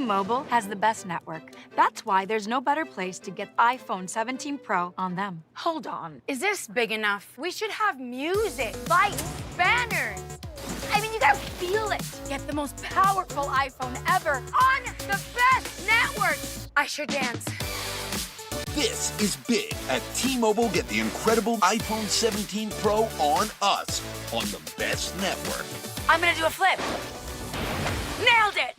T-Mobile has the best network. That's why there's no better place to get iPhone 17 Pro on them. Hold on. Is this big enough? We should have music, lights, banners. I mean, you gotta feel it. Get the most powerful iPhone ever on the best network. I sure dance. This is big. At T-Mobile, get the incredible iPhone 17 Pro on us, on the best network. I'm gonna do a flip. Nailed it!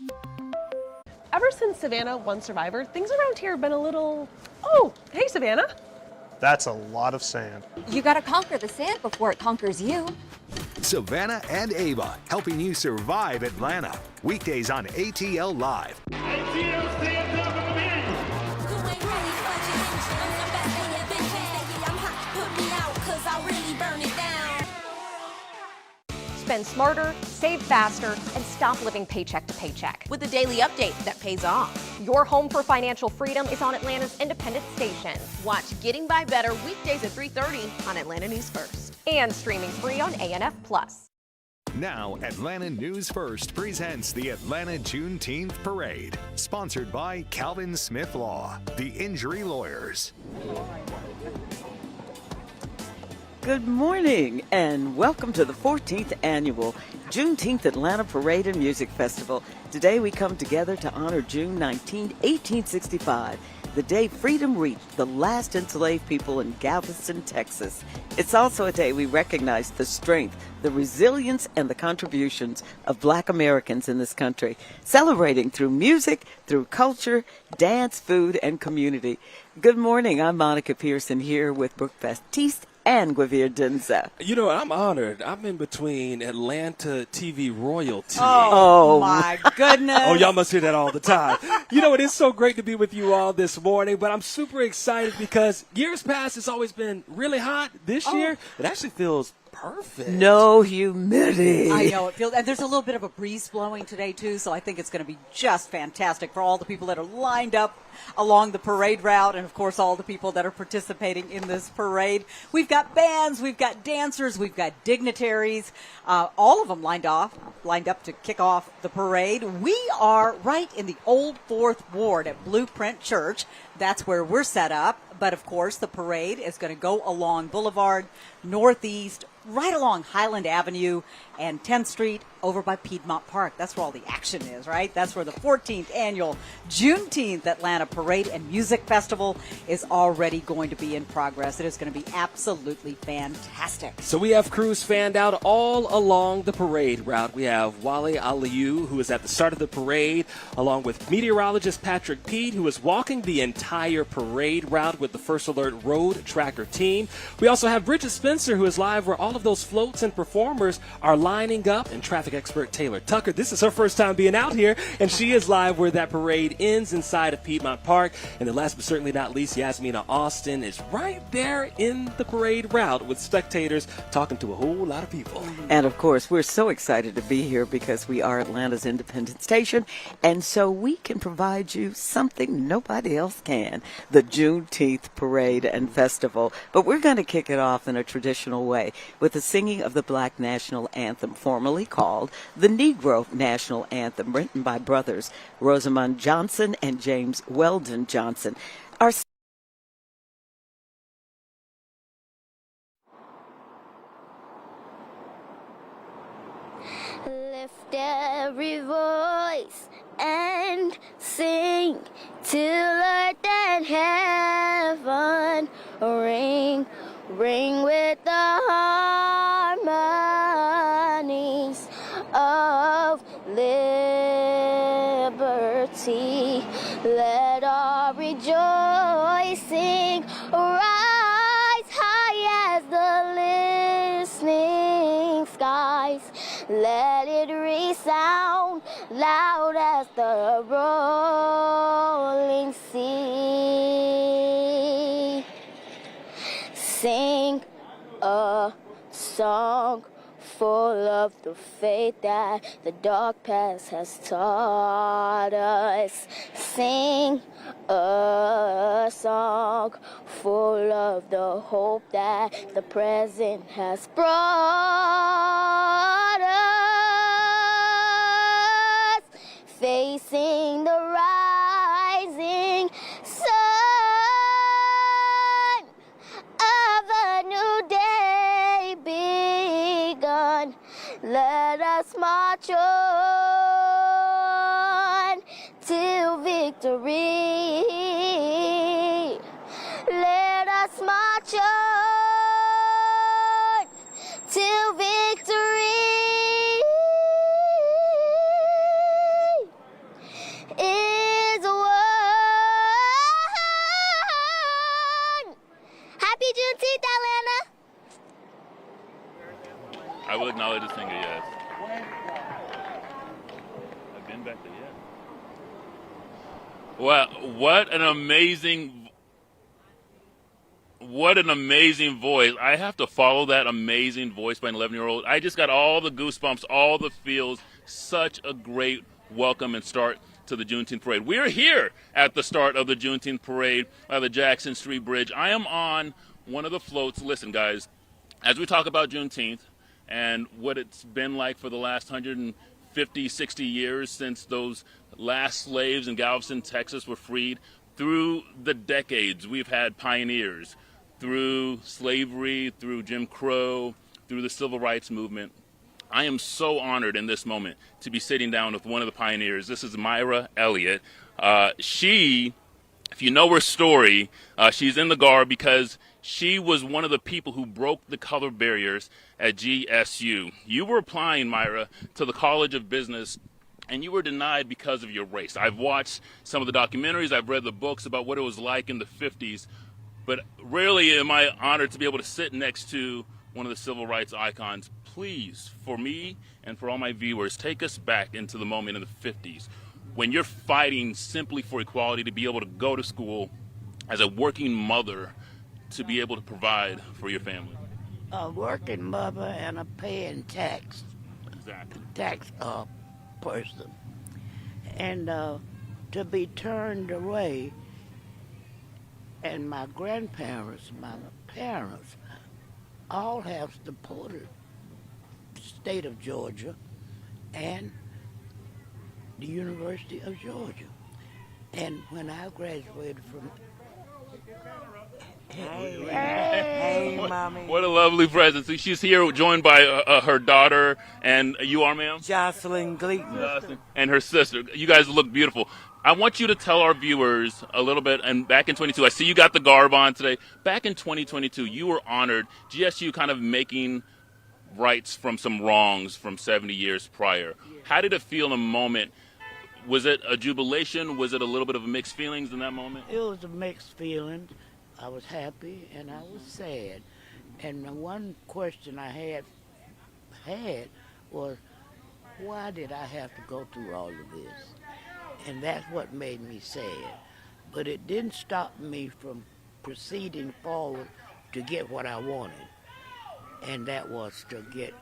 Ever since Savannah won Survivor, things around here have been a little... Oh, hey, Savannah. That's a lot of sand. You gotta conquer the sand before it conquers you. Savannah and Ava, helping you survive Atlanta. Weekdays on ATL Live. ATL stands up for me. Spend smarter, save faster, and stop living paycheck to paycheck. With a daily update that pays off. Your home for financial freedom is on Atlanta's independent station. Watch Getting By Better weekdays at 3:30 on Atlanta News First. And streaming free on ANF+. Now, Atlanta News First presents the Atlanta Juneteenth Parade. Sponsored by Calvin Smith Law, the injury lawyers. Good morning and welcome to the 14th annual Juneteenth Atlanta Parade and Music Festival. Today we come together to honor June 19, 1865, the day freedom reached the last enslaved people in Galveston, Texas. It's also a day we recognize the strength, the resilience, and the contributions of Black Americans in this country, celebrating through music, through culture, dance, food, and community. Good morning, I'm Monica Pearson here with Brooke Baptiste and Guevere Denza. You know, I'm honored. I'm in between Atlanta TV royalty. Oh my goodness. Oh, y'all must hear that all the time. You know, it is so great to be with you all this morning, but I'm super excited because years past it's always been really hot. This year, it actually feels perfect. No humidity. I know it feels, and there's a little bit of a breeze blowing today too, so I think it's going to be just fantastic for all the people that are lined up along the parade route, and of course all the people that are participating in this parade. We've got bands, we've got dancers, we've got dignitaries, all of them lined up to kick off the parade. We are right in the old 4th Ward at Blueprint Church. That's where we're set up. But, of course, the parade is going to go along Boulevard, northeast, right along Highland Avenue and 10th Street over by Piedmont Park. That's where all the action is, right? That's where the 14th annual Juneteenth Atlanta Parade and Music Festival is already going to be in progress. It is going to be absolutely fantastic. So we have crews fanned out all along the parade route. We have Wale Aliyu, who is at the start of the parade, along with meteorologist Patrick Pete, who is walking the entire parade route with the First Alert Road Tracker team. We also have Bridget Spencer, who is live where all of those floats and performers are lining up, and traffic expert Taylor Tucker. This is her first time being out here, and she is live where that parade ends inside of Piedmont Park. And then last but certainly not least, Yasmina Austin is right there in the parade route with spectators talking to a whole lot of people. And of course, we're so excited to be here because we are Atlanta's independent station, and so we can provide you something nobody else can, the Juneteenth Parade and Festival. But we're going to kick it off in a traditional way with the singing of the Black National Anthem, formerly called the Negro National Anthem, written by brothers Rosamond Johnson and James Weldon Johnson. Our Lift every voice and sing till earth and heaven ring, ring with the harmonies of liberty. Let our rejoicing rise high as the listening skies. Let it resound loud as the rolling sea. Sing a song full of the faith that the dark past has taught us. Sing a song full of the hope that the present has brought us. Facing the on. Let us march on till victory. Let us march on till victory is won. Happy Juneteenth, Atlanta. I will acknowledge the singer, yes. I've been back there, yeah. Well, what an amazing voice. I have to follow that amazing voice by an 11-year-old. I just got all the goosebumps, all the feels. Such a great welcome and start to the Juneteenth Parade. We're here at the start of the Juneteenth Parade by the Jackson Street Bridge. I am on one of the floats. Listen, guys, as we talk about Juneteenth and what it's been like for the last 150, 60 years since those last slaves in Galveston, Texas were freed, through the decades we've had pioneers, through slavery, through Jim Crow, through the Civil Rights Movement. I am so honored in this moment to be sitting down with one of the pioneers. This is Myra Elliott. She, if you know her story, she's in the garb because she was one of the people who broke the color barriers at GSU. You were applying, Myra, to the College of Business, and you were denied because of your race. I've watched some of the documentaries, I've read the books about what it was like in the 50s, but rarely am I honored to be able to sit next to one of the civil rights icons. Please, for me and for all my viewers, take us back into the moment in the 50s when you're fighting simply for equality, to be able to go to school as a working mother, to be able to provide for your family. A working mother and a paying tax. Exactly. Tax person. And to be turned away, and my grandparents, my parents, all have supported the state of Georgia and the University of Georgia. And when I graduated from... Hey, Mommy. What a lovely presence. She's here joined by her daughter, and you are, ma'am? Jocelyn Gleaton. And her sister. You guys look beautiful. I want you to tell our viewers a little bit, and back in 22, I see you got the garb on today. Back in 2022, you were honored, GSU kind of making rights from some wrongs from 70 years prior. How did it feel in a moment? Was it a jubilation? Was it a little bit of mixed feelings in that moment? It was a mixed feeling. I was happy and I was sad. And the one question I had was, why did I have to go through all of this? And that's what made me sad. But it didn't stop me from proceeding forward to get what I wanted. And that was to get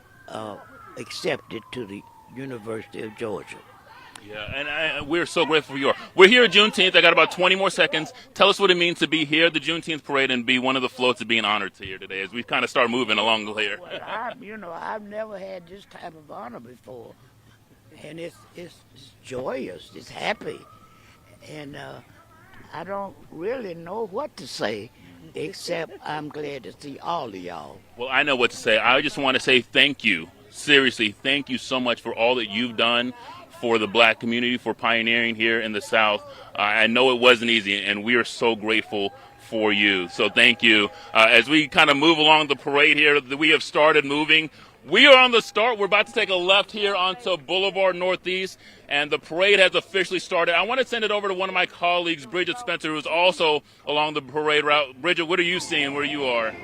accepted to the University of Georgia. Yeah, and we're so grateful for you. We're here at Juneteenth. I got about 20 more seconds. Tell us what it means to be here at the Juneteenth Parade and be one of the floats of being honored here today as we kind of start moving along here. Well, I've never had this type of honor before. And it's joyous. It's happy. And I don't really know what to say, except I'm glad to see all of y'all. Well, I know what to say. I just want to say thank you. Seriously, thank you so much for all that you've done for the black community, for pioneering here in the South. I know it wasn't easy, and we are so grateful for you. So thank you. As we kind of move along the parade here, we have started moving. We are on the start. We're about to take a left here onto Boulevard Northeast, and the parade has officially started. I want to send it over to one of my colleagues, Bridget Spencer, who's also along the parade route. Bridget, what are you seeing where you are?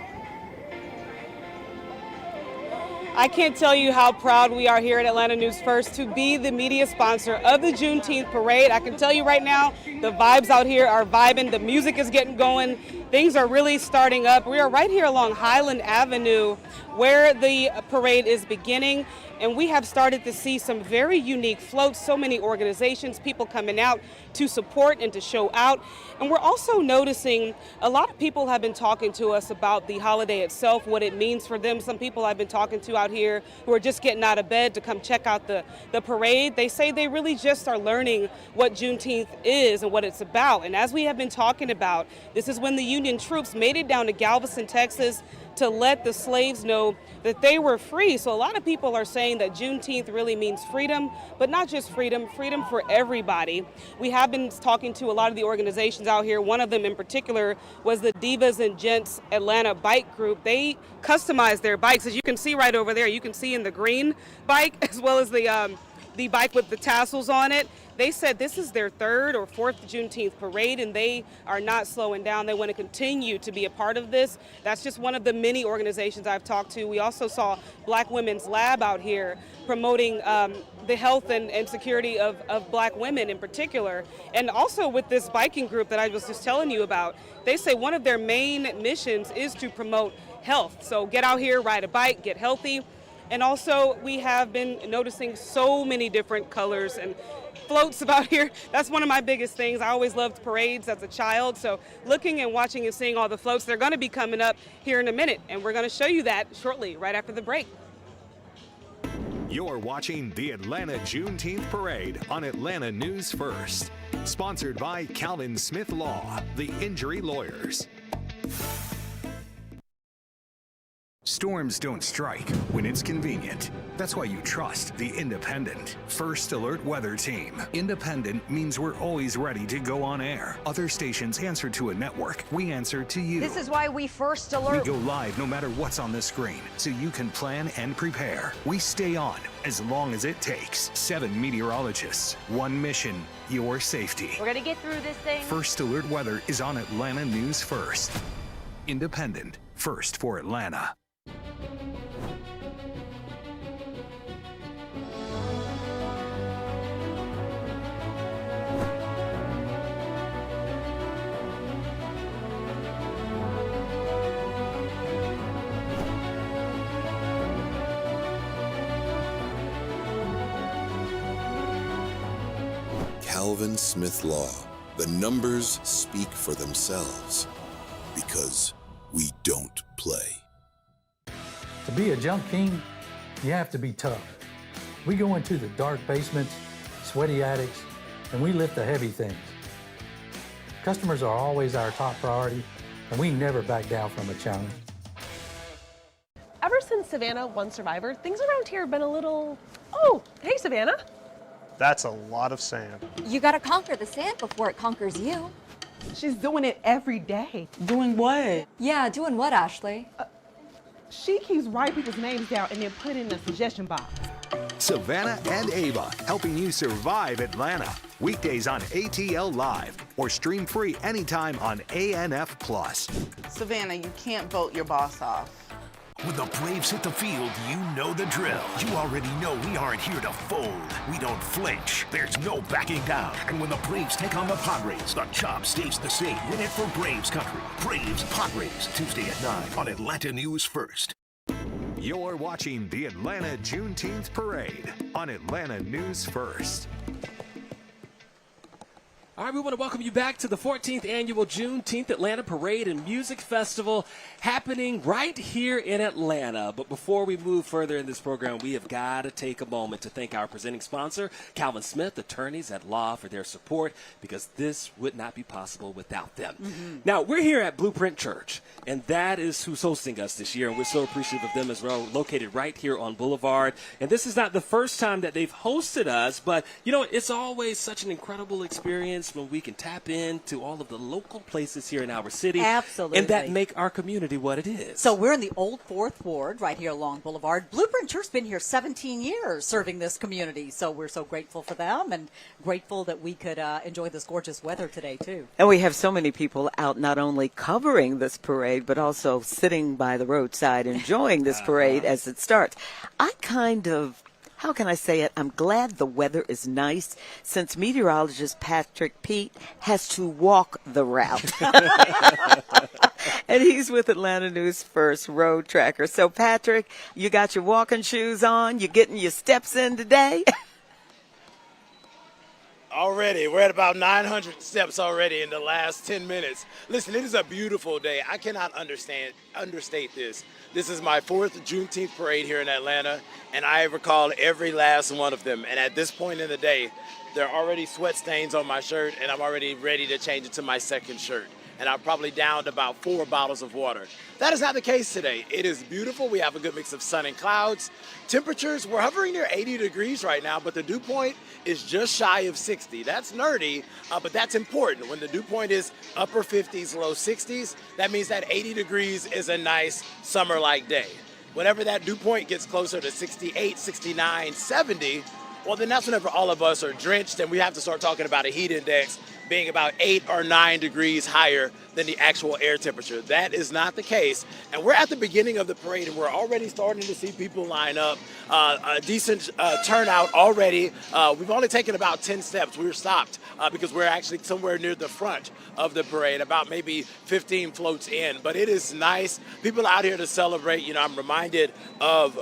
I can't tell you how proud we are here at Atlanta News First to be the media sponsor of the Juneteenth Parade. I can tell you right now, the vibes out here are vibing. The music is getting going. Things are really starting up. We are right here along Highland Avenue where the parade is beginning. And we have started to see some very unique floats, so many organizations, people coming out to support and to show out. And we're also noticing a lot of people have been talking to us about the holiday itself, what it means for them. Some people I've been talking to out here who are just getting out of bed to come check out the parade. They say they really just are learning what Juneteenth is and what it's about. And as we have been talking about, this is when the Union Union troops made it down to Galveston, Texas, to let the slaves know that they were free. So a lot of people are saying that Juneteenth really means freedom, but not just freedom, freedom for everybody. We have been talking to a lot of the organizations out here. One of them in particular was the Divas and Gents Atlanta Bike Group. They customized their bikes. As you can see right over there, you can see in the green bike as well as the bike with the tassels on it. They said this is their third or fourth Juneteenth parade, and they are not slowing down. They want to continue to be a part of this. That's just one of the many organizations I've talked to. We also saw Black Women's Lab out here promoting the health and security of Black women in particular. And also with this biking group that I was just telling you about, they say one of their main missions is to promote health. So get out here, ride a bike, get healthy. And also we have been noticing so many different colors and floats about here. That's one of my biggest things. I always loved parades as a child, so looking and watching and seeing all the floats, they're going to be coming up here in a minute, and we're going to show you that shortly, right after the break. You're watching the Atlanta Juneteenth Parade on Atlanta News First. Sponsored by Calvin Smith Law, the injury lawyers. Storms don't strike when it's convenient. That's why you trust the independent First Alert Weather Team. Independent means we're always ready to go on air. Other stations answer to a network. We answer to you. This is why we First Alert. We go live no matter what's on the screen, so you can plan and prepare. We stay on as long as it takes. 7 meteorologists, 1 mission, your safety. We're gonna get through this thing. First Alert Weather is on Atlanta News First. Independent, first for Atlanta. Calvin Smith Law. The numbers speak for themselves because we don't play. To be a junk king, you have to be tough. We go into the dark basements, sweaty attics, and we lift the heavy things. Customers are always our top priority, and we never back down from a challenge. Ever since Savannah won Survivor, things around here have been a little... Oh, hey, Savannah. That's a lot of sand. You gotta conquer the sand before it conquers you. She's doing it every day. Doing what? Yeah, doing what, Ashley? She keeps writing people's names down and then put in the suggestion box. Savannah and Ava, helping you survive Atlanta. Weekdays on ATL Live or stream free anytime on ANF Plus. Savannah, you can't vote your boss off. When the Braves hit the field, you know the drill. You already know we aren't here to fold. We don't flinch. There's no backing down. And when the Braves take on the Padres, the job stays the same. Win it for Braves country. Braves Padres, Tuesday at 9 on Atlanta News First. You're watching the Atlanta Juneteenth Parade on Atlanta News First. All right, we want to welcome you back to the 14th annual Juneteenth Atlanta Parade and Music Festival happening right here in Atlanta. But before we move further in this program, we have got to take a moment to thank our presenting sponsor, Calvin Smith, attorneys at law, for their support, because this would not be possible without them. Mm-hmm. Now, we're here at Blueprint Church, and that is who's hosting us this year, and we're so appreciative of them as well, located right here on Boulevard. And this is not the first time that they've hosted us, but, you know, it's always such an incredible experience when we can tap into all of the local places here in our city. Absolutely. And that make our community what it is. So we're in the old 4th Ward right here along Boulevard. Blueprint Church's been here 17 years serving this community. So we're so grateful for them and grateful that we could enjoy this gorgeous weather today, too. And we have so many people out not only covering this parade, but also sitting by the roadside enjoying this parade as it starts. How can I say it? I'm glad the weather is nice since meteorologist Patrick Pete has to walk the route. And he's with Atlanta News First Road Tracker. So, Patrick, you got your walking shoes on? You getting your steps in today? Already, we're at about 900 steps already in the last 10 minutes. Listen, it is a beautiful day. I cannot understate this. This is my 4th Juneteenth parade here in Atlanta, and I recall every last one of them. And at this point in the day, there are already sweat stains on my shirt, and I'm already ready to change it to my second shirt. and I probably downed about 4 bottles of water. That is not the case today. It is beautiful. We have a good mix of sun and clouds. Temperatures, we're hovering near 80 degrees right now, but the dew point is just shy of 60. That's nerdy, but that's important. When the dew point is upper 50s, low 60s, that means that 80 degrees is a nice summer-like day. Whenever that dew point gets closer to 68, 69, 70, well, then that's whenever all of us are drenched and we have to start talking about a heat index being about 8 or 9 degrees higher than the actual air temperature. That is not the case. And we're at the beginning of the parade, and we're already starting to see people line up. A decent turnout already. We've only taken about 10 steps. We were stopped because we're actually somewhere near the front of the parade, about maybe 15 floats in. But it is nice. People out here to celebrate. You know, I'm reminded of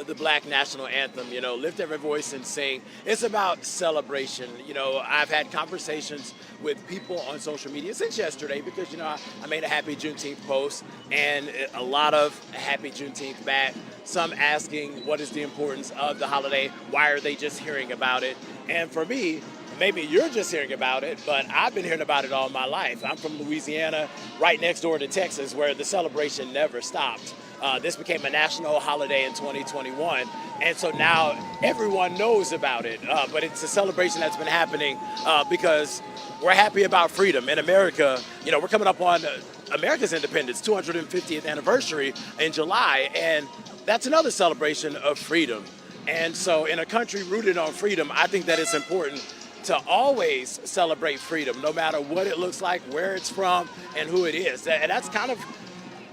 the Black National Anthem, you know, lift every voice and sing. It's about celebration. You know, I've had conversations with people on social media since yesterday because, you know, I made a Happy Juneteenth post and a lot of Happy Juneteenth back. Some asking what is the importance of the holiday? Why are they just hearing about it? And for me, maybe you're just hearing about it, but I've been hearing about it all my life. I'm from Louisiana, right next door to Texas, where the celebration never stopped. This became a national holiday in 2021, and so now everyone knows about it. But it's a celebration that's been happening because we're happy about freedom. In America, you know, we're coming up on America's independence, 250th anniversary in July, and that's another celebration of freedom. And so in a country rooted on freedom, I think that it's important to always celebrate freedom, no matter what it looks like, where it's from, and who it is. And that's kind of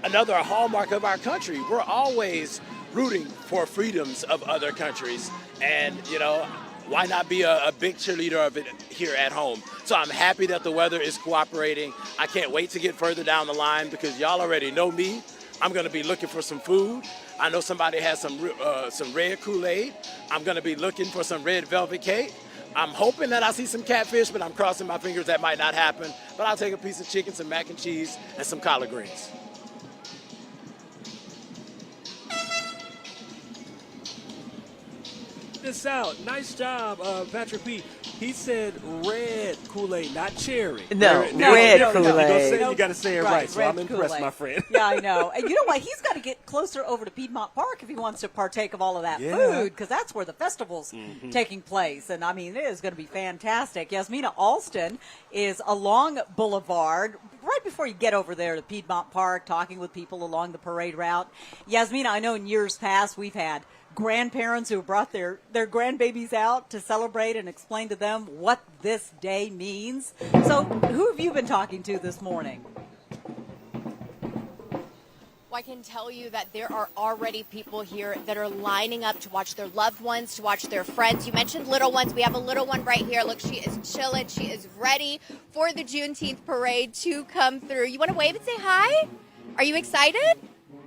another hallmark of our country. We're always rooting for freedoms of other countries. And, you know, why not be a big cheerleader of it here at home? So I'm happy that the weather is cooperating. I can't wait to get further down the line because y'all already know me. I'm gonna be looking for some food. I know somebody has some red Kool-Aid. I'm gonna be looking for some red velvet cake. I'm hoping that I see some catfish, but I'm crossing my fingers that might not happen. But I'll take a piece of chicken, some mac and cheese, and some collard greens. This out. Nice job, Patrick P. He said red Kool-Aid, not cherry. No, red Kool-Aid. You got to say it right, so I'm impressed, Kool-Aid. my friend. Yeah, I know. And you know what? He's got to get closer over to Piedmont Park if he wants to partake of all of that food, because that's where the festival's taking place. And, I mean, it is going to be fantastic. Yasmina Alston is along Boulevard, right before you get over there to Piedmont Park, talking with people along the parade route. Yasmina, I know in years past we've had grandparents who brought their grandbabies out to celebrate and explain to them what this day means. So who have you been talking to this morning? Well, I can tell you that there are already people here that are lining up to watch their loved ones, to watch their friends. You mentioned little ones. We have a little one right here. Look, she is chilling. She is ready for the Juneteenth parade to come through. You want to wave and say hi? Are you excited?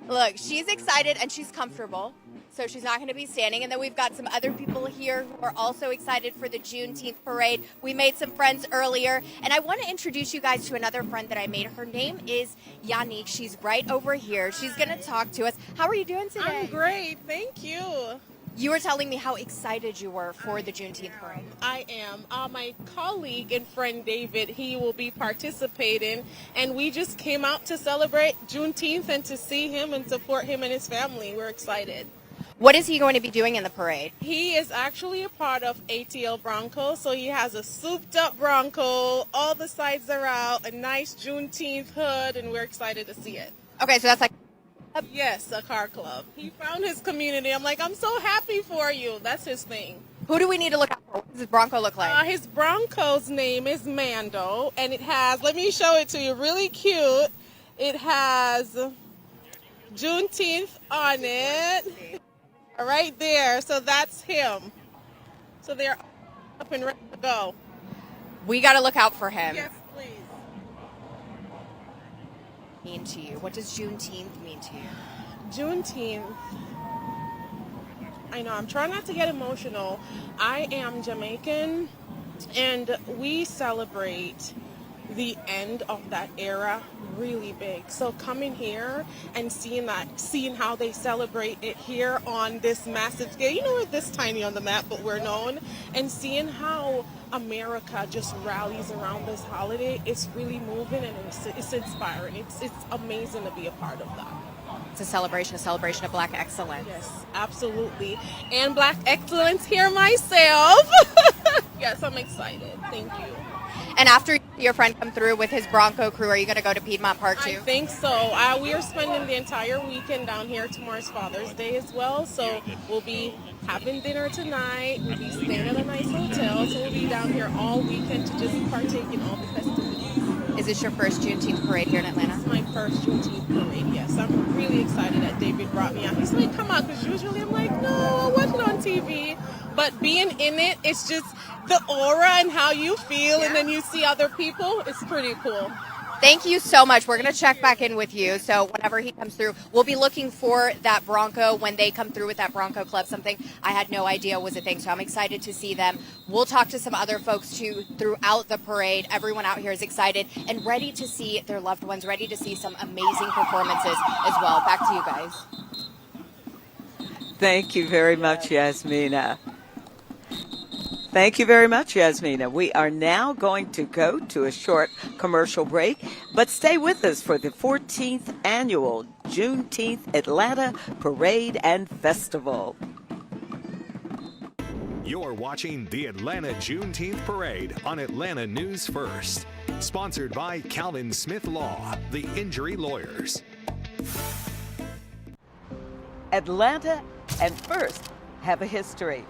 Look, she's excited and she's comfortable. So she's not going to be standing. And then we've got some other people here who are also excited for the Juneteenth parade. We made some friends earlier. And I want to introduce you guys to another friend that I made. Her name is Yannick. She's right over here. She's going to talk to us. How are you doing today? I'm great. Thank you. You were telling me how excited you were for the Juneteenth parade. I am. My colleague and friend David, he will be participating. And we just came out to celebrate Juneteenth and to see him and support him and his family. We're excited. What is he going to be doing in the parade? He is actually a part of ATL Bronco, so he has a souped-up Bronco. All the sides are out, a nice Juneteenth hood, and we're excited to see it. Okay, so that's like... Yes, a car club. He found his community. I'm like, I'm so happy for you. That's his thing. Who do we need to look out for? What does his Bronco look like? His Bronco's name is Mando, and it has, let me show it to you, really cute. It has Juneteenth on it. Right there, so that's him. So they're up and ready to go. We got to look out for him. Yes, please. Mean to you? What does Juneteenth mean to you? Juneteenth. I know, I'm trying not to get emotional. I am Jamaican, and we celebrate the end of that era really big. So coming here and seeing how they celebrate it here on this massive scale, you know, we're this tiny on the map, but we're known, and seeing how America just rallies around this holiday, it's really moving and it's inspiring. It's amazing to be a part of that. It's a celebration of Black excellence. Yes, absolutely. And Black excellence here myself. Yes, I'm excited. Thank you. And after your friend come through with his Bronco crew, are you going to go to Piedmont Park too? I think so. We are spending the entire weekend down here. Tomorrow's Father's Day as well. So we'll be having dinner tonight. We'll be staying at a nice hotel. So we'll be down here all weekend to just partake in all the festivities. Is this your first Juneteenth parade here in Atlanta? It's my first Juneteenth parade, yes. I'm really excited that David brought me out. He's like, come on, because usually I'm like, no, I'll watch it on TV. But being in it, it's just the aura and how you feel, and then you see other people. It's pretty cool. Thank you so much. We're going to check back in with you. So whenever he comes through, we'll be looking for that Bronco when they come through with that Bronco Club, something I had no idea was a thing. So I'm excited to see them. We'll talk to some other folks too throughout the parade. Everyone out here is excited and ready to see their loved ones, ready to see some amazing performances as well. Back to you guys. Thank you very much, Yasmina. Thank you very much, Yasmina. We are now going to go to a short commercial break, but stay with us for the 14th annual Juneteenth Atlanta Parade and Festival. You're watching the Atlanta Juneteenth Parade on Atlanta News First. Sponsored by Calvin Smith Law, the injury lawyers. Atlanta and First have a history.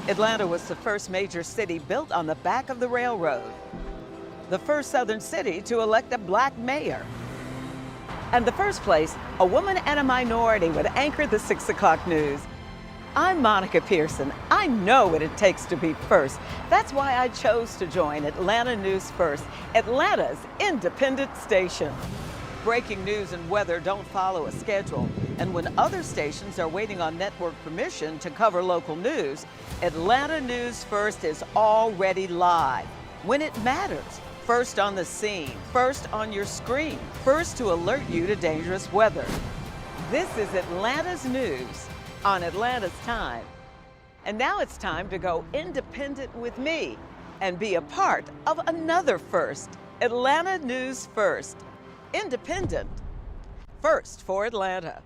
Atlanta was the first major city built on the back of the railroad, the first southern city to elect a black mayor, and the first place a woman and a minority would anchor the 6 o'clock news. I'm Monica Pearson. I know what it takes to be first. That's why I chose to join Atlanta News First, Atlanta's independent station. Breaking news and weather don't follow a schedule, and when other stations are waiting on network permission to cover local news, Atlanta News First is already live. When it matters, first on the scene, first on your screen, first to alert you to dangerous weather. This is Atlanta's news on Atlanta's time. And now it's time to go independent with me and be a part of another first, Atlanta News First. Independent, first for Atlanta.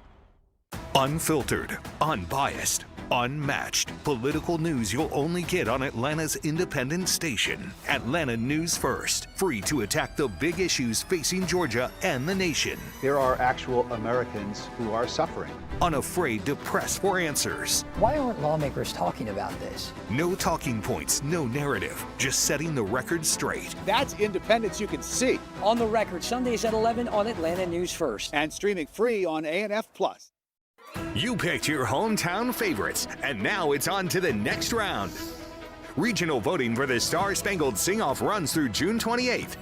Unfiltered, unbiased, unmatched political news you'll only get on Atlanta's independent station. Atlanta News First, free to attack the big issues facing Georgia and the nation. There are actual Americans who are suffering. Unafraid to press for answers. Why aren't lawmakers talking about this? No talking points, no narrative, just setting the record straight. That's independence you can see. On the Record, Sundays at 11 on Atlanta News First. And streaming free on ANF+. You picked your hometown favorites, and now it's on to the next round. Regional voting for the Star Spangled Sing-Off runs through June 28th.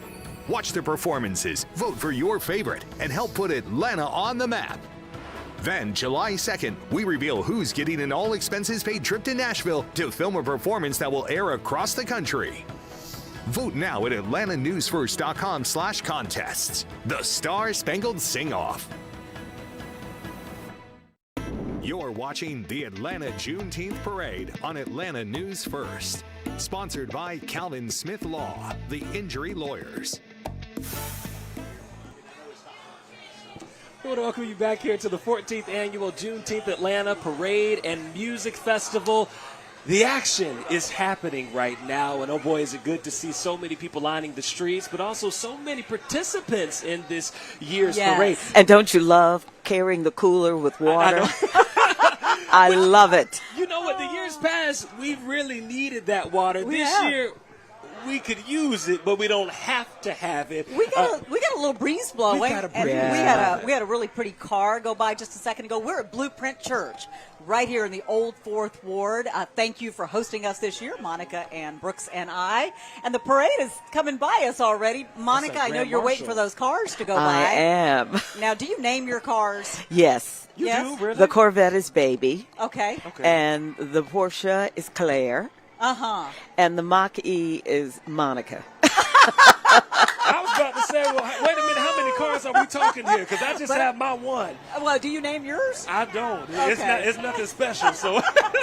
Watch the performances, vote for your favorite, and help put Atlanta on the map. Then, July 2nd, we reveal who's getting an all-expenses-paid trip to Nashville to film a performance that will air across the country. Vote now at atlantanewsfirst.com/contests. The Star Spangled Sing-Off. You're watching the Atlanta Juneteenth Parade on Atlanta News First. Sponsored by Calvin Smith Law, the injury lawyers. I want to welcome you back here to the 14th annual Juneteenth Atlanta Parade and Music Festival. The action is happening right now, and oh boy, is it good to see so many people lining the streets, but also so many participants in this year's parade. And don't you love carrying the cooler with water? I love it. You know what? The years past, we've really needed that water. This year, we could use it, but we don't have to have it. We got a little breeze blowing. We got a breeze. And we had a really pretty car go by just a second ago. We're at Blueprint Church, right here in the Old Fourth Ward. Thank you for hosting us this year, Monica and Brooks and I. And the parade is coming by us already. Monica, I know you're waiting for those cars to go by. I am. Now, do you name your cars? Yes. You do, really? The Corvette is Baby. Okay. And the Porsche is Claire. Uh-huh. And the Mach-E is Monica. I was about to say, well, wait a minute, how many cars are we talking here? Because I just have my one. Well, do you name yours? I don't. Okay. It's nothing special. So.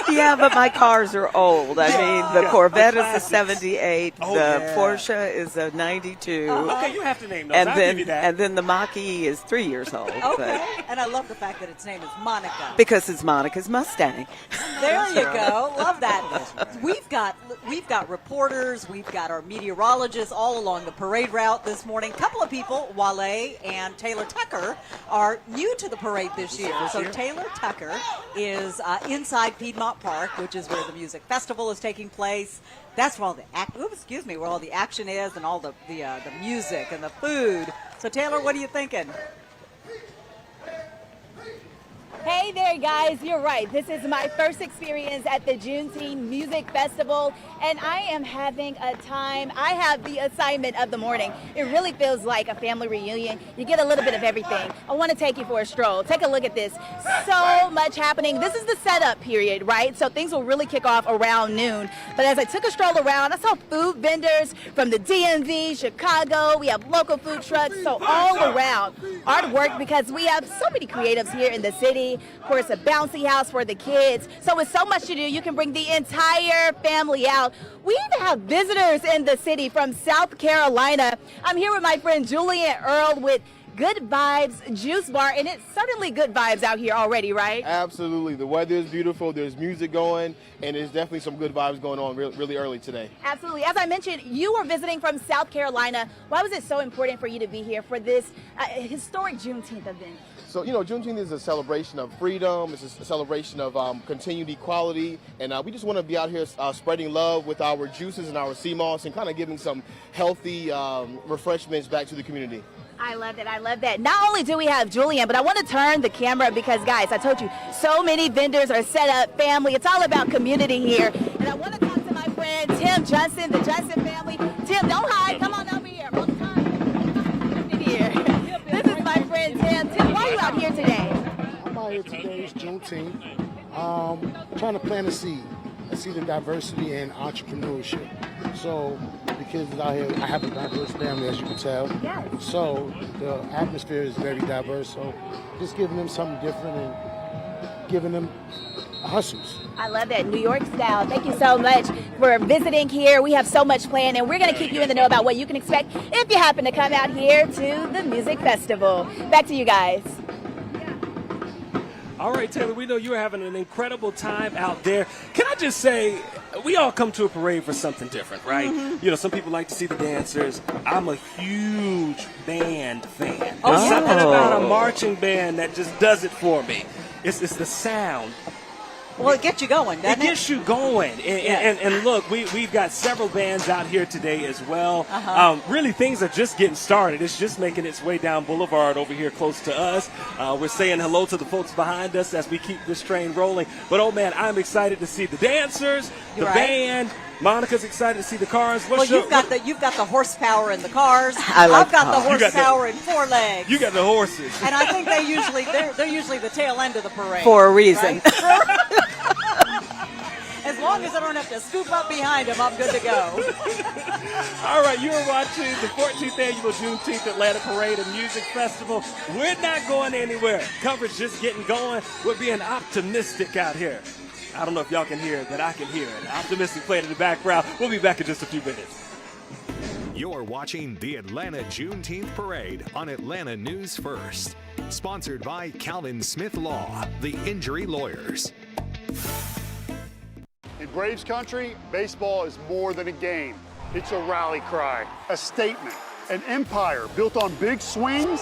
Yeah, but my cars are old. I mean, the Corvette is a classics. 78, the Porsche is a 92. Okay, you have to name those. I'll give you that. And then the Mach-E is 3 years old. Okay. And I love the fact that its name is Monica. Because it's Monica's Mustang. There you go. Love that. We've got reporters, we've got our meteorologists all along the parade route this morning. A couple of people, Wale and Taylor Tucker, are new to the parade this year. So Taylor Tucker is inside Piedmont Park, which is where the music festival is taking place. That's where all where all the action is and all the music and the food. So Taylor, what are you thinking? Hey there, guys. You're right. This is my first experience at the Juneteenth Music Festival, and I am having a time. I have the assignment of the morning. It really feels like a family reunion. You get a little bit of everything. I want to take you for a stroll. Take a look at this. So much happening. This is the setup period, right? So things will really kick off around noon. But as I took a stroll around, I saw food vendors from the DMV, Chicago. We have local food trucks. So all around artwork, because we have so many creatives here in the city. Of course, a bouncy house for the kids. So with so much to do, you can bring the entire family out. We even have visitors in the city from South Carolina. I'm here with my friend Julian Earl with Good Vibes Juice Bar, and it's certainly good vibes out here already, right? Absolutely. The weather is beautiful. There's music going, and there's definitely some good vibes going on really early today. Absolutely. As I mentioned, you were visiting from South Carolina. Why was it so important for you to be here for this historic Juneteenth event? So, Juneteenth is a celebration of freedom. It's a celebration of continued equality. And we just want to be out here spreading love with our juices and our sea moss and kind of giving some healthy refreshments back to the community. I love that. I love that. Not only do we have Julian, but I want to turn the camera because, guys, I told you, so many vendors are set up, family. It's all about community here. And I want to talk to my friend Tim Johnson, the Johnson family. Tim, don't hide. Come on over here. Roll the time. Here. This is my friend Tim. Tim, why are you out here today? I'm out here today. It's Juneteenth. Trying to plant a seed of diversity and entrepreneurship. So the kids out here, I have a diverse family, as you can tell. Yes. So the atmosphere is very diverse. So just giving them something different and giving them hustles. I love that. New York style. Thank you so much for visiting here. We have so much planned, and we're going to keep you in the know about what you can expect if you happen to come out here to the music festival. Back to you guys. All right, Taylor, we know you're having an incredible time out there. Can I just say, we all come to a parade for something different, right? Mm-hmm. Some people like to see the dancers. I'm a huge band fan. Oh, There's something about a marching band that just does it for me. It's the sound. Well, it gets you going, doesn't it? It gets you going. And look, we've got several bands out here today as well. Really, things are just getting started. It's just making its way down Boulevard over here close to us. We're saying hello to the folks behind us as we keep this train rolling. But, oh, man, I'm excited to see the dancers, the band. Monica's excited to see the cars. You've got the horsepower in the cars. I've got the horsepower in four legs. You got the horses. And I think they're usually the tail end of the parade. For a reason. Right? As long as I don't have to scoop up behind them, I'm good to go. All right, you are watching the 14th Annual Juneteenth Atlanta Parade and Music Festival. We're not going anywhere. Coverage just getting going. We're being optimistic out here. I don't know if y'all can hear it, but I can hear it. Optimistic playing in the background. We'll be back in just a few minutes. You're watching the Atlanta Juneteenth Parade on Atlanta News First. Sponsored by Calvin Smith Law, the injury lawyers. In Braves country, baseball is more than a game. It's a rally cry, a statement, an empire built on big swings,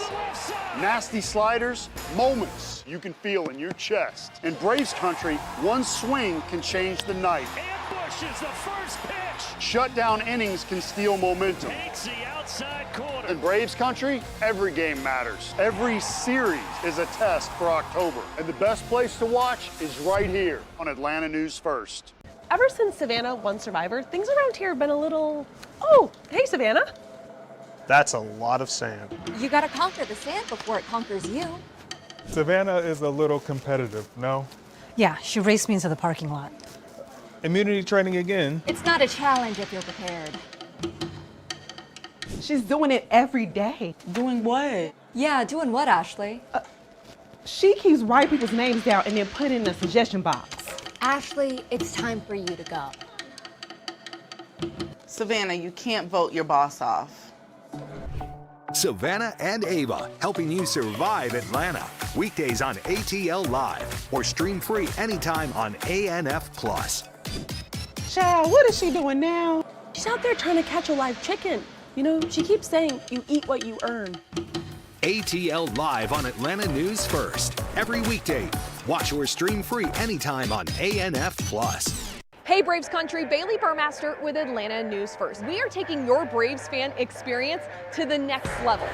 nasty sliders, moments you can feel in your chest. In Braves country, one swing can change the night. Ambushes the first pitch. Shutdown innings can steal momentum. Takes the outside corner. In Braves country, every game matters. Every series is a test for October. And the best place to watch is right here on Atlanta News First. Ever since Savannah won Survivor, things around here have been a little... Oh, hey, Savannah. That's a lot of sand. You gotta conquer the sand before it conquers you. Savannah is a little competitive, no? Yeah, she raced me into the parking lot. Immunity training again. It's not a challenge if you're prepared. She's doing it every day. Doing what? Yeah, doing what, Ashley? She keeps writing people's names down and then put it in a suggestion box. Ashley, it's time for you to go. Savannah, you can't vote your boss off. Savannah and Ava, helping you survive Atlanta. Weekdays on ATL Live or stream free anytime on ANF Plus. Child, what is she doing now? She's out there trying to catch a live chicken. You know, she keeps saying, you eat what you earn. ATL Live on Atlanta News First. Every weekday. Watch or stream free anytime on ANF Plus. Hey Braves country, Bailey Burmaster with Atlanta News First. We are taking your Braves fan experience to the next level.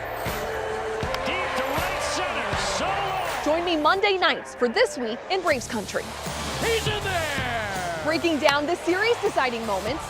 Deep to right center, solo. Join me Monday nights for This Week in Braves country. He's in there. Breaking down the series deciding moments,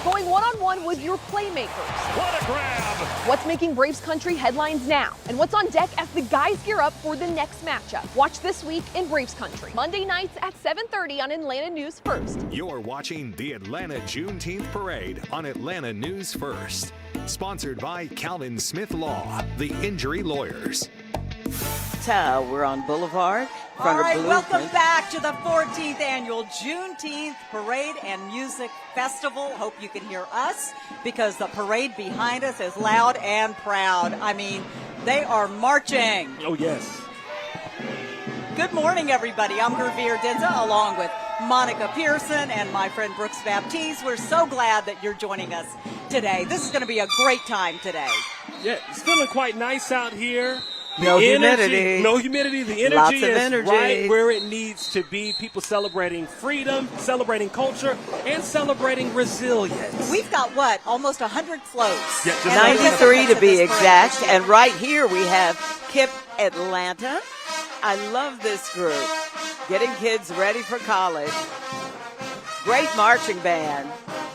going one-on-one with your playmakers. What a grab. What's making Braves country headlines now? And what's on deck as the guys gear up for the next matchup? Watch This Week in Braves country. Monday nights at 7:30 on Atlanta News First. You're watching the Atlanta Juneteenth Parade on Atlanta News First. Sponsored by Calvin Smith Law, the injury lawyers. We're on Boulevard. All right, welcome back to the 14th annual Juneteenth Parade and Music Festival. Hope you can hear us because the parade behind us is loud and proud. I mean, they are marching. Oh, yes. Good morning, everybody. I'm Gervier Denza along with Monica Pearson and my friend Brooks Baptiste. We're so glad that you're joining us today. This is going to be a great time today. Yeah, it's feeling quite nice out here. No humidity. No humidity. The energy Lots of is energy. right where it needs to be. People celebrating freedom, celebrating culture, and celebrating resilience. We've got what? Almost 100 floats. Yeah, just 93 to be exact. And right here we have KIP Atlanta. I love this group. Getting kids ready for college. Great marching band.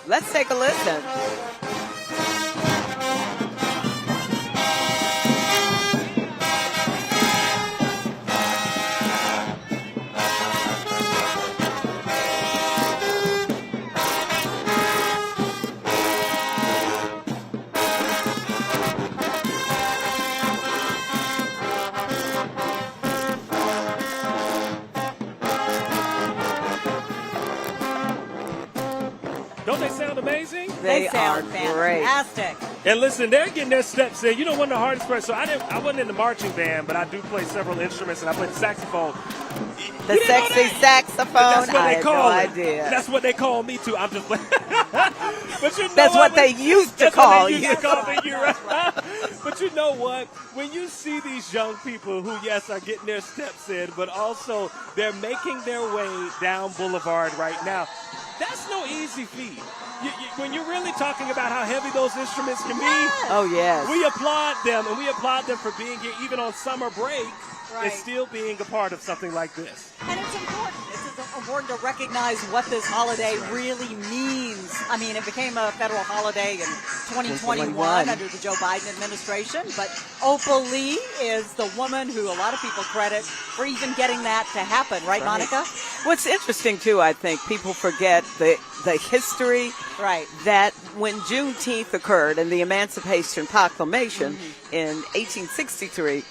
Let's take a listen. Don't they sound amazing? They sound are fantastic. And listen, they're getting their steps in. You know, one of the hardest parts. So I wasn't in the marching band, but I do play several instruments, and I play the saxophone. The sexy saxophone. That's what I they had call no it. idea. That's what they call me too. I'm just. But you know That's what they used to call you. But you know what? When you see these young people who, yes, are getting their steps in, but also they're making their way down Boulevard right now. That's no easy feat. When you're really talking about how heavy those instruments can be, oh yes, we applaud them, and we applaud them for being here even on summer break and still being a part of something like this. And it's important. It's important to recognize what this holiday really means. I mean, it became a federal holiday in 2021 under the Joe Biden administration, but Opal Lee is the woman who a lot of people credit for even getting that to happen, right, Monica? What's interesting, too, I think, people forget the history that when Juneteenth occurred and the Emancipation Proclamation in 1863,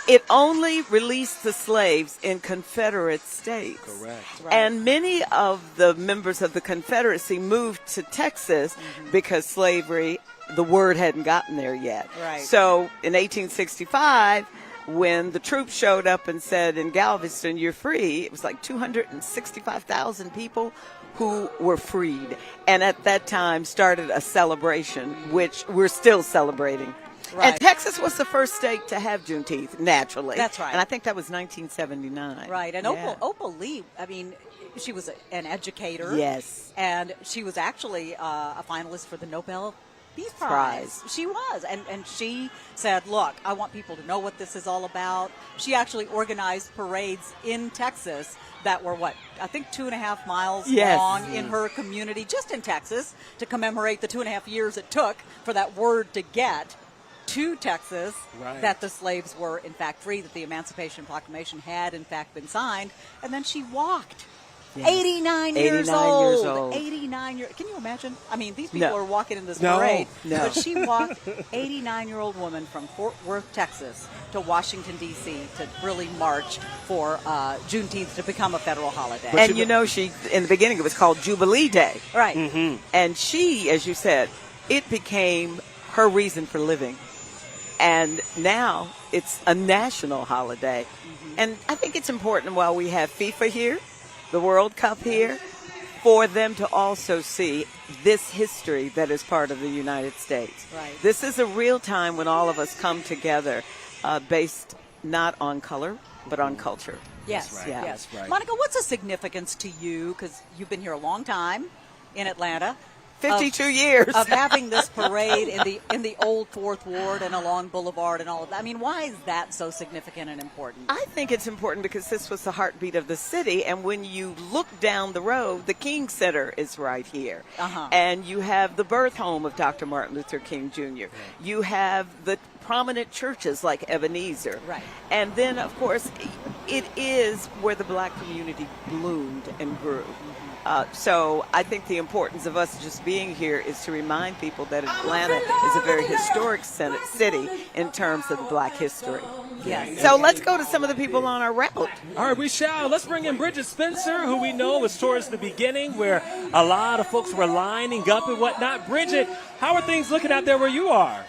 it only released the slaves in Confederate states. Correct. And many of the members of the Confederacy moved to Texas because slavery, the word hadn't gotten there yet. Right. So in 1865, when the troops showed up and said, in Galveston, you're free, it was like 265,000 people who were freed. And at that time started a celebration, which we're still celebrating. Right. And Texas was the first state to have Juneteenth, naturally. That's right. And I think that was 1979. Right. And yeah. Opal Lee, I mean, she was an educator. Yes. And she was actually a finalist for the Nobel Peace Prize. She was. And she said, look, I want people to know what this is all about. She actually organized parades in Texas that were, I think 2.5 miles long in her community, just in Texas, to commemorate the 2.5 years it took for that word to get to Texas, that the slaves were in fact free, that the Emancipation Proclamation had in fact been signed, and then she walked. 89 years old. 89 Can you imagine? I mean, these people No. are walking in this No. parade. No. But she walked 89-year-old woman from Fort Worth, Texas to Washington, D.C. to really march for Juneteenth to become a federal holiday. And you know, she in the beginning it was called Jubilee Day. Right. Mm-hmm. And she, as you said, it became her reason for living. And now it's a national holiday. And I think it's important while we have FIFA here, the World Cup here, for them to also see this history that is part of the United States. Right. This is a real time when all of us come together based not on color, but on culture. Yes, That's right. Yeah. yes. That's right. Monica, what's the significance to you, because you've been here a long time in Atlanta, 52 years of having this parade in the old Fourth Ward and along Boulevard and all of that? I mean, why is that so significant and important? I think it's important because this was the heartbeat of the city, and when you look down the road, the King Center is right here. Uh-huh. And you have the birth home of Dr. Martin Luther King Jr. You have the prominent churches like Ebenezer. Right. And then, of course, it is where the black community bloomed and grew. So I think the importance of us just being here is to remind people that Atlanta is a very historic city in terms of the black history. Yes. So let's go to some of the people on our route. All right, we shall. Let's bring in Bridget Spencer, who we know was towards the beginning where a lot of folks were lining up and whatnot. Bridget, how are things looking out there where you are?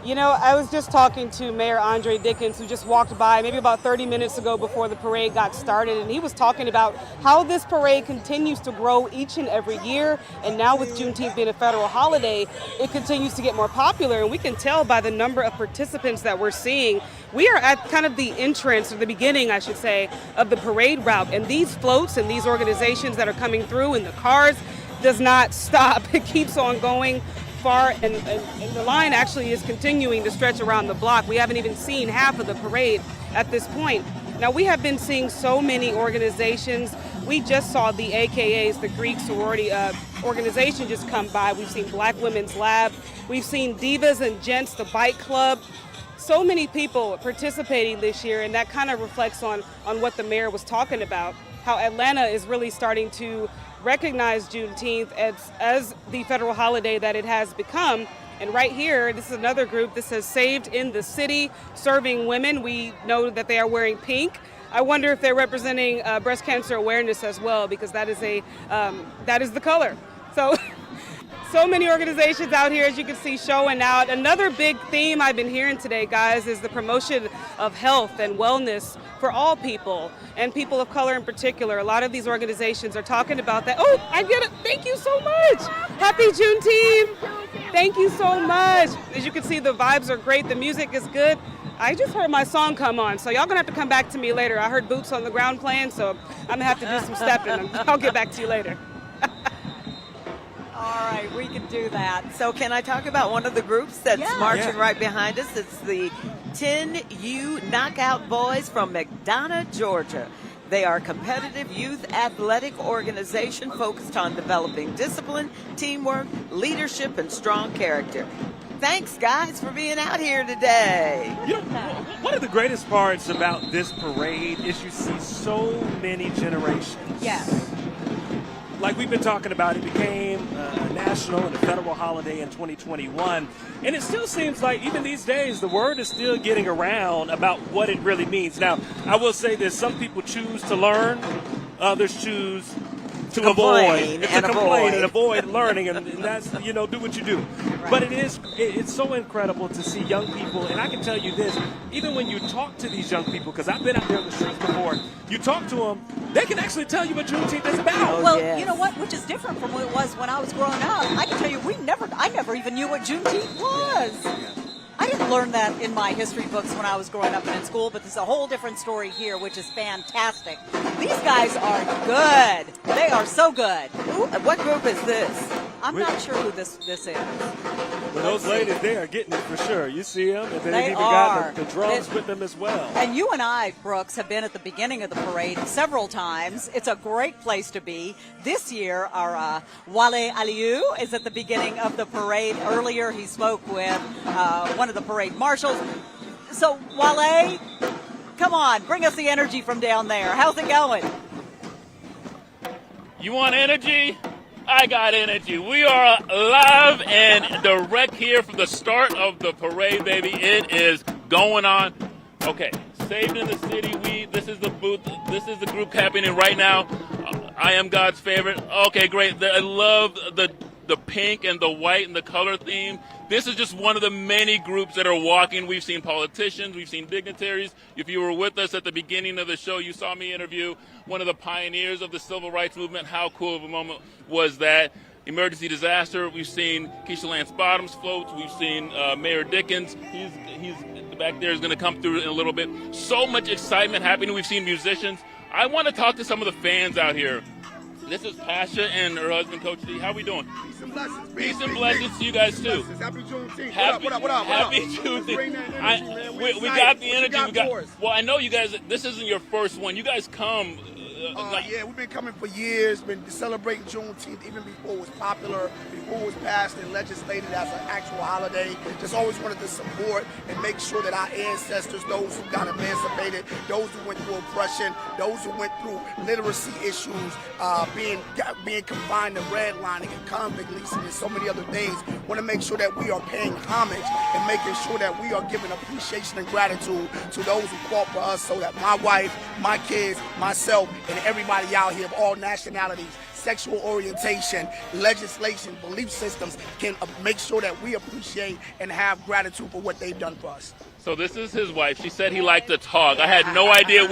You know, I was just talking to Mayor Andre Dickens, who just walked by maybe about 30 minutes ago before the parade got started, and he was talking about how this parade continues to grow each and every year, and now with Juneteenth being a federal holiday, it continues to get more popular, and we can tell by the number of participants that we're seeing. We are at kind of the entrance, or the beginning, I should say, of the parade route, and these floats and these organizations that are coming through and the cars does not stop. It keeps on going far, and the line actually is continuing to stretch around the block. We haven't even seen half of the parade at this point. Now, we have been seeing so many organizations. We just saw the AKAs, the Greek sorority organization, just come by. We've seen Black Women's Lab. We've seen Divas and Gents, the bike club. So many people participating this year, and that kind of reflects on what the mayor was talking about, how Atlanta is really starting to recognize Juneteenth as the federal holiday that it has become. And right here, this is another group that says Saved in the City, serving women. We know that they are wearing pink. I wonder if they're representing breast cancer awareness as well, because that is the color. So many organizations out here, as you can see, showing out. Another big theme I've been hearing today, guys, is the promotion of health and wellness for all people, and people of color in particular. A lot of these organizations are talking about that. Oh, I get it. Thank you so much. Happy Juneteenth. Thank you so much. As you can see, the vibes are great. The music is good. I just heard my song come on, so y'all gonna have to come back to me later. I heard Boots on the Ground playing, so I'm gonna have to do some stepping. I'll get back to you later. All right, we can do that. So can I talk about one of the groups that's Yeah. marching right behind us? It's the 10U Knockout Boys from McDonough, Georgia. They are a competitive youth athletic organization focused on developing discipline, teamwork, leadership, and strong character. Thanks, guys, for being out here today. You know, one of the greatest parts about this parade is you see so many generations. Yes. Like we've been talking about, it became a national and a federal holiday in 2021. And it still seems like even these days, the word is still getting around about what it really means. Now, I will say this, some people choose to learn, others choose to avoid and avoid learning, and that's, you know, do what you do. Right. But it's so incredible to see young people, and I can tell you this, even when you talk to these young people, because I've been out there on the streets before, you talk to them, they can actually tell you what Juneteenth is about. Well, you know what, which is different from what it was when I was growing up. I can tell you, I never even knew what Juneteenth was. I didn't learn that in my history books when I was growing up and in school, but there's a whole different story here, which is fantastic. These guys are good. They are so good. Ooh, what group is this? I'm not sure who this is. Well, those ladies, they are getting it for sure. You see them, and they've They even are. got the drums with them as well. And you and I, Brooks, have been at the beginning of the parade several times. It's a great place to be. This year, our Wale Aliyu is at the beginning of the parade. Earlier, he spoke with one of the parade marshals. So, Wale, come on, bring us the energy from down there. How's it going? You want energy? I got energy. We are live and direct here from the start of the parade, baby. It is going on. Okay, Saved in the City. This is the booth. This is the group happening right now. I Am God's Favorite. Okay, great. I love the pink and the white and the color theme. This is just one of the many groups that are walking. We've seen politicians, we've seen dignitaries. If you were with us at the beginning of the show, you saw me interview one of the pioneers of the civil rights movement. How cool of a moment was that? Emergency disaster. We've seen Keisha Lance Bottoms floats. We've seen Mayor Dickens. He's back there is going to come through in a little bit. So much excitement happening. We've seen musicians. I want to talk to some of the fans out here. This is Pasha and her husband, Coach D. How we doing? Peace and blessings. Peace and blessings to you guys, too. Happy Juneteenth. Happy Let's Juneteenth. bring that energy, man. We got the energy. Well, I know you guys, this isn't your first one. You guys come. Yeah, we've been coming for years, been celebrating Juneteenth even before it was popular, before it was passed and legislated as an actual holiday. Just always wanted to support and make sure that our ancestors, those who got emancipated, those who went through oppression, those who went through literacy issues, being confined to redlining and convict leasing and so many other things, want to make sure that we are paying homage and making sure that we are giving appreciation and gratitude to those who fought for us so that my wife, my kids, myself, and everybody out here of all nationalities, sexual orientation, legislation, belief systems can make sure that we appreciate and have gratitude for what they've done for us. So this is his wife. She said he liked to talk. I had no idea.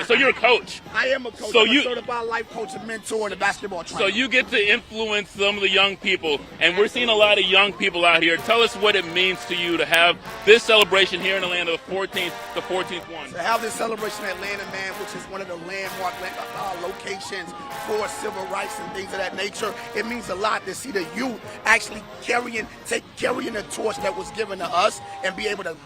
So you're a coach. I am a coach. So I'm a certified life coach and mentor and a basketball trainer. So you get to influence some of the young people, and we're seeing a lot of young people out here. Tell us what it means to you to have this celebration here in Atlanta, the 14th one. To have this celebration in Atlanta, man, which is one of the landmark locations for civil rights and things of that nature, it means a lot to see the youth actually carrying the torch that was given to us and be able to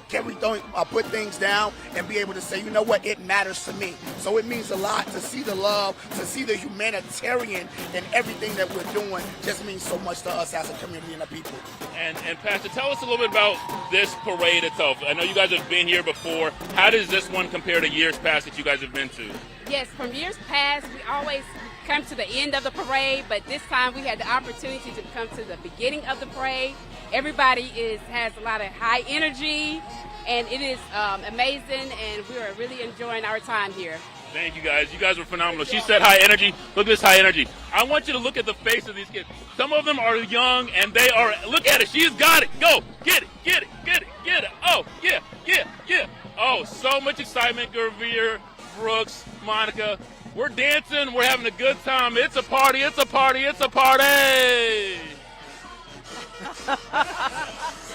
put things down and be able to say, you know what, it matters to me. So it means a lot to see the love, to see the humanitarian and everything that we're doing just means so much to us as a community and a people. And Pastor, tell us a little bit about this parade itself. I know you guys have been here before. How does this one compare to years past that you guys have been to? Yes, from years past, we always come to the end of the parade, but this time we had the opportunity to come to the beginning of the parade. Everybody has a lot of high energy, and it is amazing, and we are really enjoying our time here. Thank you guys. You guys were phenomenal. She said high energy. Look at this high energy. I want you to look at the face of these kids. Some of them are young, and they are, look at it. She's got it. Go. Get it. Get it. Get it. Get it. Oh, yeah. Yeah. Yeah. Oh, so much excitement. Gervier, Brooks, Monica. We're dancing. We're having a good time. It's a party. It's a party. It's a party.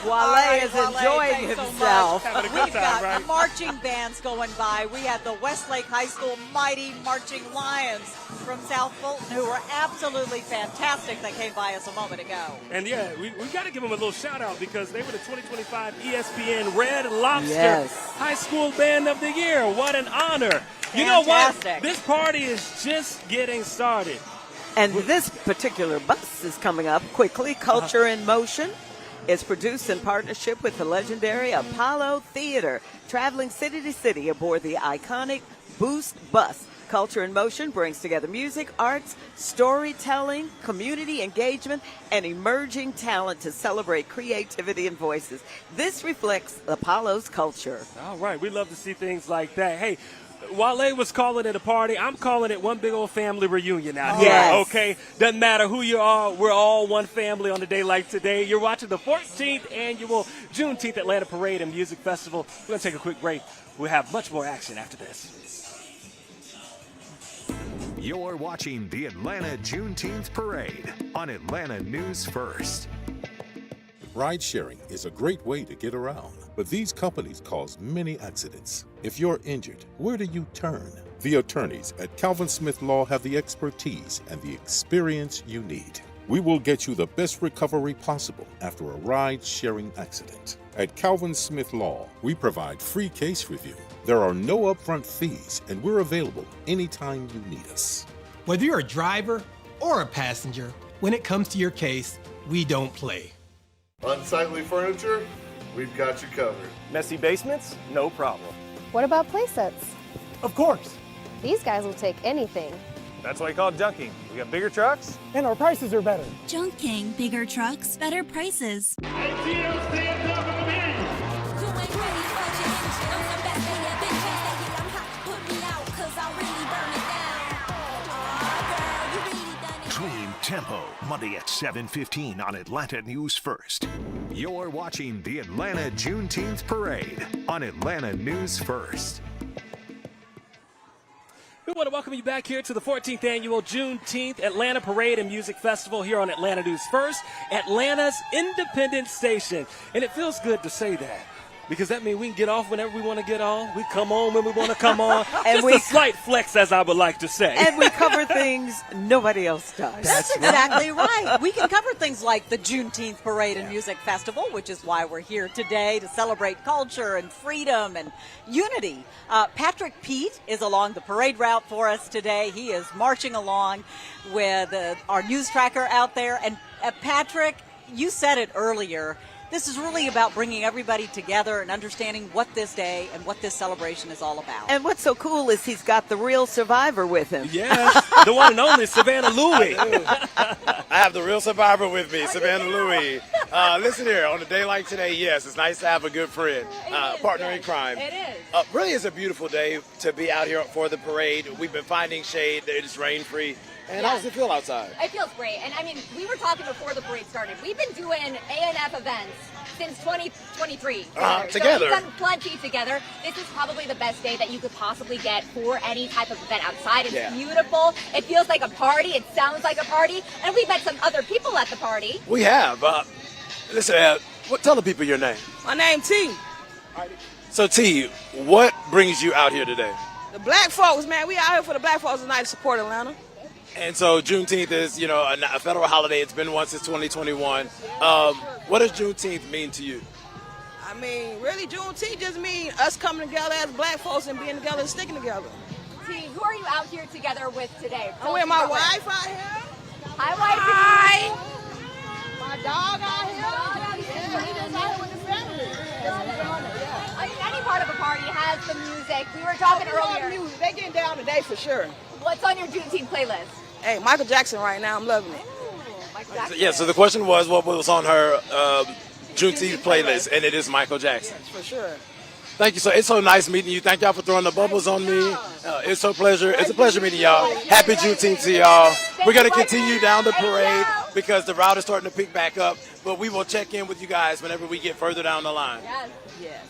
Wale is enjoying himself. We've got marching bands going by. We had the Westlake High School Mighty Marching Lions from South Fulton, who were absolutely fantastic. They came by us a moment ago. And yeah, we got to give them a little shout out because they were the 2025 ESPN Red Lobster High School Band of the Year. What an honor. You know what? This party is just getting started. And this particular bus is coming up quickly. Culture in Motion is produced in partnership with the legendary Apollo Theater, traveling city to city aboard the iconic Boost bus. Culture in Motion brings together music, arts, storytelling, community engagement, and emerging talent to celebrate creativity and voices. This reflects Apollo's culture. All right, we love to see things like that. Hey, Wale was calling it a party. I'm calling it one big old family reunion out here. Yes. Okay? Doesn't matter who you are. We're all one family on a day like today. You're watching the 14th annual Juneteenth Atlanta Parade and Music Festival. We're going to take a quick break. We'll have much more action after this. You're watching the Atlanta Juneteenth Parade on Atlanta News First. Ride-sharing is a great way to get around, but these companies cause many accidents. If you're injured, where do you turn? The attorneys at Calvin Smith Law have the expertise and the experience you need. We will get you the best recovery possible after a ride-sharing accident. At Calvin Smith Law, we provide free case review. There are no upfront fees, and we're available anytime you need us. Whether you're a driver or a passenger, when it comes to your case, we don't play. Unsightly furniture? We've got you covered. Messy basements? No problem. What about play sets? Of course. These guys will take anything. That's why I call it junking. We got bigger trucks, and our prices are better. Junking, bigger trucks, better prices. Dream Tempo, Monday at 7:15 on Atlanta News First. You're watching the Atlanta Juneteenth Parade on Atlanta News First. We want to welcome you back here to the 14th annual Juneteenth Atlanta Parade and Music Festival here on Atlanta News First, Atlanta's independent station. And it feels good to say that, because that means we can get off whenever we want to get on. We come on when we want to come on. And Just a slight flex, as I would like to say. And we cover things nobody else does. That's exactly right. We can cover things like the Juneteenth Parade and Music Festival, which is why we're here today, to celebrate culture and freedom and unity. Patrick Pete is along the parade route for us today. He is marching along with our news tracker out there. And Patrick, you said it earlier, this is really about bringing everybody together and understanding what this day and what this celebration is all about. And what's so cool is he's got the real survivor with him. Yes, the one and only Savannah Louie. I have the real survivor with me, Savannah Louie. Listen here, on a day like today, yes, it's nice to have a good friend, partner in crime. It is. Really is a beautiful day to be out here for the parade. We've been finding shade. It is rain-free. And how does it feel outside? It feels great. And I mean, we were talking before the parade started. We've been doing A&F events since 2023 together. Together. So we've done plenty together. This is probably the best day that you could possibly get for any type of event outside. It's beautiful. It feels like a party. It sounds like a party. And we met some other people at the party. We have. Listen, tell the people your name. My name T. So T, what brings you out here today? The black folks, man. We out here for the black folks tonight to support Atlanta. And so Juneteenth is, a federal holiday. It's been one since 2021. What does Juneteenth mean to you? I mean, really, Juneteenth just means us coming together as black folks and being together and sticking together. T, who are you out here together with today? I'm with my wife out here. Hi, wifey. My dog out here. Yeah, we just out here with the family. I mean, any part of a party has the music. We were talking earlier. Music. They getting down today for sure. What's on your Juneteenth playlist? Hey, Michael Jackson right now. I'm loving it. Michael Jackson. Yeah, so the question was what was on her Juneteenth playlist, and it is Michael Jackson. For sure. Thank you. So it's so nice meeting you. Thank y'all for throwing the bubbles on me. It's a pleasure meeting y'all. Happy Juneteenth to y'all. We're going to continue down the parade because the route is starting to pick back up, but we will check in with you guys whenever we get further down the line. Yes.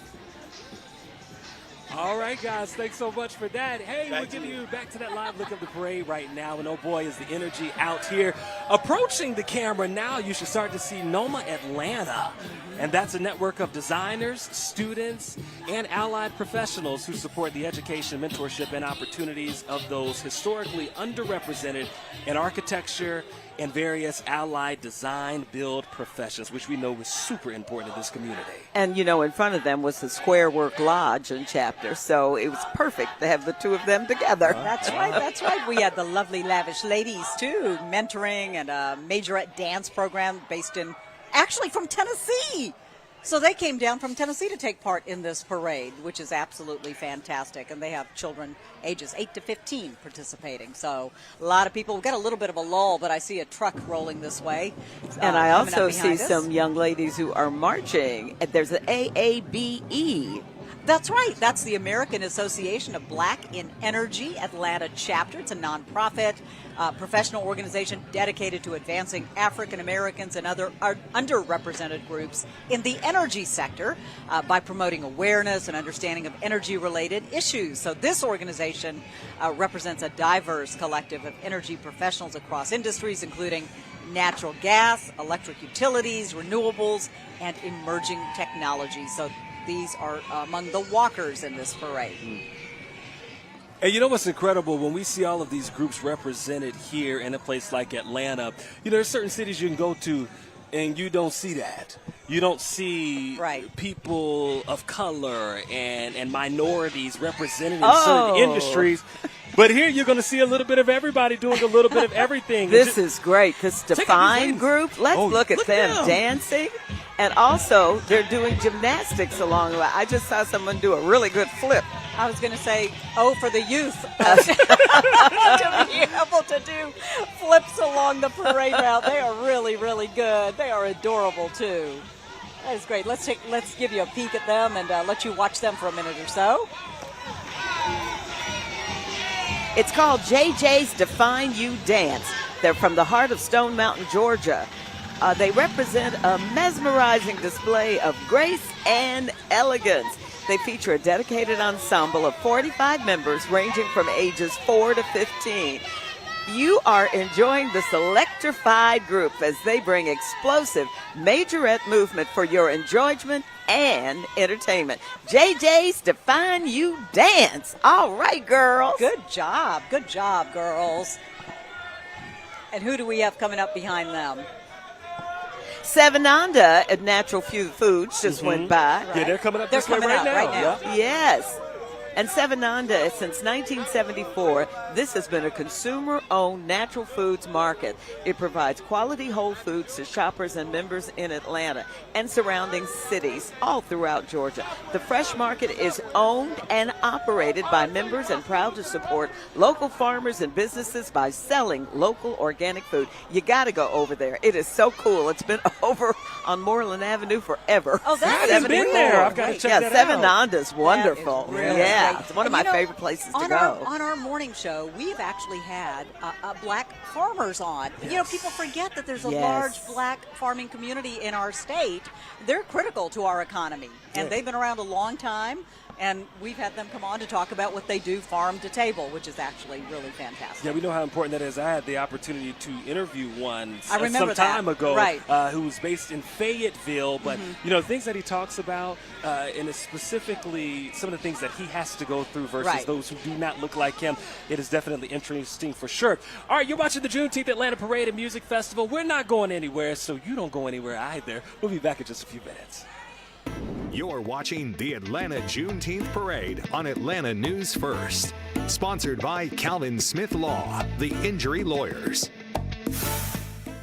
All right, guys, thanks so much for that. Hey, we're giving you back to that live look of the parade right now, and oh boy, is the energy out here. Approaching the camera now, you should start to see NOMA Atlanta, and that's a network of designers, students, and allied professionals who support the education, mentorship, and opportunities of those historically underrepresented in architecture and various allied design build professions, which we know is super important in this community. And, in front of them was the Square Work Lodge and chapter, so it was perfect to have the two of them together. That's right. We had the lovely Lavish Ladies, too, mentoring and a majorette dance program based actually from Tennessee. So they came down from Tennessee to take part in this parade, which is absolutely fantastic. And they have children ages 8 to 15 participating. So a lot of people. We've got a little bit of a lull, but I see a truck rolling this way. And I also see some young ladies who are marching. There's an AABE. That's right. That's the American Association of Black in Energy Atlanta chapter. It's a nonprofit professional organization dedicated to advancing African Americans and other underrepresented groups in the energy sector by promoting awareness and understanding of energy-related issues. So this organization represents a diverse collective of energy professionals across industries, including natural gas, electric utilities, renewables, and emerging technologies. So these are among the walkers in this parade. And you know what's incredible? When we see all of these groups represented here in a place like Atlanta, there's certain cities you can go to and you don't see that. You don't see people of color and minorities represented in certain industries. But here you're going to see a little bit of everybody doing a little bit of everything. This is great because Define Group, let's look at them dancing. And also, they're doing gymnastics along the way. I just saw someone do a really good flip. I was going to say, for the youth to be able to do flips along the parade route. They are really, really good. They are adorable, too. That is great. Let's give you a peek at them and let you watch them for a minute or so. It's called JJ's Define You Dance. They're from the heart of Stone Mountain, Georgia. They represent a mesmerizing display of grace and elegance. They feature a dedicated ensemble of 45 members ranging from ages 4 to 15. You are enjoying this electrified group as they bring explosive majorette movement for your enjoyment and entertainment. JJ's Define You Dance. All right, girls. Good job. Good job, girls. And who do we have coming up behind them? Sevenanda at Natural Foods just went by. Yeah, they're coming up They're this way coming right out now. right now. Yes. And Sevenanda, since 1974, this has been a consumer-owned natural foods market. It provides quality whole foods to shoppers and members in Atlanta and surrounding cities all throughout Georgia. The fresh market is owned and operated by members and proud to support local farmers and businesses by selling local organic food. You got to go over there. It is so cool. It's been over on Moreland Avenue forever. Oh, that's I've been there. I've got to check that out. Sevenanda's wonderful. Really Yeah. great. It's one of my favorite places to go. On our morning show, we've actually had black farmers on. Yes. People forget that there's a Yes. large black farming community in our state. They're critical to our economy, and they've been around a long time. And we've had them come on to talk about what they do farm to table, which is actually really fantastic. Yeah, we know how important that is. I had the opportunity to interview one some time ago right. who was based in Fayetteville. But, things that he talks about, and it's specifically some of the things that he has to go through versus those who do not look like him. It is definitely interesting for sure. All right, you're watching the Juneteenth Atlanta Parade and Music Festival. We're not going anywhere, so you don't go anywhere either. We'll be back in just a few minutes. You're watching the Atlanta Juneteenth Parade on Atlanta News First. Sponsored by Calvin Smith Law, the injury lawyers.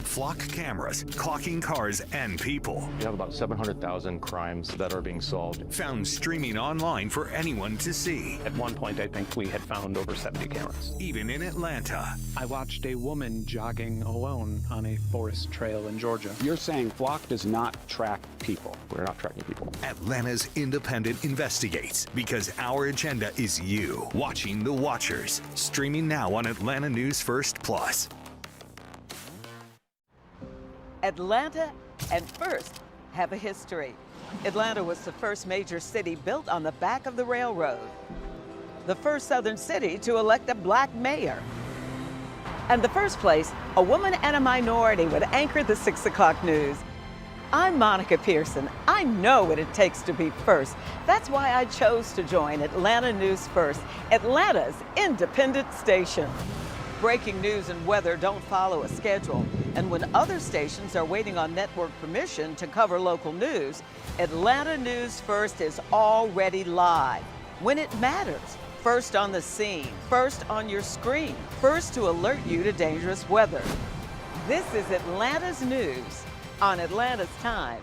Flock cameras, clocking cars and people. We have about 700,000 crimes that are being solved. Found streaming online for anyone to see. At one point, I think we had found over 70 cameras. Even in Atlanta. I watched a woman jogging alone on a forest trail in Georgia. You're saying Flock does not track people. We're not tracking people. Atlanta's Independent investigates because our agenda is you. Watching the Watchers. Streaming now on Atlanta News First Plus. Atlanta and First have a history. Atlanta was the first major city built on the back of the railroad. The first southern city to elect a black mayor. And the first place a woman and a minority would anchor the 6 o'clock news. I'm Monica Pearson. I know what it takes to be first. That's why I chose to join Atlanta News First, Atlanta's independent station. Breaking news and weather don't follow a schedule. And when other stations are waiting on network permission to cover local news, Atlanta News First is already live. When it matters, first on the scene, first on your screen, first to alert you to dangerous weather. This is Atlanta's news on Atlanta's time.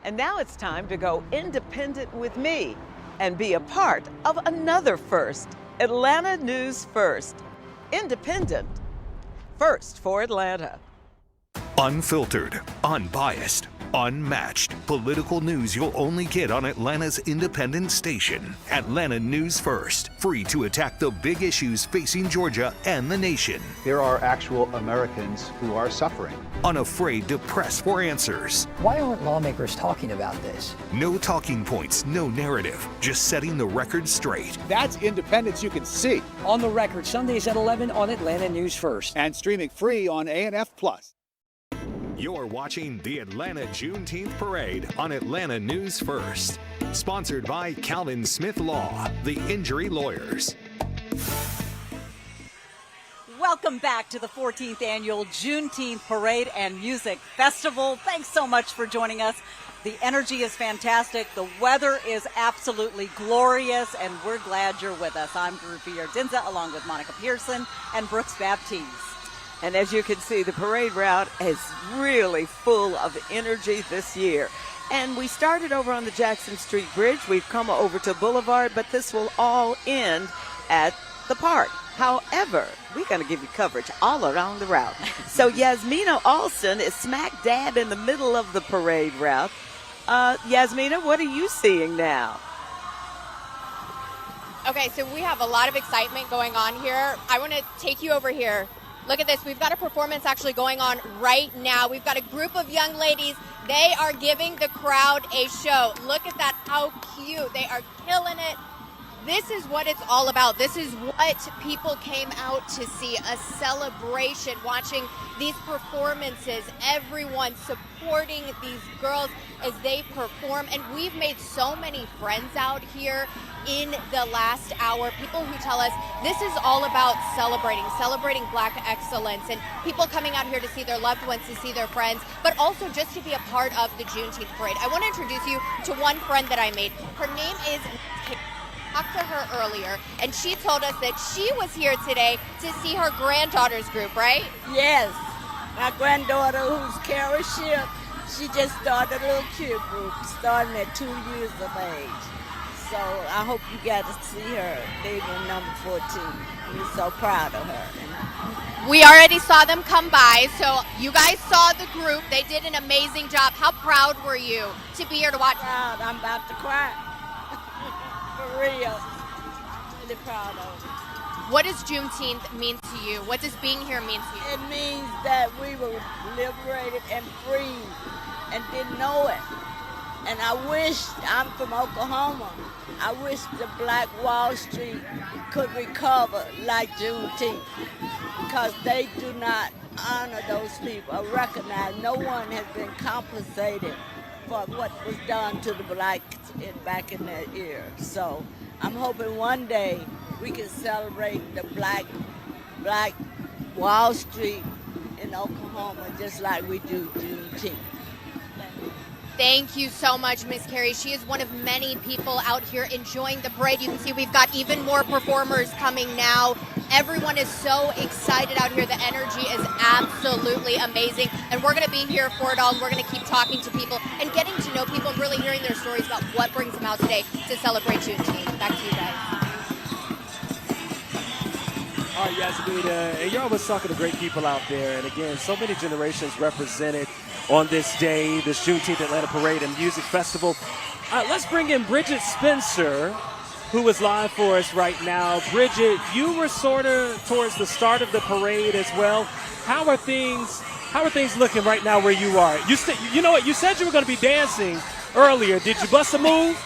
And now it's time to go independent with me and be a part of another first. Atlanta News First. Independent. First for Atlanta. Unfiltered, unbiased, unmatched political news you'll only get on Atlanta's independent station. Atlanta News First. Free to attack the big issues facing Georgia and the nation. There are actual Americans who are suffering. Unafraid to press for answers. Why aren't lawmakers talking about this? No talking points, no narrative. Just setting the record straight. That's independence you can see. On the Record, Sundays at 11 on Atlanta News First. And streaming free on ANF Plus. You're watching the Atlanta Juneteenth Parade on Atlanta News First. Sponsored by Calvin Smith Law, the injury lawyers. Welcome back to the 14th Annual Juneteenth Parade and Music Festival. Thanks so much for joining us. The energy is fantastic. The weather is absolutely glorious, and we're glad you're with us. I'm Groupie Ardinza, along with Monica Pearson and Brooks Baptiste. And as you can see, the parade route is really full of energy this year. And we started over on the Jackson Street Bridge. We've come over to Boulevard, but this will all end at the park. However, we're going to give you coverage all around the route. So Yasmina Alston is smack dab in the middle of the parade route. Yasmina, what are you seeing now? Okay, so we have a lot of excitement going on here. I want to take you over here. Look at this. We've got a performance actually going on right now. We've got a group of young ladies. They are giving the crowd a show. Look at that. How cute. They are killing it. This is what it's all about. This is what people came out to see, a celebration, watching these performances, everyone supporting these girls as they perform. And we've made so many friends out here in the last hour, people who tell us this is all about celebrating Black excellence, and people coming out here to see their loved ones, to see their friends, but also just to be a part of the Juneteenth parade. I want to introduce you to one friend that I made. Her name is Kate. Talked to her earlier, and she told us that she was here today to see her granddaughter's group, right? Yes. My granddaughter, who's Carrie Ship, she just started a little kid group, starting at 2 years of age. So I hope you got to see her, baby number 14. We're so proud of her. We already saw them come by, so you guys saw the group. They did an amazing job. How proud were you to be here to watch? Proud. I'm about to cry. For real. Really proud of it. What does Juneteenth mean to you? What does being here mean to you? It means that we were liberated and free and didn't know it. And I wish, I'm from Oklahoma, I wish the Black Wall Street could recover like Juneteenth, because they do not honor those people or recognize. No one has been compensated for what was done to the blacks back in that year. So I'm hoping one day we can celebrate the Black Wall Street in Oklahoma just like we do Juneteenth. Thank you so much, Miss Carrie. She is one of many people out here enjoying the parade. You can see we've got even more performers coming now. Everyone is so excited out here. The energy is absolutely amazing. And we're going to be here for it all. We're going to keep talking to people and getting to know people and really hearing their stories about what brings them out today to celebrate Juneteenth. Back to you guys. All right, Yasmina, and you're always talking to great people out there. And again, so many generations represented on this day, this Juneteenth Atlanta Parade and Music Festival. Let's bring in Bridget Spencer, who is live for us right now. Bridget, you were sort of towards the start of the parade as well. How are things looking right now where you are? You know what? You said you were going to be dancing earlier. Did you bust a move?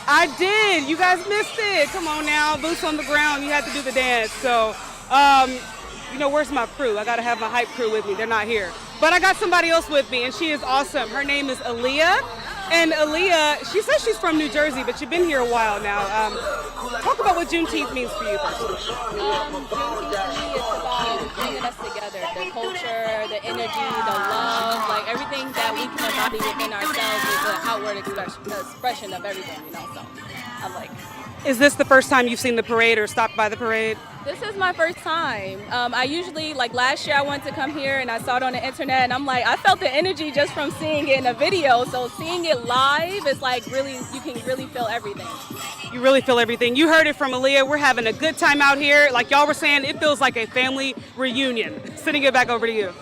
I did. You guys missed it. Come on now, boots on the ground. You had to do the dance. So, where's my crew? I got to have my hype crew with me. They're not here. But I got somebody else with me, and she is awesome. Her name is Aaliyah. And Aaliyah, she says she's from New Jersey, but you've been here a while now. Talk about what Juneteenth means for you personally. Juneteenth to me is about bringing us together. The culture, the energy, the love, like everything that we can embody within ourselves is an outward expression of everything, So I'm like. Is this the first time you've seen the parade or stopped by the parade? This is my first time. I usually, last year I wanted to come here and I saw it on the internet and I'm like, I felt the energy just from seeing it in a video. So seeing it live is really, you can really feel everything. You really feel everything. You heard it from Aaliyah. We're having a good time out here. Like y'all were saying, it feels like a family reunion. Sending it back over to you.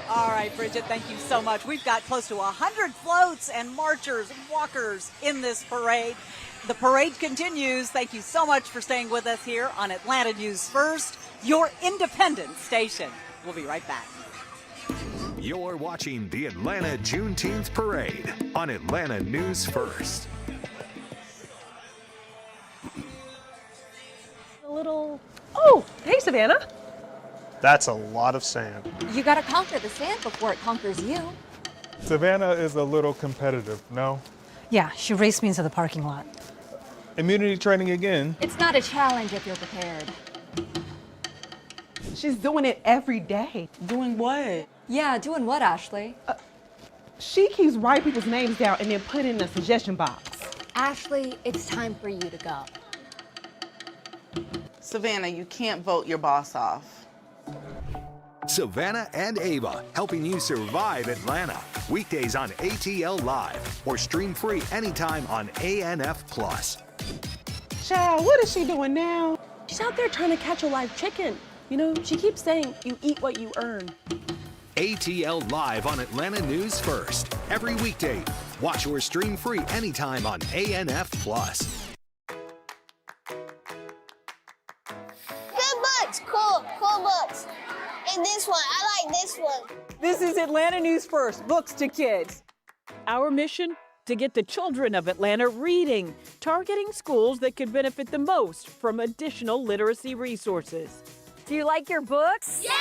All right, Bridget, thank you so much. We've got close to 100 floats and marchers and walkers in this parade. The parade continues. Thank you so much for staying with us here on Atlanta News First, your independent station. We'll be right back. You're watching the Atlanta Juneteenth Parade on Atlanta News First. Oh, hey, Savannah. That's a lot of sand. You gotta conquer the sand before it conquers you. Savannah is a little competitive, no? Yeah, she raced me into the parking lot. immunity training again. It's not a challenge if you're prepared. She's doing it every day. Doing what? Yeah, doing what, Ashley? She keeps writing people's names down and then put it in a suggestion box. Ashley, it's time for you to go. Savannah, you can't vote your boss off. Savannah and Ava, helping you survive Atlanta. Weekdays on ATL Live or stream free anytime on ANF Plus. Child, what is she doing now? She's out there trying to catch a live chicken. You know, she keeps saying you eat what you earn. ATL Live on Atlanta News First. Every weekday. Watch or stream free anytime on ANF Plus. Good books, cool books. And this one, I like this one. This is Atlanta News First, books to kids. Our mission? To get the children of Atlanta reading, targeting schools that could benefit the most from additional literacy resources. Do you like your books? Yeah!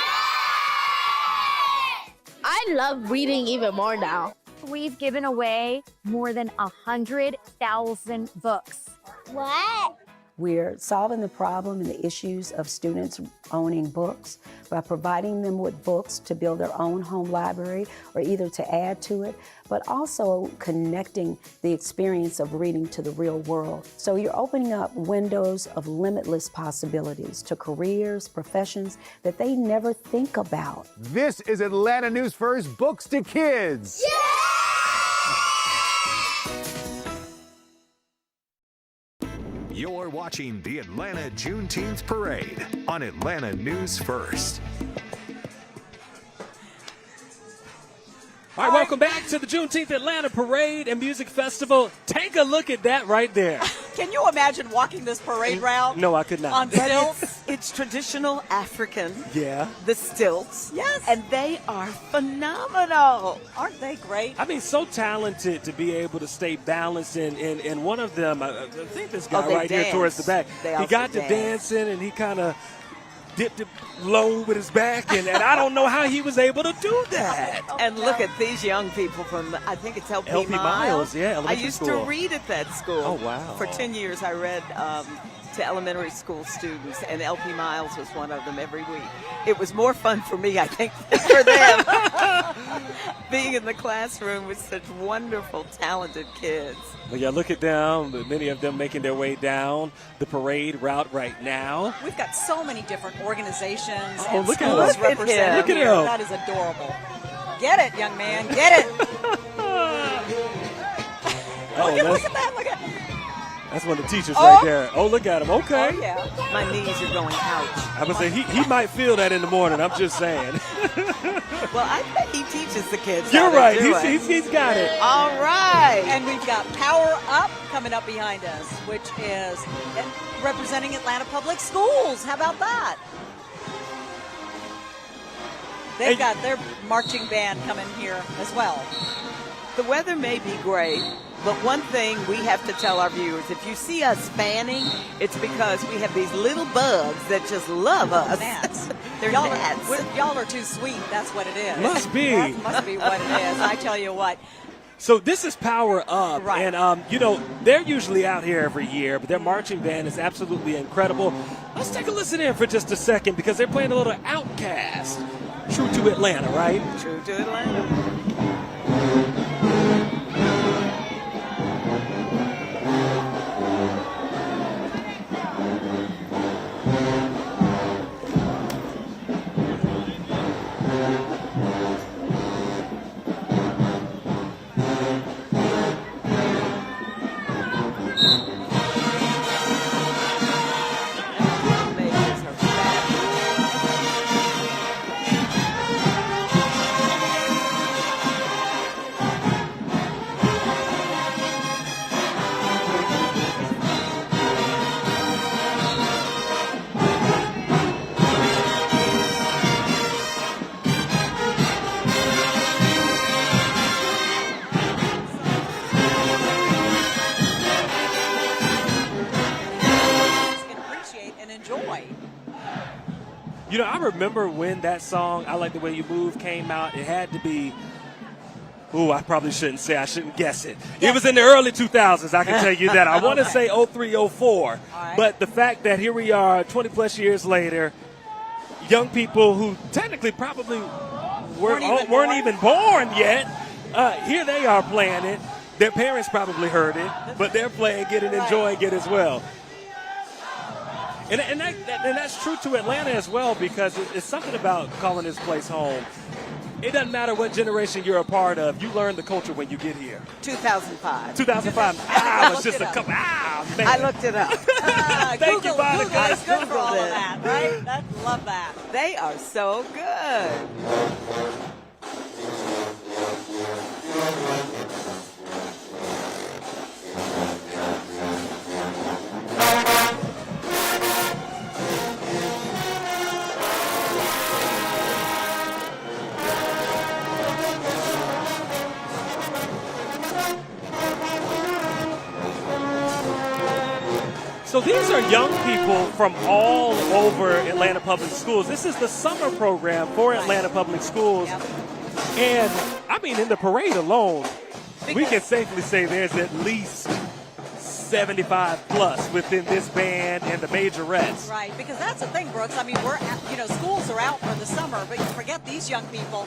I love reading even more now. We've given away more than 100,000 books. What? We're solving the problem and the issues of students owning books by providing them with books to build their own home library or either to add to it, but also connecting the experience of reading to the real world. So you're opening up windows of limitless possibilities to careers, professions that they never think about. This is Atlanta News First, Books to Kids. Yeah! You're watching the Atlanta Juneteenth Parade on Atlanta News First. All right, welcome back to the Juneteenth Atlanta Parade and Music Festival. Take a look at that right there. Can you imagine walking this parade route? No, I could not. On stilts? It's traditional African. Yeah. The stilts. Yes. And they are phenomenal. Aren't they great? I mean, so talented to be able to stay balanced. And one of them, I think this guy right here towards the back, he got to dancing and he kind of dipped it low with his back, and I don't know how he was able to do that. And look at these young people from, I think it's LP Miles. Yeah, I elementary used school. to read at that school. Oh, wow. For 10 years, I read to elementary school students, and LP Miles was one of them every week. It was more fun for me, I think, than for them. Being in the classroom with such wonderful, talented kids. Well, yeah, look at them. Many of them making their way down the parade route right now. We've got so many different organizations Oh, and look at schools him. represented Look at here. him. That is adorable. Get it, young man. Get it. Look at that. Look at That's one of the teachers right there. Oh, look at him. Okay. Oh, yeah. My knees are going ouch. I would say he might feel that in the morning. I'm just saying. Well, I bet he teaches the kids. You're how to right. do it. He's got it. All right. And we've got Power Up coming up behind us, which is representing Atlanta Public Schools. How about that? They've got their marching band coming here as well. The weather may be great, but one thing we have to tell our viewers, if you see us fanning, it's because we have these little bugs that just love us. Gnats. They're gnats. Y'all are too sweet. That's what it is. Must be. That must be what it is. I tell you what. So this is Power Up, Right. and they're usually out here every year, but their marching band is absolutely incredible. Let's take a listen in for just a second because they're playing a little Outcast. True to Atlanta, right? True to Atlanta. I remember when that song, I Like the Way You Move, came out. It had to be Ooh, I probably shouldn't say. I shouldn't guess it. It was in the early 2000s, I can tell you that. I want to say 03, 04. But the fact that here we are 20-plus years later, young people who technically probably weren't even born yet, here they are playing it. Their parents probably heard it, but they're playing it and enjoying it as well. And that's true to Atlanta as well, because it's something about calling this place home. It doesn't matter what generation you're a part of. You learn the culture when you get here. 2005. 2005. Ah, it was just a couple. Ah, man. I looked it up. Thank you, Monica. Google is good for all of that, right? Love that. They are so good. So these are young people from all over Atlanta Public Schools. This is the summer program for Atlanta Public Schools. And, I mean, in the parade alone, we can safely say there's at least 75 plus within this band and the majorettes. Right, because that's the thing, Brooks. I mean, schools are out for the summer, but you forget these young people.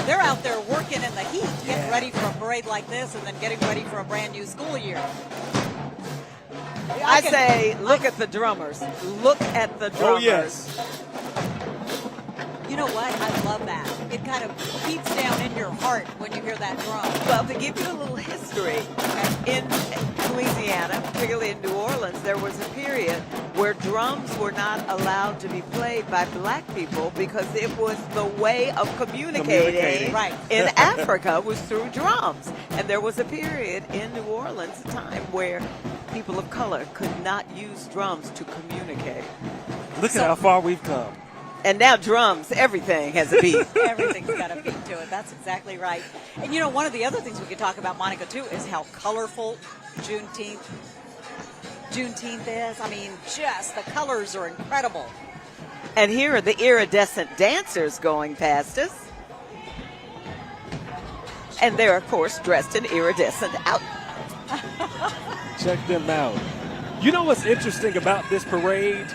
They're out there working in the heat, getting ready for a parade like this and then getting ready for a brand new school year. I say, look at the drummers. Look at the drummers. Oh, yes. You know what? I love that. It kind of beats down in your heart when you hear that drum. Well, to give you a little history, in Louisiana, particularly in New Orleans, there was a period where drums were not allowed to be played by black people because it was the way of communicating. Right. In Africa was through drums. And there was a period in New Orleans, a time where people of color could not use drums to communicate. Look at how far we've come. And now drums, everything has a beat. Everything's got a beat to it. That's exactly right. And you know, one of the other things we could talk about, Monica, too, is how colorful Juneteenth is. I mean, just the colors are incredible. And here are the iridescent dancers going past us. And they're, of course, dressed in iridescent outfits. Check them out. You know what's interesting about this parade?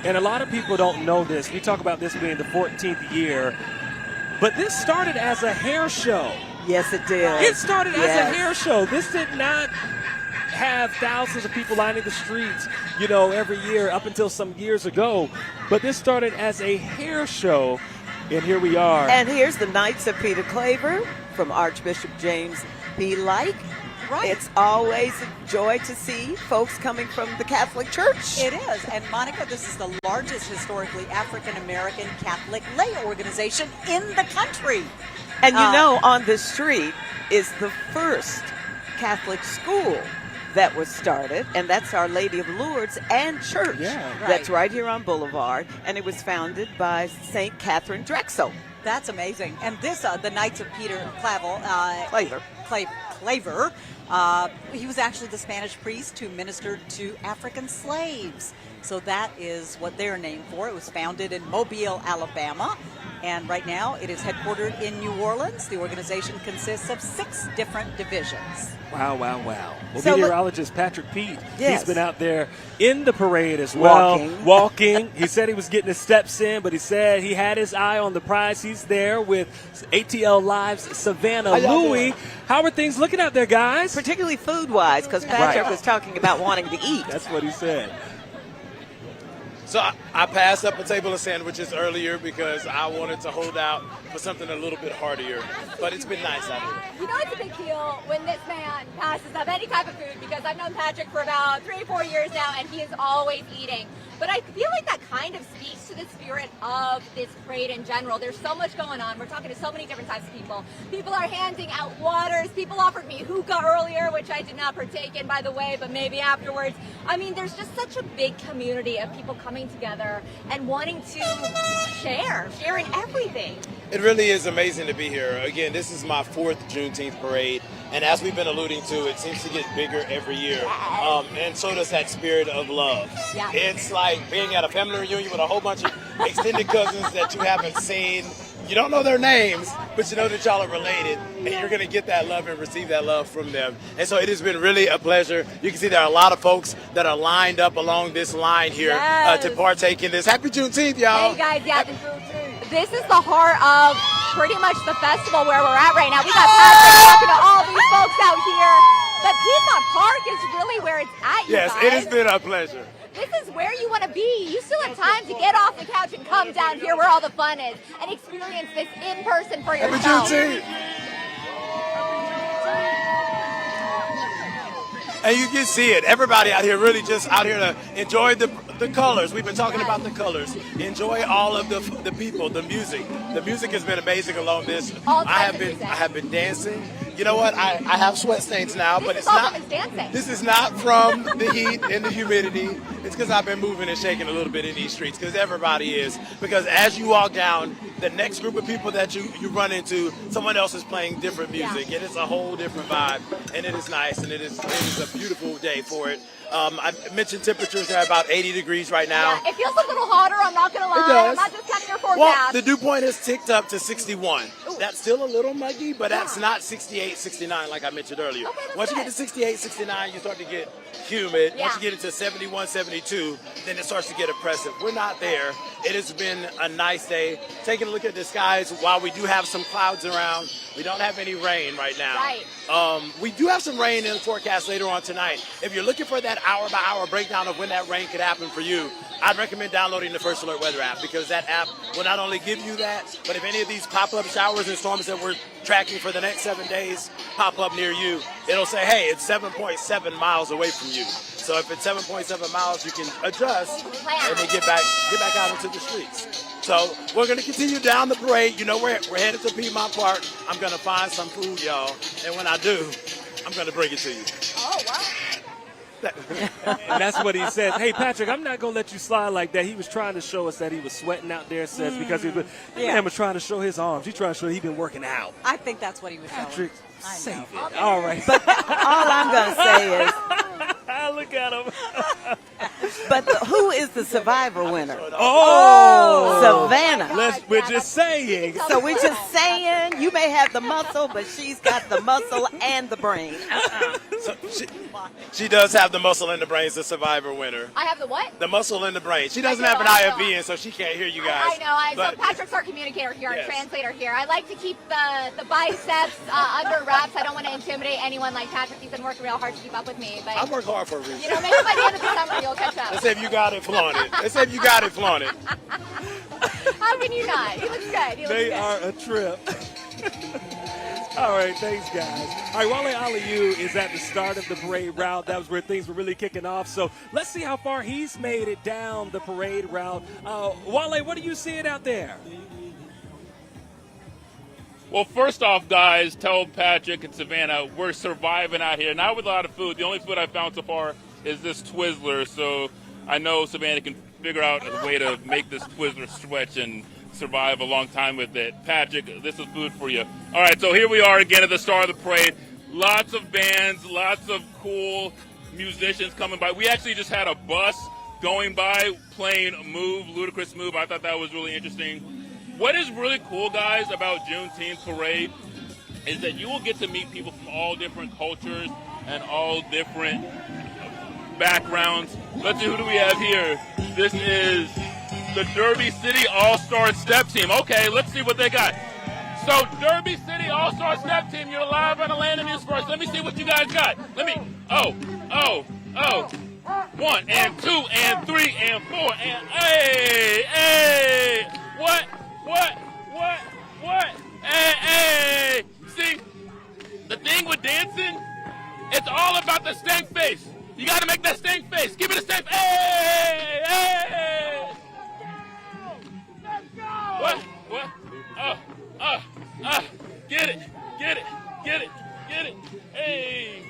And a lot of people don't know this. We talk about this being the 14th year. But this started as a hair show. Yes, it did. It started as a hair show. This did not have thousands of people lining the streets, every year up until some years ago. But this started as a hair show. And here we are. And here's the Knights of Peter Claver from Archbishop James B. Like. Right. It's always a joy to see folks coming from the Catholic Church. It is. And Monica, this is the largest historically African-American Catholic lay organization in the country. And on the street is the first Catholic school that was started, and that's Our Lady of Lourdes and Church. Yeah. That's right here on Boulevard, and it was founded by St. Catherine Drexel. That's amazing. And this, the Knights of Peter Claver, he was actually the Spanish priest who ministered to African slaves. So that is what they're named for. It was founded in Mobile, Alabama. And right now it is headquartered in New Orleans. The organization consists of 6 different divisions. Wow, wow, wow. Well, So meteorologist Patrick Pete, Yes. he's been out there in the parade as well. Walking. He said he was getting his steps in, but he said he had his eye on the prize. He's there with ATL Live's Savannah Louie. How are things looking out there, guys? Particularly food-wise, because Patrick was talking about wanting to eat. That's what he said. So I passed up a table of sandwiches earlier because I wanted to hold out for something a little bit heartier. But it's been nice out here. You know, it's a big deal when this man passes up any type of food, because I've known Patrick for about 3 or 4 years now, and he is always eating. But I feel like that kind of speaks to the spirit of this parade in general. There's so much going on. We're talking to so many different types of people. People are handing out waters. People offered me hookah earlier, which I did not partake in, by the way, but maybe afterwards. I mean, there's just such a big community of people coming together and wanting to share in everything. It really is amazing to be here. Again, this is my 4th Juneteenth parade, and as we've been alluding to, it seems to get bigger every year. And so does that spirit of love. Yeah. It's like being at a family reunion with a whole bunch of extended cousins that you haven't seen you don't know their names, but you know that y'all are related, and you're going to get that love and receive that love from them. And so it has been really a pleasure. You can see there are a lot of folks that are lined up along this line here to partake in this. Happy Juneteenth, y'all. Hey, guys, yeah. This is the heart of pretty much the festival where we're at right now. We got Patrick talking to all these folks out here. But Piedmont Park is really where it's at, you Yes, guys. it has been a pleasure. This is where you want to be. You still have time to get off the couch and come down here where all the fun is and experience this in person for yourself. And you can see it. Everybody out here really just out here to enjoy the colors. We've been talking about the colors. Enjoy all of the people, the music. The music has been amazing along this. I have been dancing. You know what? I have sweat stains now, but it's not. This is not from the heat and the humidity. It's because I've been moving and shaking a little bit in these streets, because everybody is. Because as you walk down, the next group of people that you run into, someone else is playing different music, and it's a whole different vibe, and it is nice, and it is a beautiful day for it. I mentioned temperatures are about 80 degrees right now. Yeah, it feels a little hotter, I'm not going to lie. It does. I'm not just checking your forecast. Well, the dew point has ticked up to 61. Ooh. That's still a little muggy, but that's not 68, 69 like I mentioned earlier. Okay, once you get to 68, 69, you start to get humid. Yeah. Once you get into 71, 72, then it starts to get oppressive. We're not there. It has been a nice day. Taking a look at the skies, while we do have some clouds around, we don't have any rain right now. Right. We do have some rain in the forecast later on tonight. If you're looking for that hour-by-hour breakdown of when that rain could happen for you, I'd recommend downloading the First Alert Weather app, because that app will not only give you that, but if any of these pop-up showers and storms that we're tracking for the next 7 days pop up near you, it'll say, hey, it's 7.7 miles away from you. So if it's 7.7 miles, you can adjust and then get back out into the streets. So we're going to continue down the parade. You know, we're headed to Piedmont Park. I'm going to find some food, y'all. And when I do, I'm going to bring it to you. Oh, wow. And that's what he says. Hey, Patrick, I'm not going to let you slide like that. He was trying to show us that he was sweating out there, says, because he was, man was trying to show his arms. He's trying to show he's been working out. I think that's what he was showing. Patrick, save it. All right. But all I'm going to say is, look at him. But who is the survivor winner? Oh, Savannah. We're just saying. So we're just saying, you may have the muscle, but she's got the muscle and the brain. So she does have the muscle and the brains, the survivor winner. I have the what? The muscle and the brain. She doesn't have an IFB, and so she can't hear you guys. I know. So Patrick's our communicator here, our translator here. I like to keep the biceps under wraps. I don't want to intimidate anyone like Patrick. He's been working real hard to keep up with me. But I work hard for a reason. You know, maybe by the end of the summer you'll catch up. Let's say if you got it, flaunt it. Let's say if you got it, flaunt it. How can you not? He looks good. They are a trip. All right, thanks, guys. All right, Wale Aliyu is at the start of the parade route. That was where things were really kicking off. So let's see how far he's made it down the parade route. Wale, what are you seeing out there? Well, first off, guys, tell Patrick and Savannah we're surviving out here. Not with a lot of food. The only food I found so far is this Twizzler. So I know Savannah can figure out a way to make this Twizzler stretch and survive a long time with it. Patrick, this is food for you. All right, so here we are again at the start of the parade. Lots of bands, lots of cool musicians coming by. We actually just had a bus going by playing Move, Ludacris Move. I thought that was really interesting. What is really cool, guys, about Juneteenth parade is that you will get to meet people from all different cultures and all different backgrounds. Let's see, who do we have here? This is the Derby City All-Star Step Team. Okay, let's see what they got. So, Derby City All-Star Step Team, you're live on Atlanta News First. Let me see what you guys got. Let me, 1 and 2 and 3 and 4 and, hey, what? Hey. See, the thing with dancing, it's all about the stank face. You got to make that stank face. Give me the stank. Hey. What? Get it. Hey.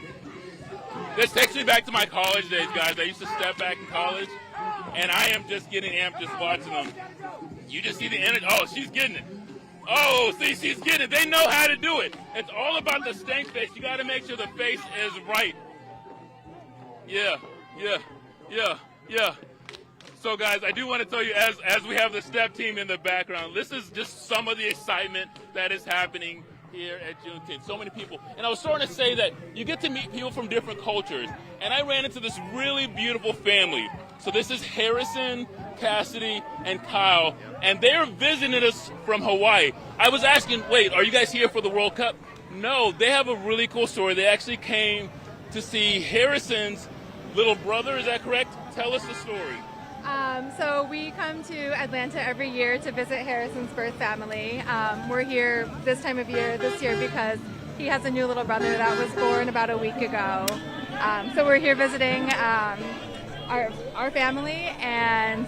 This takes me back to my college days, guys. I used to step back in college, and I am just getting amped just watching them. You just see the energy. Oh, she's getting it. Oh, see, she's getting it. They know how to do it. It's all about the stank face. You got to make sure the face is right. Yeah. So, guys, I do want to tell you, as we have the step team in the background, this is just some of the excitement that is happening here at Juneteenth. So many people. And I was starting to say that you get to meet people from different cultures. And I ran into this really beautiful family. So this is Harrison, Cassidy, and Kyle. And they're visiting us from Hawaii. I was asking, wait, are you guys here for the World Cup? No, they have a really cool story. They actually came to see Harrison's little brother. Is that correct? Tell us the story. So we come to Atlanta every year to visit Harrison's birth family. We're here this time of year this year because he has a new little brother that was born about a week ago. So we're here visiting our family, and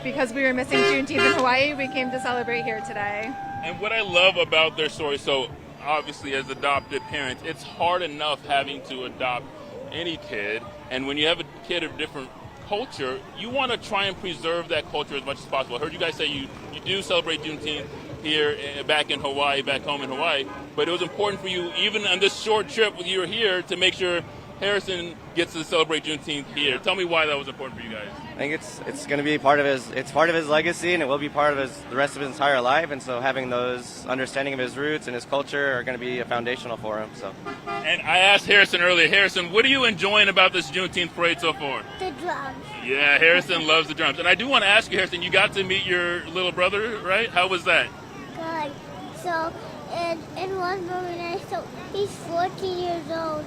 because we were missing Juneteenth in Hawaii, we came to celebrate here today. And what I love about their story, so obviously as adopted parents, it's hard enough having to adopt any kid, and when you have a kid of different culture, you want to try and preserve that culture as much as possible. I heard you guys say you do celebrate Juneteenth here back in Hawaii, back home in Hawaii, but it was important for you, even on this short trip when you were here, to make sure Harrison gets to celebrate Juneteenth here. Tell me why that was important for you guys. I think it's going to be part of his legacy, and it will be part of the rest of his entire life. And so having those understanding of his roots and his culture are going to be foundational for him. So. And I asked Harrison earlier, Harrison, what are you enjoying about this Juneteenth parade so far? The drums. Yeah, Harrison loves the drums. And I do want to ask you, Harrison, you got to meet your little brother, right? How was that? Good. So it was really nice. So he's 14 years old.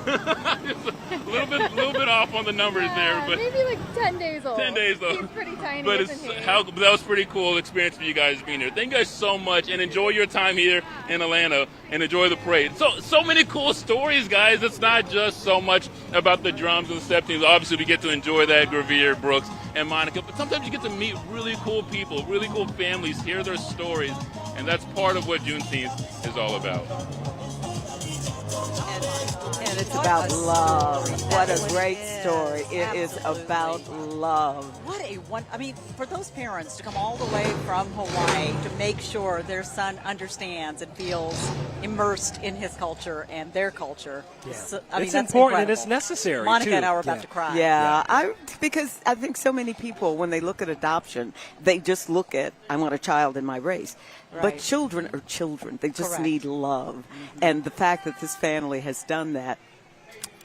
a little bit off on the numbers there, but maybe like 10 days old. 10 days though. He's pretty tiny, but isn't he? that was pretty cool experience for you guys being here. Thank you guys so much, and enjoy your time here in Atlanta, and enjoy the parade. So many cool stories, guys. It's not just so much about the drums and the step teams. Obviously, we get to enjoy that, Gravier, Brooks, and Monica, but sometimes you get to meet really cool people, really cool families, hear their stories, and that's part of what Juneteenth is all about. And it's about love. What a great story. It is about love. What a one! I mean, for those parents to come all the way from Hawaii to make sure their son understands and feels immersed in his culture and their culture. Yeah. So, it's that's important and incredible. it's necessary. Monica too. and I were about to cry. Yeah, because I think so many people, when they look at adoption, they just look at, I want a child in my race. Right. But children are children. They just Correct. need love. Mm-hmm. And the fact that this family has done that,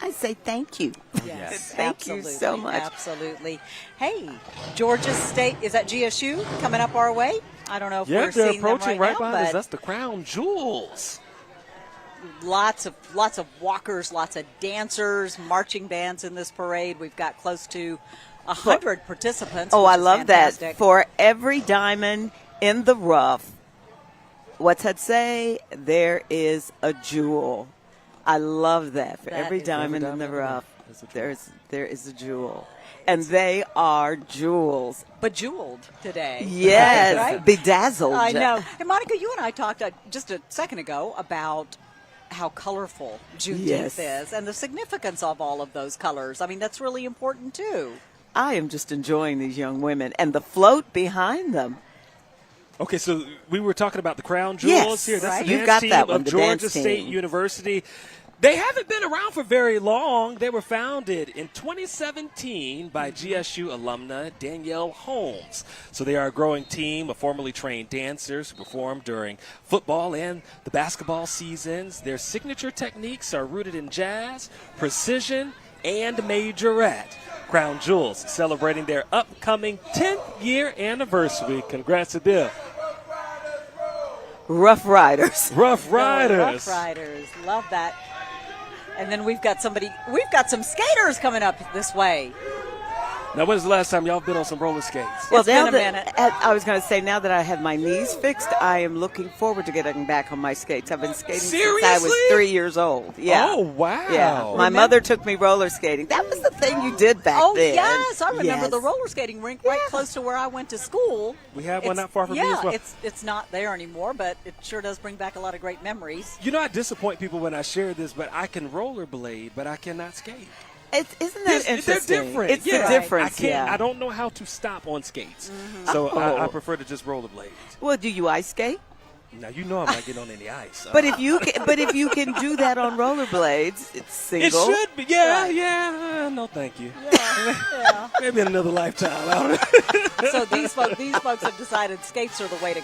I say thank you. Yes, thank you so much. Absolutely. Hey, Georgia State, is that GSU coming up our way? I don't know if we're they're seeing them approaching right now, behind us. but That's the crown jewels. lots of walkers, lots of dancers, marching bands in this parade. We've got close to 100 participants. Oh, which I is love fantastic. that. For every diamond in the rough, what's that say? There is a jewel. I love that. For every diamond in the rough, there is a jewel. And they are jewels. Bejeweled today. Yes, right? bedazzled. I know. And Monica, you and I talked just a second ago about how colorful Juneteenth is and the significance of all of those colors. I mean, that's really important too. I am just enjoying these young women and the float behind them. Okay, so we were talking about the crown jewels here. That's right. the You've dance got team that one, of the Georgia dance State team. University. They haven't been around for very long. They were founded in 2017 by GSU alumna Danielle Holmes. So they are a growing team of formerly trained dancers who perform during football and the basketball seasons. Their signature techniques are rooted in jazz, precision, and majorette. Crown Jewels celebrating their upcoming 10th year anniversary. Congrats to them. Rough Riders. Rough Riders. Rough Riders. Love that. And then we've got some skaters coming up this way. Now, when's the last time y'all been on some roller skates? Well, It's been a minute. I was going to say, now that I have my knees fixed, I am looking forward to getting back on my skates. I've been skating since I was 3 years old. Yeah. Oh, wow. Yeah. My mother took me roller skating. That was the thing you did back then. Oh, yes. I remember Yes. the roller skating rink right close to where I went to school. We have one not far from me Yeah, as well. it's not there anymore, but it sure does bring back a lot of great memories. You know, I disappoint people when I share this, but I can rollerblade, but I cannot skate. Isn't that interesting? They're different. It's yeah. the difference, I can't. yeah. I don't know how to stop on skates, so I prefer to just rollerblade. Well, do you ice skate? Now you know I'm not getting on any ice. But if you can do that on rollerblades, it's single. It should be. Yeah. No, thank you. Yeah. Maybe in another lifetime. I don't know. So these folks have decided skates are the way to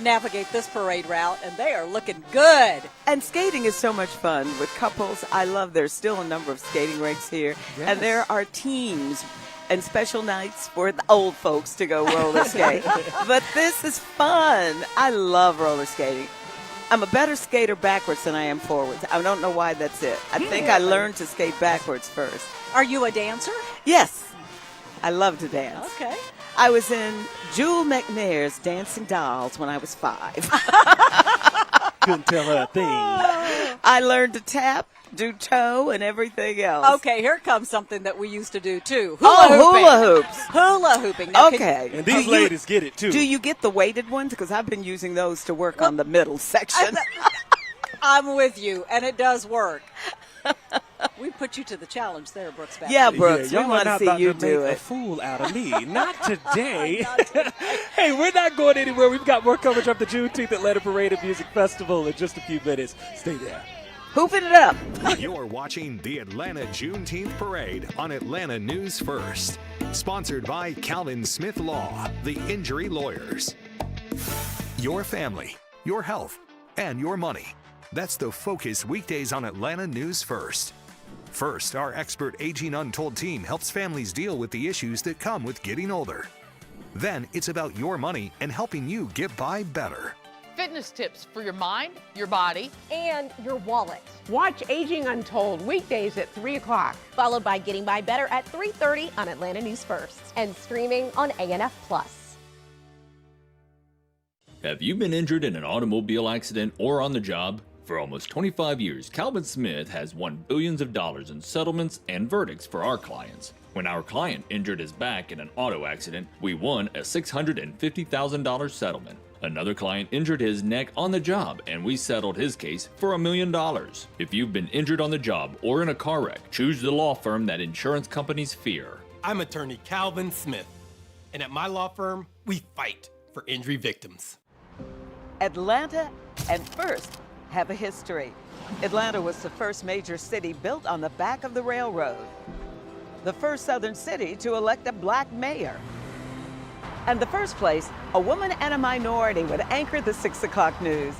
navigate this parade route, and they are looking good. And skating is so much fun with couples. I love there's still a number of skating rinks here, and there are teams and special nights for the old folks to go roller skate. But this is fun. I love roller skating. I'm a better skater backwards than I am forwards. I don't know why that's it. I think I learned to skate backwards first. Are you a dancer? Yes. I love to dance. Okay. I was in Jewel McNair's Dancing Dolls when I was 5. Couldn't tell her a thing. I learned to tap, do toe, and everything else. Okay, here comes something that we used to do too. Hula hoops. Hula hooping. Now, Okay. And these ladies get it too. Do you get the weighted ones? Because I've been using those to work on the middle section. I'm with you, and it does work. We put you to the challenge there, Brooks. Yeah, Brooks, y'all we want to see you do make it. a fool out of me. Not today. Hey, we're not going anywhere. We've got more coverage of the Juneteenth Atlanta Parade and Music Festival in just a few minutes. Stay there. Hooping it up. You're watching the Atlanta Juneteenth Parade on Atlanta News First. Sponsored by Calvin Smith Law, the injury lawyers. Your family, your health, and your money. That's the focus weekdays on Atlanta News First. First, our expert Aging Untold team helps families deal with the issues that come with getting older. Then, it's about your money and helping you get by better. Fitness tips for your mind, your body, And your wallet. Watch Aging Untold weekdays at 3 o'clock. Followed by Getting By Better at 3:30 on Atlanta News First. And streaming on ANF+. Have you been injured in an automobile accident or on the job? For almost 25 years, Calvin Smith has won billions of dollars in settlements and verdicts for our clients. When our client injured his back in an auto accident, we won a $650,000 settlement. Another client injured his neck on the job, and we settled his case for $1 million. If you've been injured on the job or in a car wreck, choose the law firm that insurance companies fear. I'm attorney Calvin Smith, and at my law firm, we fight for injury victims. Atlanta and First have a history. Atlanta was the first major city built on the back of the railroad. The first southern city to elect a black mayor. And the first place a woman and a minority would anchor the 6 o'clock news.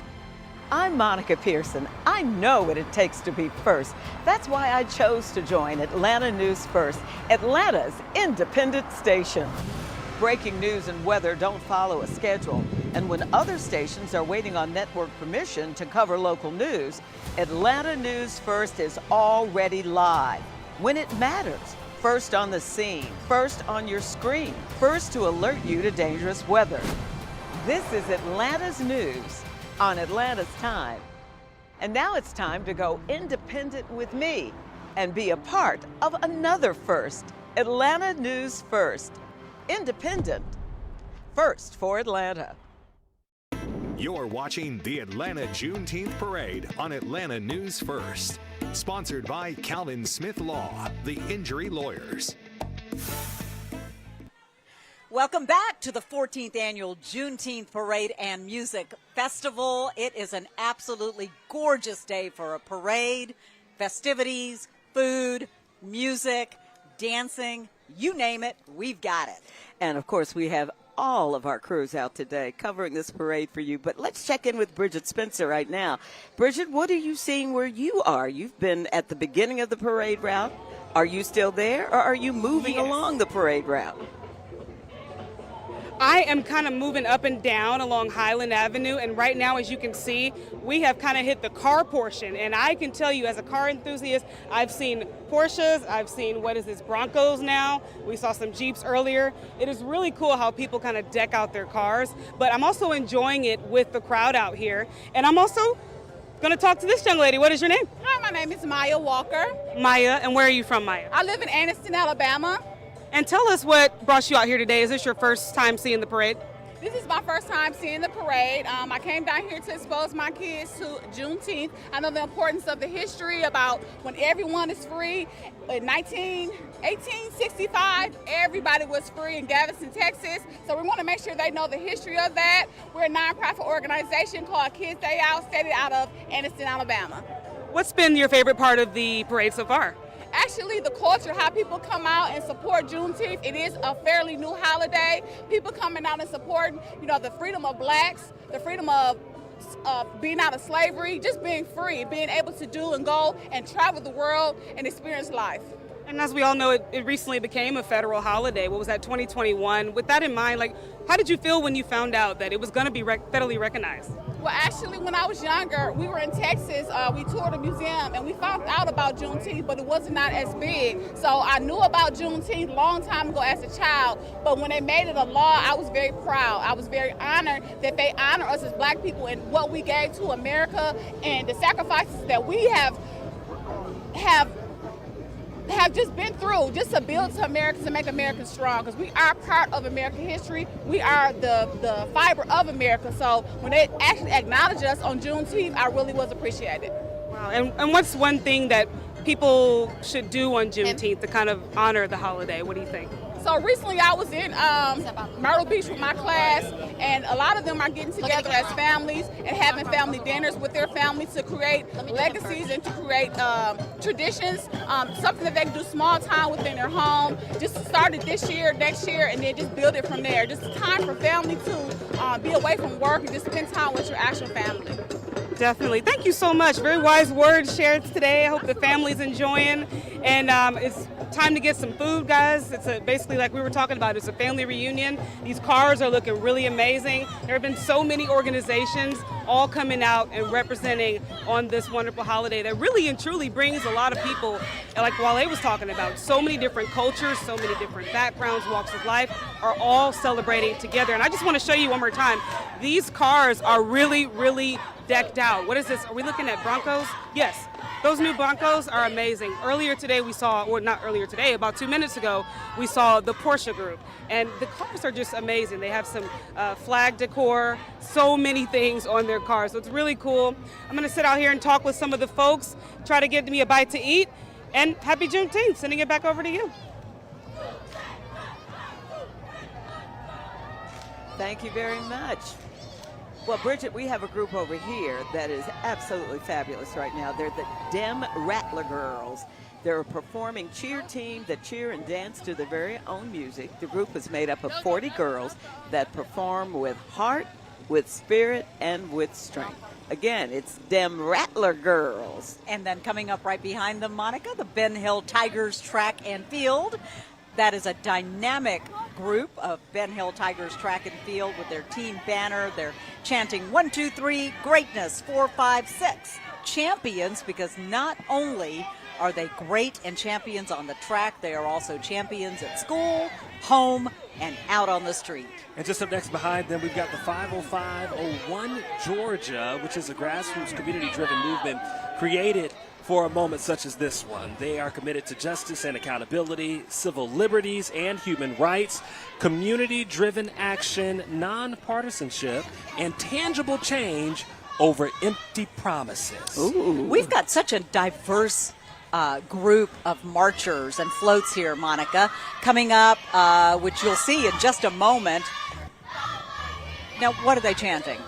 I'm Monica Pearson. I know what it takes to be first. That's why I chose to join Atlanta News First, Atlanta's independent station. Breaking news and weather don't follow a schedule. And when other stations are waiting on network permission to cover local news, Atlanta News First is already live. When it matters, first on the scene, first on your screen, first to alert you to dangerous weather. This is Atlanta's news on Atlanta's time. And now it's time to go independent with me and be a part of another first, Atlanta News First. Independent, first for Atlanta. You're watching the Atlanta Juneteenth Parade on Atlanta News First. Sponsored by Calvin Smith Law, the injury lawyers. Welcome back to the 14th annual Juneteenth Parade and Music Festival. It is an absolutely gorgeous day for a parade, festivities, food, music, dancing, you name it, we've got it. And of course, we have all of our crews out today covering this parade for you. But let's check in with Bridget Spencer right now. Bridget, what are you seeing where you are? You've been at the beginning of the parade route. Are you still there, or are you moving along the parade route? I am kind of moving up and down along Highland Avenue, and right now, as you can see, we have kind of hit the car portion. And I can tell you, as a car enthusiast, I've seen Porsches, I've seen, Broncos now. We saw some Jeeps earlier. It is really cool how people kind of deck out their cars, but I'm also enjoying it with the crowd out here. And I'm also going to talk to this young lady. What is your name? Hi, my name is Maya Walker. Maya, and where are you from, Maya? I live in Anniston, Alabama. And tell us what brought you out here today. Is this your first time seeing the parade? This is my first time seeing the parade. I came down here to expose my kids to Juneteenth. I know the importance of the history about when everyone is free. In 1865, everybody was free in Galveston, Texas. So we want to make sure they know the history of that. We're a nonprofit organization called Kids Day Out, stated out of Anniston, Alabama. What's been your favorite part of the parade so far? Actually, the culture, how people come out and support Juneteenth. It is a fairly new holiday. People coming out and supporting, the freedom of blacks, the freedom of being out of slavery, just being free, being able to do and go and travel the world and experience life. And as we all know, it recently became a federal holiday. What was that, 2021? With that in mind, how did you feel when you found out that it was going to be federally recognized? Well, actually, when I was younger, we were in Texas. We toured a museum, and we found out about Juneteenth, but it was not as big. So I knew about Juneteenth a long time ago as a child, but when they made it a law, I was very proud. I was very honored that they honor us as black people and what we gave to America and the sacrifices that we have just been through just to build to America, to make America strong, because we are part of American history. We are the fiber of America. So when they actually acknowledge us on Juneteenth, I really was appreciated. Wow. And what's one thing that people should do on Juneteenth to kind of honor the holiday? What do you think? So recently I was in Myrtle Beach with my class, and a lot of them are getting together as families and having family dinners with their families to create legacies and to create traditions, something that they can do small time within their home. Just start it this year, next year, and then just build it from there. Just time for family to be away from work and just spend time with your actual family. Definitely. Thank you so much. Very wise words shared today. I hope the family's enjoying. And it's time to get some food, guys. It's basically like we were talking about. It's a family reunion. These cars are looking really amazing. There have been so many organizations all coming out and representing on this wonderful holiday that really and truly brings a lot of people, like Wale was talking about, so many different cultures, so many different backgrounds, walks of life, are all celebrating together. And I just want to show you one more time. These cars are really, really decked out. What is this? Are we looking at Broncos? Yes. Those new Broncos are amazing. Earlier today we saw, or not earlier today, about 2 minutes ago, we saw the Porsche group. And the cars are just amazing. They have some flag decor, so many things on their cars. So it's really cool. I'm going to sit out here and talk with some of the folks, try to get me a bite to eat. And happy Juneteenth. Sending it back over to you. Thank you very much. Well, Bridget, we have a group over here that is absolutely fabulous right now. They're the Dem Rattler Girls. They're a performing cheer team that cheer and dance to their very own music. The group is made up of 40 girls that perform with heart, with spirit, and with strength. Again, it's Dem Rattler Girls. And then coming up right behind them, Monica, the Ben Hill Tigers Track and Field. That is a dynamic group of Ben Hill Tigers Track and Field with their team banner. They're chanting 1, 2, 3, greatness, 4, 5, 6, champions, because not only are they great and champions on the track, they are also champions at school, home, and out on the street. And just up next behind them, we've got the 50501 Georgia, which is a grassroots community-driven movement created for a moment such as this one. They are committed to justice and accountability, civil liberties and human rights, community-driven action, nonpartisanship, and tangible change over empty promises. Ooh. We've got such a diverse group of marchers and floats here, Monica, coming up, which you'll see in just a moment. Now, what are they chanting?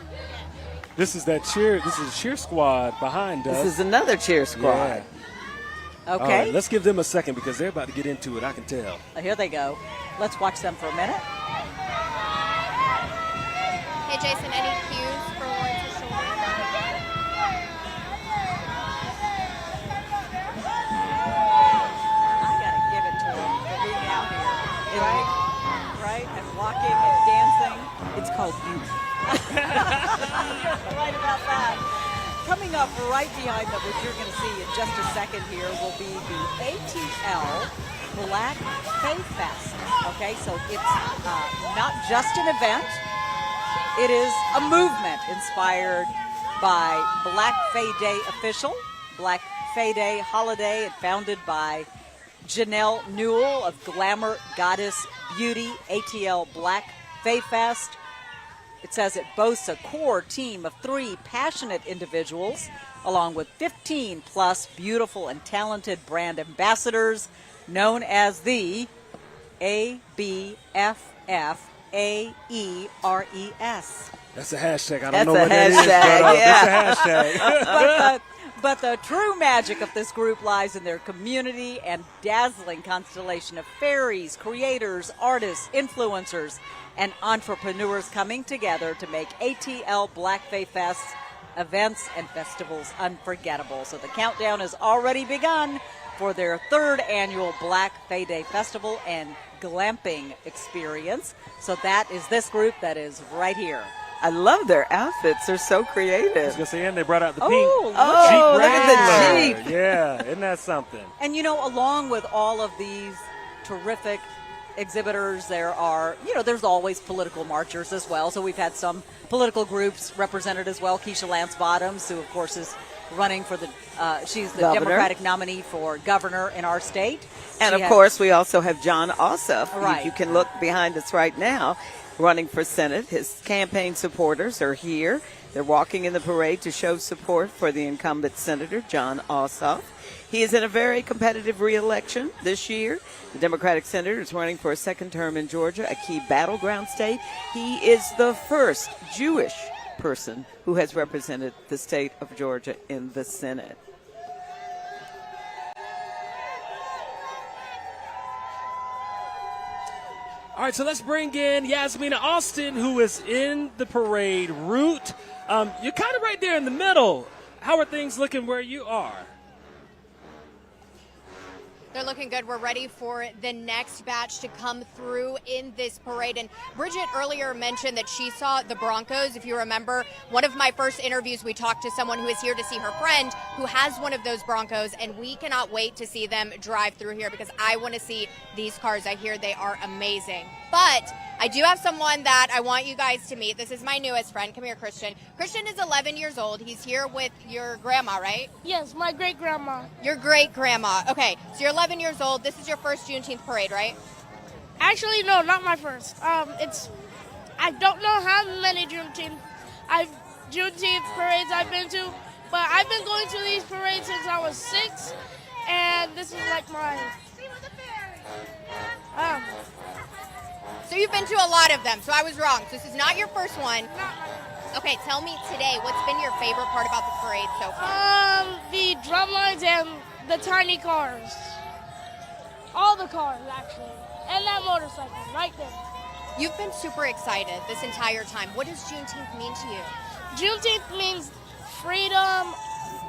This is a cheer squad behind us. This is another cheer squad. Yeah. Okay. All right, let's give them a second because they're about to get into it, I can tell. Here they go. Let's watch them for a minute. Hey, Jason, any cues for Lawrence's shoulder? I got to give it to them for being out here. Right? And walking and dancing. It's called youth. Right about that. Coming up right behind them, which you're going to see in just a second here, will be the ATL Black Faith Fest. Okay, so it's not just an event. It is a movement inspired by Black Fae Day official, Black Fae Day holiday, and founded by Janelle Newell of Glamour Goddess Beauty. ATL Black Fae Fest It says it boasts a core team of 3 passionate individuals, along with 15 plus beautiful and talented brand ambassadors known as the ABFFAERES. That's a hashtag. I don't know That's a what that is, hashtag, but yeah. that's a hashtag. But the true magic of this group lies in their community and dazzling constellation of fairies, creators, artists, influencers, and entrepreneurs coming together to make ATL Black Fae Fest events and festivals unforgettable. So the countdown has already begun for their 3rd annual Black Fae Day Festival and glamping experience. So that is this group that is right here. I love their outfits. They're so creative. I was going to say, and they brought out the pink look Jeep at Wrangler. the Jeep. Yeah, isn't that something? And, you know, along with all of these terrific exhibitors, there are, you know, there's always political marchers as well. So we've had some political groups represented as well. Keisha Lance Bottoms, who, of course, is running for the, she's the Governor. Democratic nominee for governor in our state. And, She of course, we also have John Ossoff. Right. You can look behind us right now, running for Senate. His campaign supporters are here. They're walking in the parade to show support for the incumbent Senator John Ossoff. He is in a very competitive re-election this year. The Democratic senator is running for a 2nd term in Georgia, a key battleground state. He is the first Jewish person who has represented the state of Georgia in the Senate. All right, so let's bring in Yasmina Austin, who is in the parade route. You're kind of right there in the middle. How are things looking where you are? They're looking good. We're ready for the next batch to come through in this parade. And Bridget earlier mentioned that she saw the Broncos. If you remember, one of my first interviews, we talked to someone who is here to see her friend who has one of those Broncos, and we cannot wait to see them drive through here because I want to see these cars. I hear they are amazing. But I do have someone that I want you guys to meet. This is my newest friend. Come here, Christian. Christian is 11 years old. He's here with your grandma, right? Yes, my great-grandma. Your great-grandma. Okay, so you're 11 years old. This is your first Juneteenth parade, right? Actually, no, not my first. I don't know how many Juneteenth parades I've been to, but I've been going to these parades since I was 6, and this is like my... So you've been to a lot of them, so I was wrong. So this is not your first one. Okay, tell me today, what's been your favorite part about the parade so far? The drum lines and the tiny cars. All the cars, actually. And that motorcycle, right there. You've been super excited this entire time. What does Juneteenth mean to you? Juneteenth means freedom.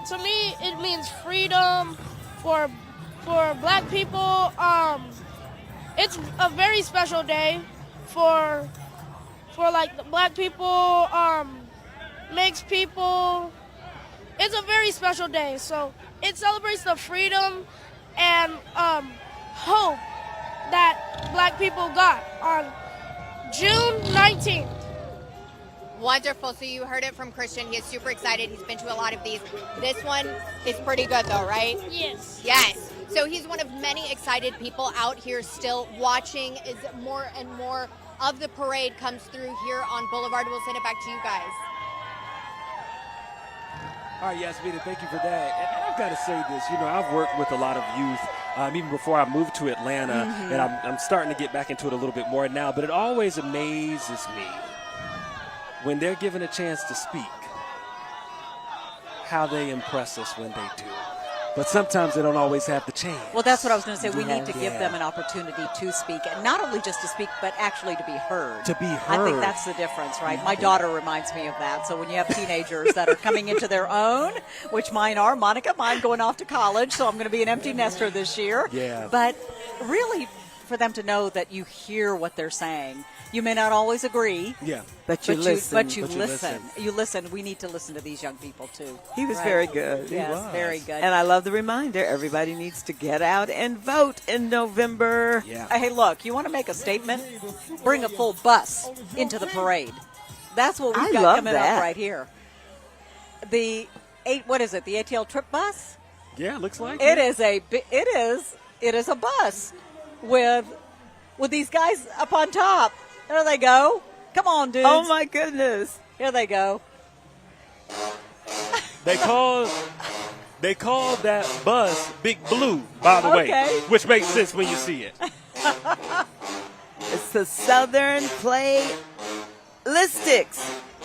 To me, it means freedom for black people. It's a very special day for like the black people, mixed people. It's a very special day. So it celebrates the freedom and hope that black people got on June 19th. Wonderful. So you heard it from Christian. He is super excited. He's been to a lot of these. This one is pretty good though, right? Yes. Yes. So he's one of many excited people out here still watching as more and more of the parade comes through here on Boulevard. We'll send it back to you guys. All right, Yasmina, thank you for that. And I've got to say this, you know, I've worked with a lot of youth even before I moved to Atlanta, and I'm starting to get back into it a little bit more now, but it always amazes me when they're given a chance to speak, how they impress us when they do. But sometimes they don't always have the chance. Well, that's what I was going to say. We need to give them an opportunity to speak, and not only just to speak, but actually to be heard. To be heard. I think that's the difference, right? My daughter reminds me of that. So when you have teenagers that are coming into their own, which mine are, mine going off to college, so I'm going to be an empty nester this year. Yeah. But really, for them to know that you hear what they're saying. You may not always agree. Yeah. But you listen. But you listen. You listen. We need to listen to these young people, too. He was Right. very good. Yes, He was. very good. And I love the reminder. Everybody needs to get out and vote in November. Yeah. Hey, look, you want to make a statement? Bring a full bus into the parade. That's what we've I got love coming that. up right here. The ATL trip bus? Yeah, looks like It is a bus with these guys up on top. There they go. Come on, dudes. Oh, my goodness. Here they go. They call that bus Big Blue, by the way, which makes sense when you see it. It's the Southern Playlistics.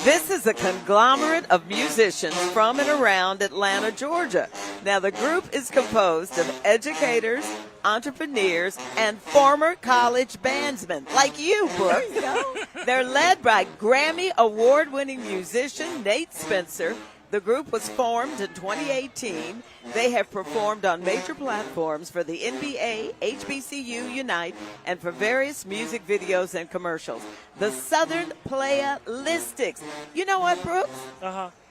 This is a conglomerate of musicians from and around Atlanta, Georgia. Now, the group is composed of educators, entrepreneurs, and former college bandsmen, like you, Brooke. They're led by Grammy award-winning musician Nate Spencer. The group was formed in 2018. They have performed on major platforms for the NBA, HBCU Unite, and for various music videos and commercials. The Southern Playlistics. You know what, Brooks?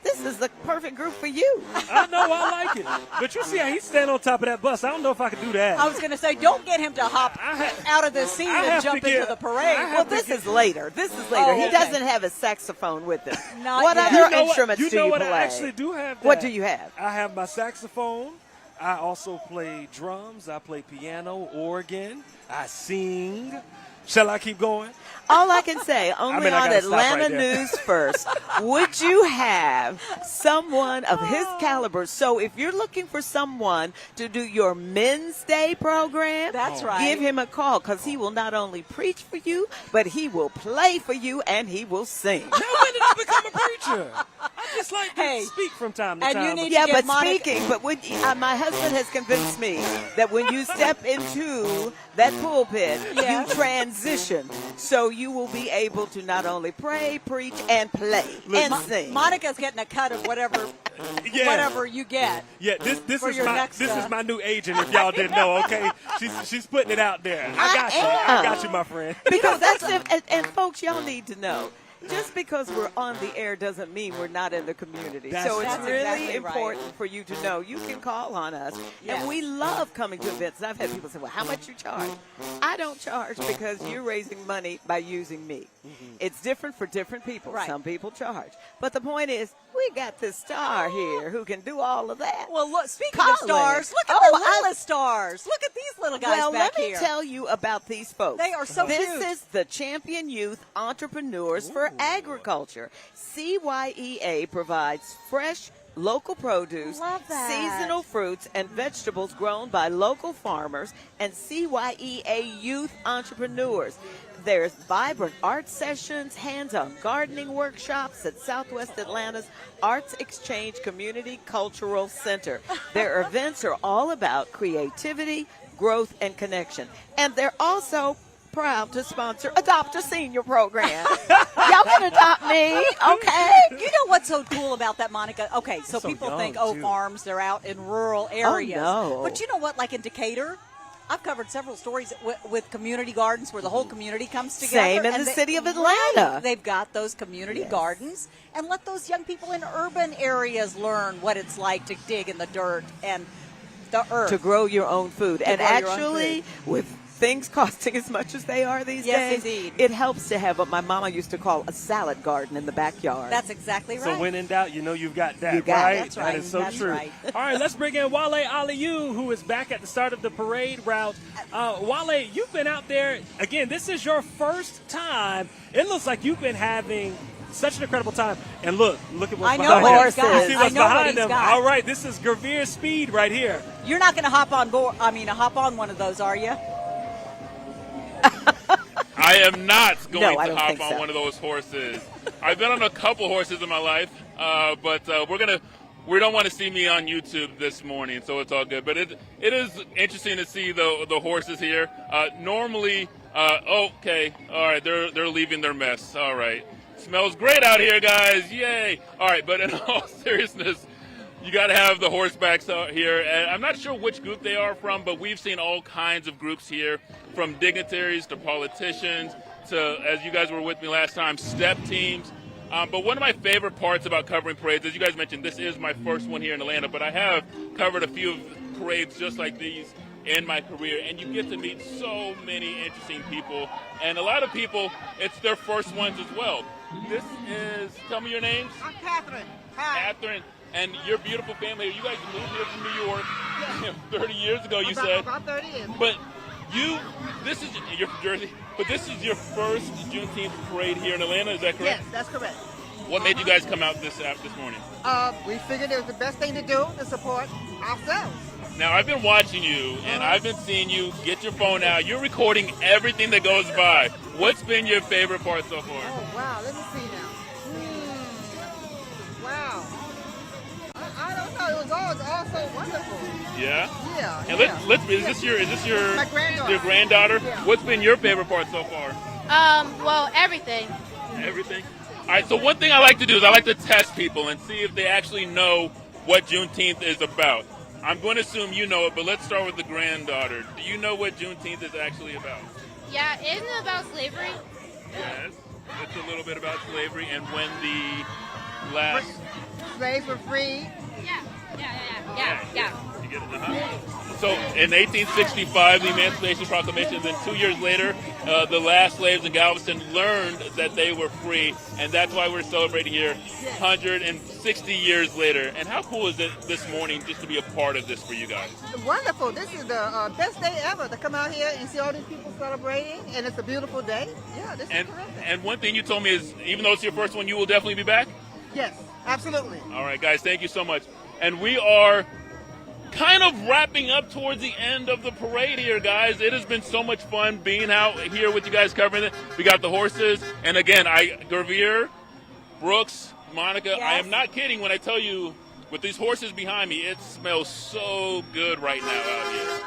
This is the perfect group for you. I know, I like it. But you see how he's standing on top of that bus. I don't know if I can do that. I was going to say, don't get him to hop out of the seat and jump into the parade. Well, this is later. He doesn't have a saxophone with him. What yet. other instruments do you know what? play? I actually do have that. What do you have? I have my saxophone. I also play drums. I play piano, organ. I sing. Shall I keep going? All I can say, only on Atlanta News First, would you have someone of his caliber? So if you're looking for someone to do your Men's Day program, that's right. Give him a call, because he will not only preach for you, but he will play for you and he will sing. Now, when did I become a preacher? I just like to speak from time to time. My husband has convinced me that when you step into that pulpit, you transition. So you will be able to not only pray, preach, and play, and sing. Monica's getting a cut of whatever you get. Yeah, this for your next is my new agent, if y'all didn't know, okay? She's putting it out there. I got you, my friend. Because and folks, y'all need to know. Just because we're on the air doesn't mean we're not in the community. So it's really exactly important for you to know you can call on us. Yes. And we love coming to events. And I've had people say, well, how much you charge? I don't charge because you're raising money by using me. It's different for different people. Right. Some people charge. But the point is, we got this star here who can do all of that. Well, look, speaking of stars, look at the littlest stars. Look at these little guys back here. Let me tell you about these folks. They are so cute. This is the Champion Youth Entrepreneurs for Agriculture. CYEA provides fresh, local produce, seasonal fruits, and vegetables grown by local farmers and CYEA youth entrepreneurs. There's vibrant art sessions, hands-on gardening workshops at Southwest Atlanta's Arts Exchange Community Cultural Center. Their events are all about creativity, growth, and connection. And they're also proud to sponsor Adopt a Senior program. Y'all can adopt me, okay? You know what's so cool about that, Monica? Okay, so people think, farms, they're out in rural areas. Oh, no. But you know what, like in Decatur, I've covered several stories with community gardens where the whole community comes together. Same in the city of Atlanta. Right. They've got those community gardens, and let those young people in urban areas learn what it's like to dig in the dirt and the earth. To grow your own food. And actually, with things costing as much as they are these days, yes, indeed, it helps to have what my mama used to call a salad garden in the backyard. That's exactly right. So when in doubt, you know you've got that, you got right? That's right. That is so That's true. Right. All right, let's bring in Wale Aliyu, who is back at the start of the parade route. Wale, you've been out there. Again, this is your first time. It looks like you've been having such an incredible time. And look at what's behind them. You see what's behind them. All right, this is Gravere Speed right here. You're not going to hop on one of those, are you? I am not going to hop on one of those horses. I've been on a couple horses in my life, but we don't want to see me on YouTube this morning, so it's all good. But it is interesting to see the horses here. Normally, okay, all right, they're leaving their mess. All right, smells great out here, guys. Yay! All right, but in all seriousness, you got to have the horsebacks out here. And I'm not sure which group they are from, but we've seen all kinds of groups here, from dignitaries to politicians to, as you guys were with me last time, step teams. But one of my favorite parts about covering parades, as you guys mentioned, this is my first one here in Atlanta, but I have covered a few parades just like these in my career, and you get to meet so many interesting people. And a lot of people, it's their first ones as well. This is, tell me your names. I'm Catherine. Hi. Catherine. And your beautiful family, you guys moved here from New York 30 years ago, you said. About 30 years. But This is, you're from Jersey, but this is your first Juneteenth parade here in Atlanta, is that correct? Yes, that's correct. What made you guys come out this morning? We figured it was the best thing to do to support ourselves. Now, I've been watching you, and I've been seeing you get your phone out. You're recording everything that goes by. What's been your favorite part so far? Oh, wow. Let me see now. Wow. I don't know. It was all so wonderful. Yeah? Yeah. And yeah. is this your My granddaughter. Your granddaughter? Yeah. What's been your favorite part so far? Well, everything. Everything? All right, so one thing I like to do is I like to test people and see if they actually know what Juneteenth is about. I'm going to assume you know it, but let's start with the granddaughter. Do you know what Juneteenth is actually about? Yeah, isn't it about slavery? Yes, it's a little bit about slavery and when the last... Slaves were freed. Yeah. You get it? So in 1865, the Emancipation Proclamation, then 2 years later, the last slaves in Galveston learned that they were free, and that's why we're celebrating here 160 years later. And how cool is it this morning just to be a part of this for you guys? Wonderful. This is the best day ever to come out here and see all these people celebrating, and it's a beautiful day. Yeah, this is terrific. And one thing you told me is, even though it's your first one, you will definitely be back? Yes, absolutely. All right, guys, thank you so much. And we are kind of wrapping up towards the end of the parade here, guys. It has been so much fun being out here with you guys covering it. We got the horses, and again, Gervier, Brooks, Monica, Yes. I am not kidding when I tell you, with these horses behind me, it smells so good right now out here.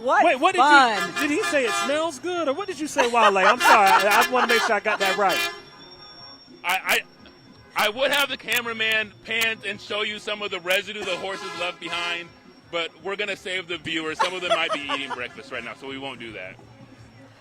What Wait, what fun. did he say? It smells good, or what did you say, Wale? I'm sorry. I want to make sure I got that right. I would have the cameraman pan and show you some of the residue the horses left behind, but we're going to save the viewers. Some of them might be eating breakfast right now, so we won't do that.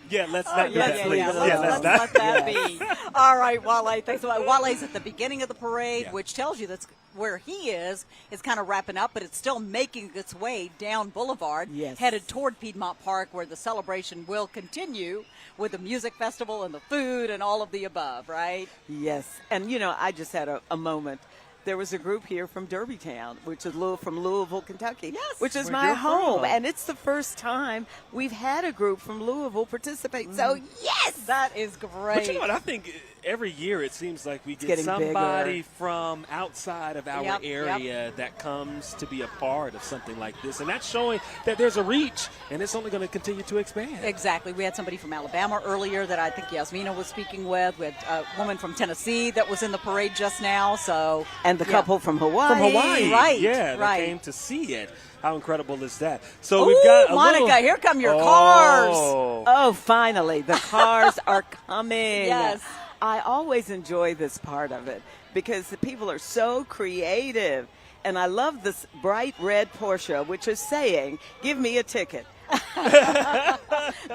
Yeah, let's not do that, please. Let's let that be. All right, Wale, thanks a lot. Wale's at the beginning of the parade, which tells you that's where he is. It's kind of wrapping up, but it's still making its way down Boulevard, headed toward Piedmont Park, where the celebration will continue with the music festival and the food and all of the above, right? Yes. And, you know, I just had a moment. There was a group here from Derbytown, which is from Louisville, Kentucky, which is my home. And it's the first time we've had a group from Louisville participate. So, yes! That is great. But you know what? I think every year it seems like we get getting somebody bigger. from outside of our area that comes to be a part of something like this. And that's showing that there's a reach, and it's only going to continue to expand. Exactly. We had somebody from Alabama earlier that I think Yasmina was speaking with. We had a woman from Tennessee that was in the parade just now. So And the couple from Hawaii. From Hawaii. Right. Yeah, right. they came to see it. How incredible is that? So we've got a Monica, little... here come your cars. Oh, finally. The cars are coming. Yes. I always enjoy this part of it because the people are so creative. And I love this bright red Porsche, which is saying, give me a ticket.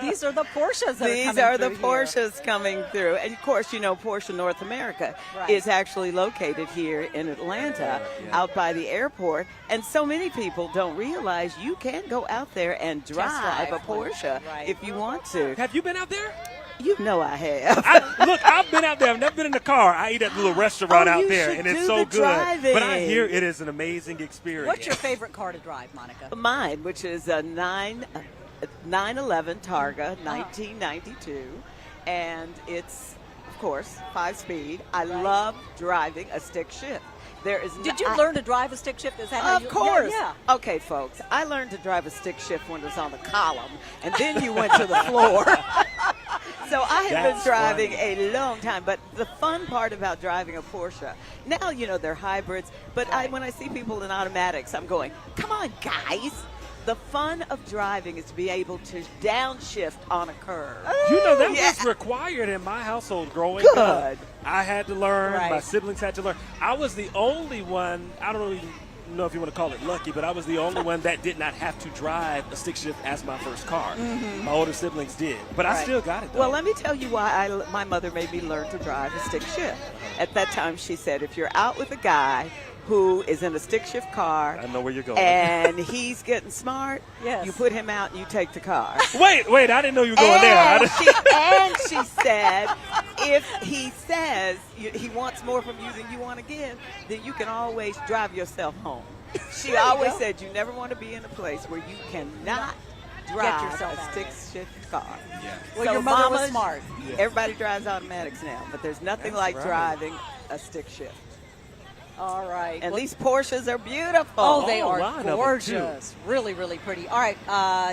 These are the Porsches that are coming These are the through Porsches here. coming through. And, of course, you know, Porsche North America is actually located here in Atlanta, out by the airport. And so many people don't realize you can go out there and drive a Porsche if you want to. Have you been out there? You know I have. Look, I've been out there. I've never been in the car. I eat at the little restaurant out you there, should and it's do so the good. driving. But I hear it is an amazing experience. What's your favorite car to drive, Monica? Mine, which is a 911 Targa, 1992. And it's, of course, 5-speed. I love driving a stick shift. Did you learn to drive a stick shift? Is that how you? Of course. Yeah. Okay, folks. I learned to drive a stick shift when it was on the column, and then you went to the floor. So I have been driving a long time. But the fun part about driving a Porsche, now, you know, they're hybrids, but when I see people in automatics, I'm going, come on, guys. The fun of driving is to be able to downshift on a curve. You know, that was required in my household growing up. I had to learn. My siblings had to learn. I was the only one, I don't even know if you want to call it lucky, but I was the only one that did not have to drive a stick shift as my first car. My older siblings did. But I still got it, though. Well, let me tell you why my mother made me learn to drive a stick shift. At that time, she said, if you're out with a guy who is in a stick shift car. I know where you're going. And he's getting smart. You put him out and you take the car. Wait, I didn't know you were going there. And she said, if he says he wants more from you than you want to give, then you can always drive yourself home. She always said you never want to be in a place where you cannot drive yourself a out. stick-shift car. Yeah. Well, So your mother was mamas, smart. Everybody drives automatics now, but there's nothing That's like right. driving a stick shift. All right. And Well, these Porsches are beautiful. Oh, they Oh, are line of them, gorgeous. Really, really pretty. All right,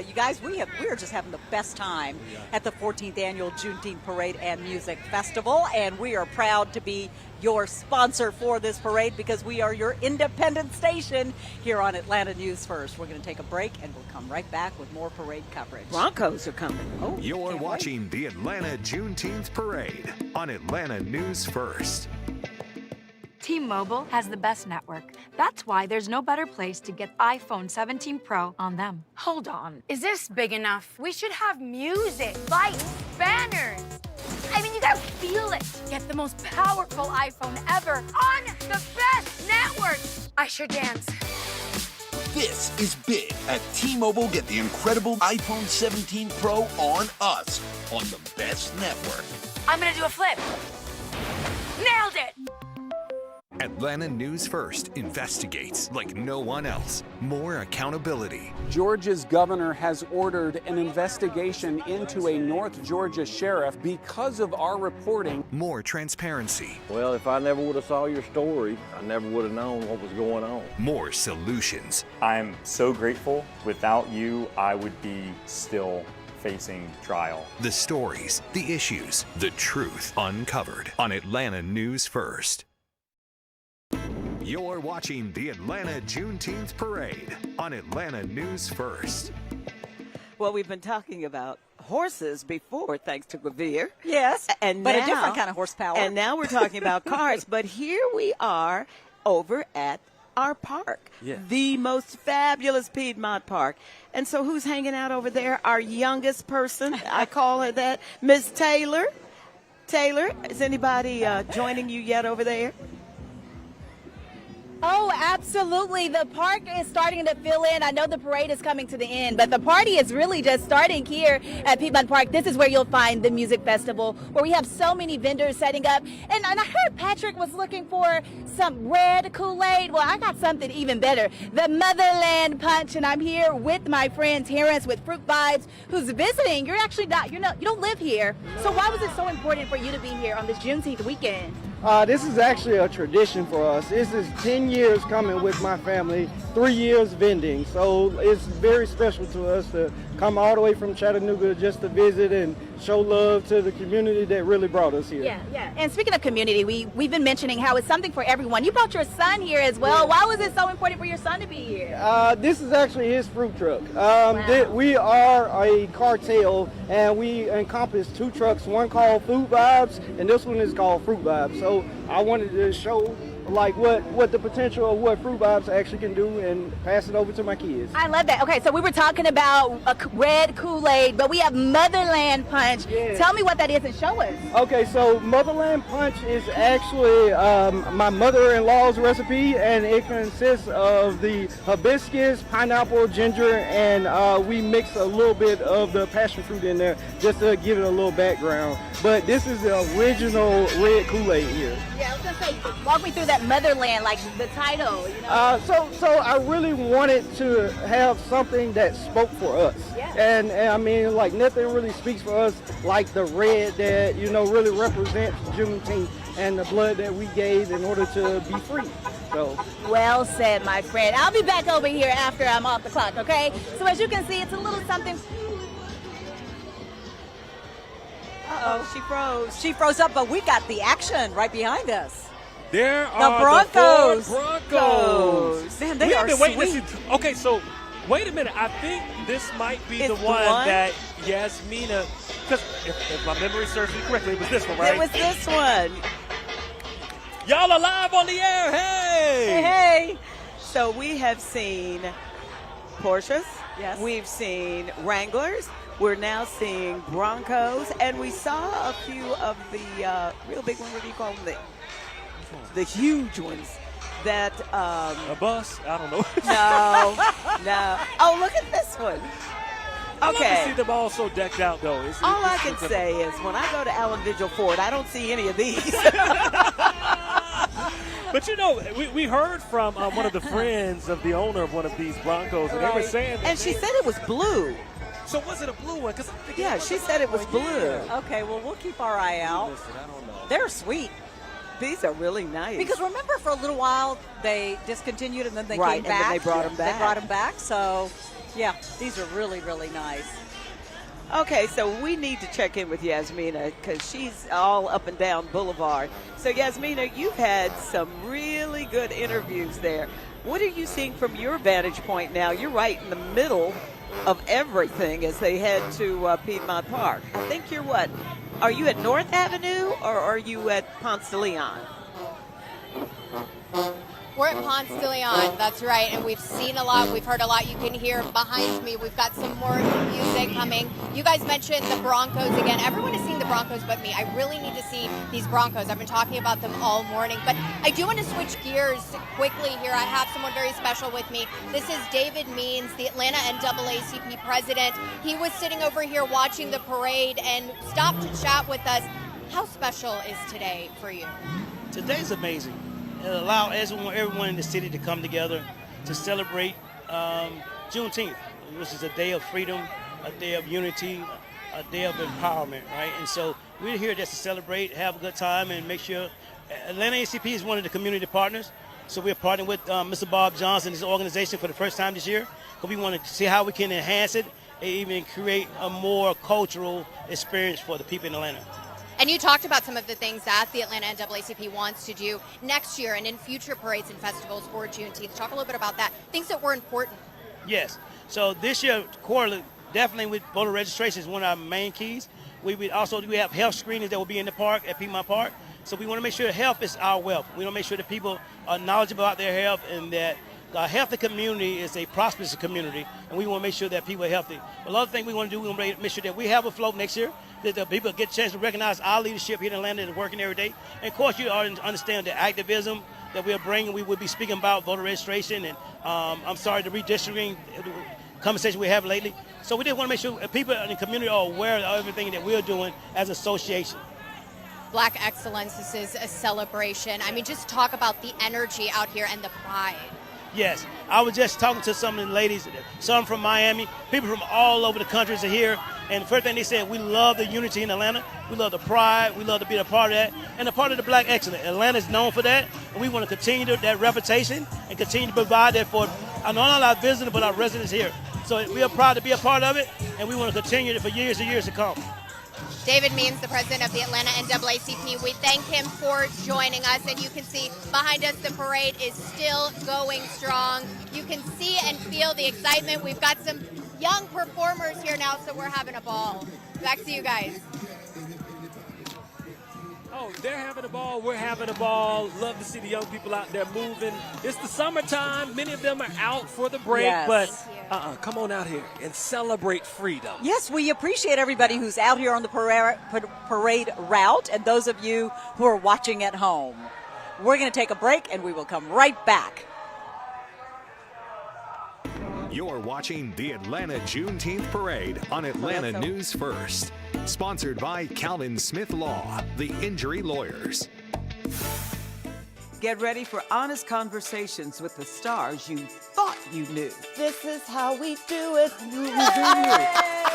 you guys, we are just having the best time at the 14th annual Juneteenth Parade and Music Festival, and we are proud to be your sponsor for this parade because we are your independent station here on Atlanta News First. We're going to take a break, and we'll come right back with more parade coverage. Broncos are coming. Oh, You're can't watching the Atlanta Juneteenth Parade on Atlanta News First. T-Mobile has the best network. That's why there's no better place to get iPhone 17 Pro on them. Hold on. Is this big enough? We should have music, lights, banners. I mean, you gotta feel it. Get the most powerful iPhone ever on the best network. I sure dance. This is big. At T-Mobile, get the incredible iPhone 17 Pro on us on the best network. I'm gonna do a flip. Nailed it. Atlanta News First investigates like no one else. More accountability. Georgia's governor has ordered an investigation into a North Georgia sheriff because of our reporting. More transparency. Well, if I never would have saw your story, I never would have known what was going on. More solutions. I'm so grateful. Without you, I would be still facing trial. The stories, the issues, the truth uncovered on Atlanta News First. You're watching the Atlanta Juneteenth Parade on Atlanta News First. Well, we've been talking about horses before, thanks to Gavir. Yes, and but now, a different kind of horsepower. And now we're talking about cars. But here we are over at our park, the most fabulous Piedmont Park. And so who's hanging out over there? Our youngest person. I call her that, Miss Taylor. Taylor, is anybody joining you yet over there? Oh, absolutely. The park is starting to fill in. I know the parade is coming to the end, but the party is really just starting here at Piedmont Park. This is where you'll find the music festival, where we have so many vendors setting up. And I heard Patrick was looking for some red Kool-Aid. Well, I got something even better, the Motherland Punch. And I'm here with my friend Terrence with Fruit Vibes, who's visiting. You're actually not, you don't live here. So why was it so important for you to be here on this Juneteenth weekend? This is actually a tradition for us. This is 10 years coming with my family, 3 years vending. So it's very special to us to come all the way from Chattanooga just to visit and show love to the community that really brought us here. Yeah. And speaking of community, we've been mentioning how it's something for everyone. You brought your son here as well. Yeah. Why was it so important for your son to be here? This is actually his fruit truck. We are a cartel, and we encompass 2 trucks, one called Food Vibes, and this one is called Fruit Vibes. So I wanted to show like what the potential of what Fruit Vibes actually can do and pass it over to my kids. I love that. Okay, so we were talking about a red Kool-Aid, but we have Motherland Punch. Yeah. Tell me what that is and show us. Okay, so Motherland Punch is actually my mother-in-law's recipe, and it consists of the hibiscus, pineapple, ginger, and we mix a little bit of the passion fruit in there just to give it a little background. But this is the original red Kool-Aid here. Yeah, I was gonna say, walk me through that Motherland, like the title, you know? So I really wanted to have something that spoke for us. Yeah. And I mean, like nothing really speaks for us like the red that, really represents Juneteenth and the blood that we gave in order to be free. So. Well said, my friend. I'll be back over here after I'm off the clock, okay? So as you can see, it's a little something. Uh-oh, she froze. She froze up, but we got the action right behind us. There the are Broncos. The Ford Broncos. Man, they we are have been waiting sweet. to see. Okay, so wait a minute. I think this might be the one that Yasmina, because if my memory serves me correctly, it was this one, right? It was this one. Y'all are live on the air. Hey! Hey! So we have seen Porsches. Yes. We've seen Wranglers. We're now seeing Broncos, and we saw a few of the real big ones. What do you call them? The huge ones. That a bus? I don't know. No. Oh, look at this one. I love Okay. to see them all so decked out, though. All I can say is when I go to Allen Vigil Ford, I don't see any of these. But you know, we heard from one of the friends of the owner of one of these Broncos, and they were saying that And she said it was blue. So was it a blue one? Yeah, she said it was blue. Okay, well, we'll keep our eye out. I don't know. They're sweet. These are really nice. Because remember, for a little while, they discontinued and then they Right, came and then back. they brought 'em back. They brought them back. So, yeah, these are really, really nice. Okay, so we need to check in with Yasmina because she's all up and down Boulevard. So, Yasmina, you've had some really good interviews there. What are you seeing from your vantage point now? You're right in the middle of everything as they head to Piedmont Park. I think you're what? Are you at North Avenue or are you at Ponce de Leon? We're at Ponce de Leon, that's right, and we've seen a lot, we've heard a lot. You can hear behind me, we've got some more music coming. You guys mentioned the Broncos again. Everyone is seeing the Broncos but me. I really need to see these Broncos. I've been talking about them all morning, but I do want to switch gears quickly here. I have someone very special with me. This is David Means, the Atlanta NAACP president. He was sitting over here watching the parade and stopped to chat with us. How special is today for you? Today's amazing. It allowed everyone in the city to come together to celebrate Juneteenth, which is a day of freedom, a day of unity, a day of empowerment, right? And so we're here just to celebrate, have a good time, and make sure Atlanta ACP is one of the community partners. So we're partnering with Mr. Bob Johnson and his organization for the first time this year, because we want to see how we can enhance it and even create a more cultural experience for the people in Atlanta. And you talked about some of the things that the Atlanta NAACP wants to do next year and in future parades and festivals for Juneteenth. Talk a little bit about that, things that were important. Yes. So this year, quarterly, definitely with voter registration is one of our main keys. We have health screenings that will be in the park at Piedmont Park. So we want to make sure health is our wealth. We want to make sure that people are knowledgeable about their health and that a healthy community is a prosperous community, and we want to make sure that people are healthy. A lot of things we want to do, we want to make sure that we have a float next year, that the people get a chance to recognize our leadership here in Atlanta that is working every day. And of course, you understand the activism that we're bringing. We will be speaking about voter registration and the redistricting conversation we have lately. So we just want to make sure people in the community are aware of everything that we're doing as an association. Black excellence, this is a celebration. I mean, just talk about the energy out here and the pride. Yes, I was just talking to some of the ladies, some from Miami, people from all over the countries are here, and the first thing they said, we love the unity in Atlanta, we love the pride, we love to be a part of that, and a part of the black excellence. Atlanta is known for that, and we want to continue that reputation and continue to provide that for not only our visitors, but our residents here. So we are proud to be a part of it, and we want to continue it for years and years to come. David Means, the president of the Atlanta NAACP, we thank him for joining us. And you can see behind us, the parade is still going strong. You can see and feel the excitement. We've got some young performers here now, so we're having a ball. Back to you guys. Oh, they're having a ball. We're having a ball. Love to see the young people out there moving. It's the summertime. Many of them are out for the break, Yes. but come on out here and celebrate freedom. Yes, we appreciate everybody who's out here on the parade route and those of you who are watching at home. We're going to take a break and we will come right back. You're watching the Atlanta Juneteenth Parade on Atlanta News First. Sponsored by Calvin Smith Law, the injury lawyers. Get ready for honest conversations with the stars you thought you knew. This is how we do it.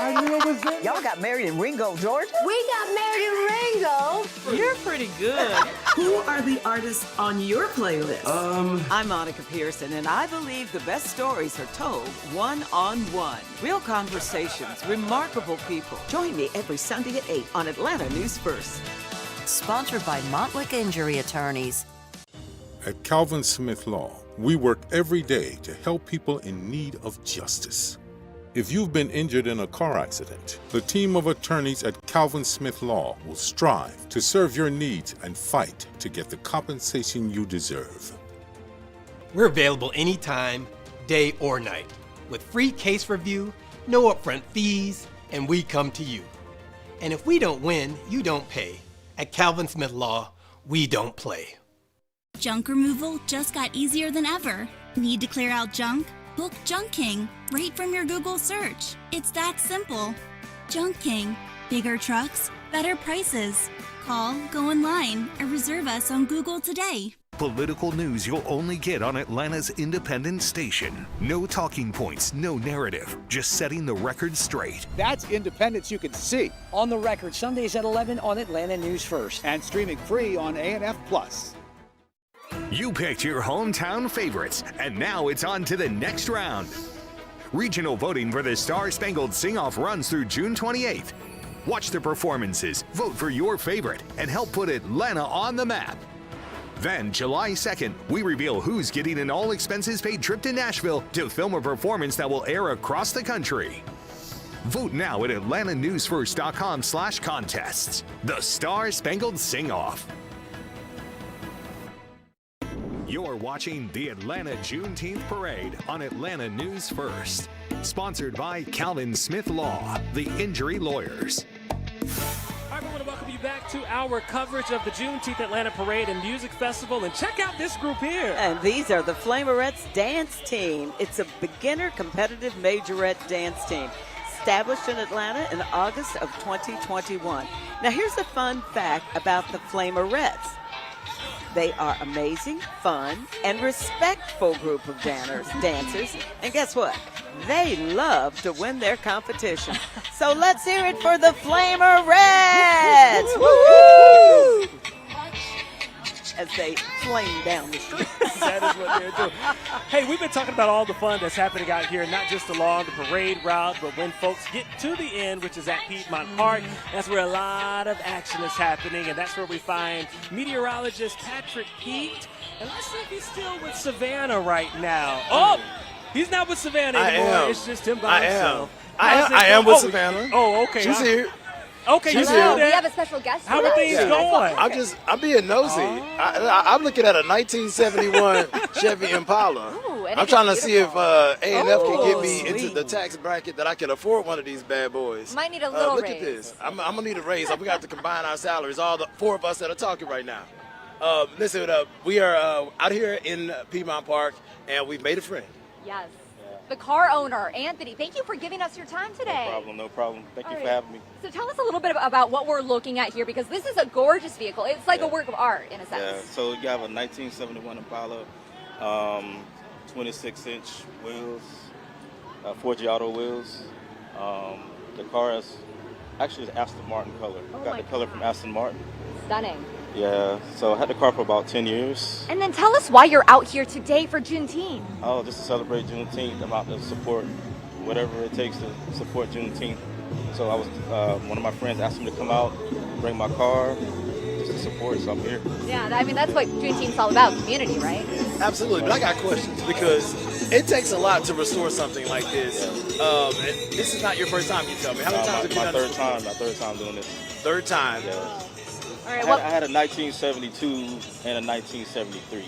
I knew it was in. Y'all got married in Ringo, Georgia? We got married in Ringo. You're pretty good. Who are the artists on your playlist? I'm Monica Pearson, and I believe the best stories are told one-on-one. Real conversations, remarkable people. Join me every Sunday at 8 on Atlanta News First. Sponsored by Montlick Injury Attorneys. At Calvin Smith Law, we work every day to help people in need of justice. If you've been injured in a car accident, the team of attorneys at Calvin Smith Law will strive to serve your needs and fight to get the compensation you deserve. We're available anytime, day or night, with free case review, no upfront fees, and we come to you. And if we don't win, you don't pay. At Calvin Smith Law, we don't play. Junk removal just got easier than ever. Need to clear out junk? Book Junk King right from your Google search. It's that simple. Junk King. Bigger trucks, better prices. Call, go online, or reserve us on Google today. Political news you'll only get on Atlanta's independent station. No talking points, no narrative, just setting the record straight. That's independence you can see. On the Record, Sundays at 11 on Atlanta News First. And streaming free on A&F Plus. You picked your hometown favorites, and now it's on to the next round. Regional voting for the Star Spangled Sing-Off runs through June 28th. Watch the performances, vote for your favorite, and help put Atlanta on the map. Then, July 2nd, we reveal who's getting an all-expenses-paid trip to Nashville to film a performance that will air across the country. Vote now at atlantanewsfirst.com/contests. The Star Spangled Sing-Off. You're watching the Atlanta Juneteenth Parade on Atlanta News First. Sponsored by Calvin Smith Law, the injury lawyers. All right, we want to welcome you back to our coverage of the Juneteenth Atlanta Parade and Music Festival. And check out this group here. And these are the Flamerettes Dance Team. It's a beginner competitive majorette dance team. Established in Atlanta in August of 2021. Now, here's a fun fact about the Flamerettes. They are amazing, fun, and respectful group of dancers. And guess what? They love to win their competition. So let's hear it for the Flamerettes! Woo-hoo! As they flame down the street. That is what they're doing. Hey, we've been talking about all the fun that's happening out here, not just along the parade route, but when folks get to the end, which is at Piedmont Park, that's where a lot of action is happening, and that's where we find meteorologist Patrick Peet. And let's see if he's still with Savannah right now. Oh, he's not with Savannah anymore. It's just him by himself. I am with Savannah. Oh, okay. She's here. Okay, She's here. We have a special guest. How are things going? I'm being nosy. I'm looking at a 1971 Chevy Impala. Ooh, I'm trying to see if A&F can get me into the tax bracket that I can afford one of these bad boys. Might need a little look raise. at this. I'm gonna need a raise. We got to combine our salaries. All the four of us that are talking right now. Listen, we are out here in Piedmont Park, and we've made a friend. Yes. The car owner, Anthony, thank you for giving us your time today. No problem. Thank you for having me. So tell us a little bit about what we're looking at here, because this is a gorgeous vehicle. It's like a work of art in a sense. Yeah, so you have a 1971 Impala, 26-inch wheels, 4G Auto wheels. The car is actually Aston Martin color. Got the color from Aston Martin. Stunning. Yeah, so I had the car for about 10 years. And then tell us why you're out here today for Juneteenth. Oh, just to celebrate Juneteenth. I'm out to support whatever it takes to support Juneteenth. So I was, one of my friends asked me to come out, bring my car, just to support, so I'm here. Yeah, I mean, that's what Juneteenth's all about, community, right? Absolutely, but I got questions because it takes a lot to restore something like this. And this is not your first time, you tell me. How many times have you done this? My third time doing this. Third time? Yeah. All right, I had a 1972 and a 1973.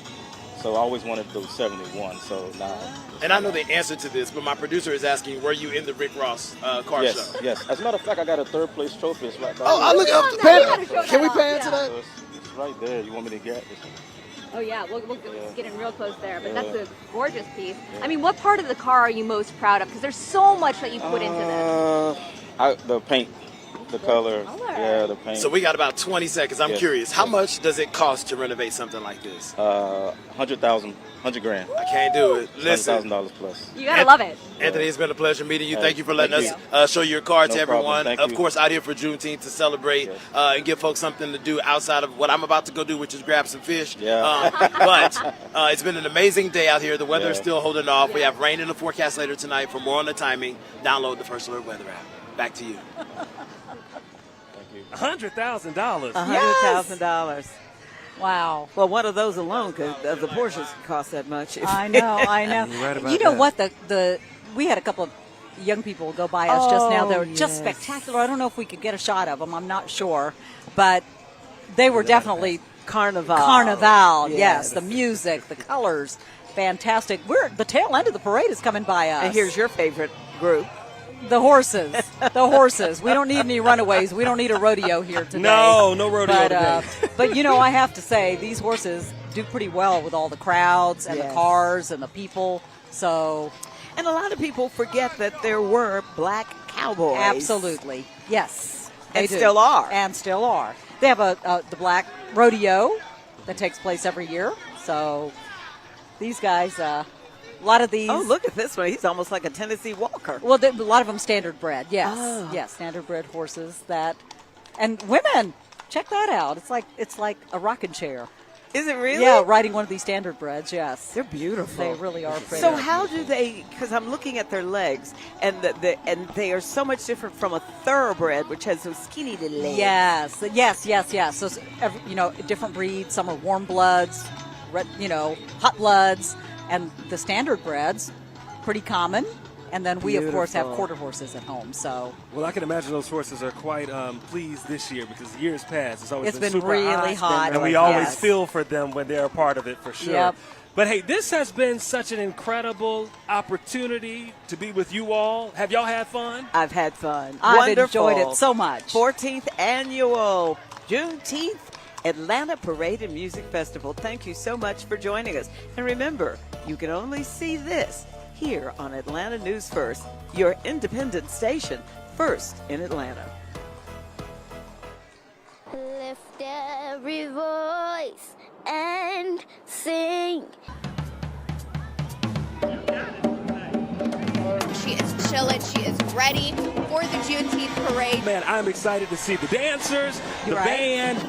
So I always wanted to do 71, so now. And I know the answer to this, but my producer is asking, were you in the Rick Ross car show? Yes. As a matter of fact, I got a third place trophy. It's right there. Oh, I look up the pan. Can we pan to that? It's right there. You want me to get this? Oh, yeah, we'll get in real close there, but that's a gorgeous piece. I mean, what part of the car are you most proud of? Because there's so much that you put into this. The paint. The color, yeah, the paint. So we got about 20 seconds. I'm curious, how much does it cost to renovate something like this? $100,000 grand. I can't do it. Listen, $100,000 plus. You gotta love it. Anthony, it's been a pleasure meeting you. Thank you for letting us show your car to everyone. Thank of you. course, out here for Juneteenth to celebrate and give folks something to do outside of what I'm about to go do, which is grab some fish. But it's been an amazing day out here. The weather is still holding off. We have rain in the forecast later tonight. For more on the timing, download the First Alert Weather app. Back to you. $100,000. $100,000. Wow. Well, one of those alone of the Porsches could cost that much. I know. You're right about you know that. what? We had a couple of young people go by us just now. They were just yes. spectacular. I don't know if we could get a shot of them. I'm not sure. But they were definitely Carnival. Yes. The music, the colors. Fantastic. The tail end of the parade is coming by us. And here's your favorite group. The horses. The horses. We don't need any runaways. We don't need a rodeo here today. No rodeo today. But, I have to say, these horses do pretty well with all the crowds and the cars and the people. So, and a lot of people forget that there were black cowboys. Absolutely. Yes. And still are. And still are. They have the black rodeo that takes place every year. So these guys, a lot of these. Oh, look at this one. He's almost like a Tennessee Walker. Well, a lot of them standard bred. Yes, Oh. yes, standard bred horses and women. Check that out. It's like a rocking chair. Is it really? Yeah, riding one of these standard breds. Yes, they're beautiful. They really are pretty. So how do they? Because I'm looking at their legs, and and they are so much different from a thoroughbred, which has those skinny little legs. Yes. So different breeds. Some are warm bloods, hot bloods, and the standard breds, pretty common. And then we, of course, have quarter horses at home. So, well, I can imagine those horses are quite pleased this year because years past it's been super really hot, and we always feel for them when they're a part of it for sure. Yep. But hey, this has been such an incredible opportunity to be with you all. Have y'all had fun? I've had fun. I've enjoyed it so much. 14th annual Juneteenth Atlanta Parade and Music Festival. Thank you so much for joining us. And remember, you can only see this here on Atlanta News First, your independent station, first in Atlanta. Lift every voice and sing. She is chilling. She is ready for the Juneteenth parade. Man, I'm excited to see the dancers, the band.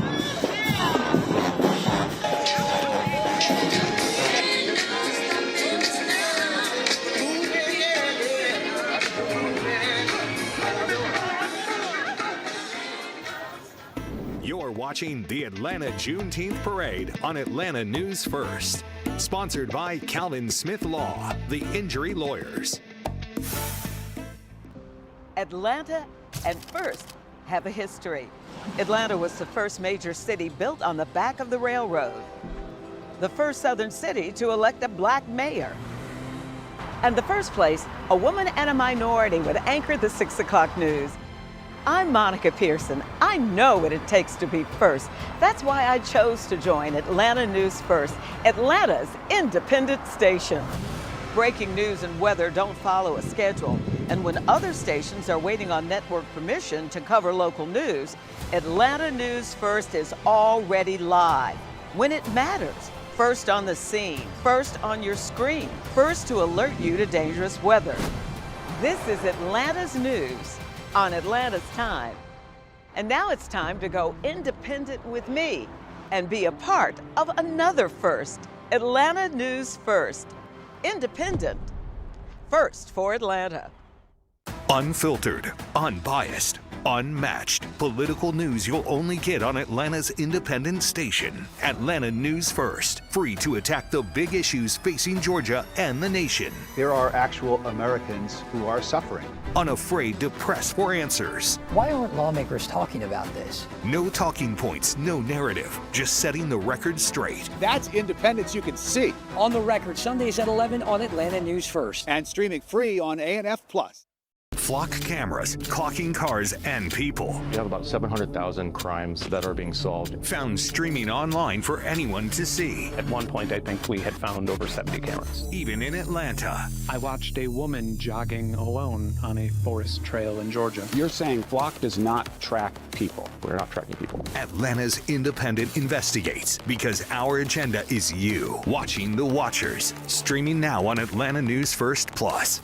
You're watching the Atlanta Juneteenth Parade on Atlanta News First. Sponsored by Calvin Smith Law, the injury lawyers. Atlanta and First have a history. Atlanta was the first major city built on the back of the railroad. The first southern city to elect a black mayor. And the first place, a woman and a minority would anchor the 6 o'clock news. I'm Monica Pearson. I know what it takes to be first. That's why I chose to join Atlanta News First, Atlanta's independent station. Breaking news and weather don't follow a schedule. And when other stations are waiting on network permission to cover local news, Atlanta News First is already live. When it matters, first on the scene, first on your screen, first to alert you to dangerous weather. This is Atlanta's news on Atlanta's time. And now it's time to go independent with me and be a part of another first. Atlanta News First. Independent. First for Atlanta. Unfiltered, unbiased, unmatched political news you'll only get on Atlanta's independent station. Atlanta News First. Free to attack the big issues facing Georgia and the nation. There are actual Americans who are suffering. Unafraid to press for answers. Why aren't lawmakers talking about this? No talking points, no narrative. Just setting the record straight. That's independence you can see. On the Record, Sundays at 11 on Atlanta News First. And streaming free on ANF+. Flock cameras, clocking cars and people. We have about 700,000 crimes that are being solved. Found streaming online for anyone to see. At one point, I think we had found over 70 cameras. Even in Atlanta. I watched a woman jogging alone on a forest trail in Georgia. You're saying Flock does not track people. We're not tracking people. Atlanta's Independent investigates because our agenda is you. Watching the Watchers. Streaming now on Atlanta News First Plus.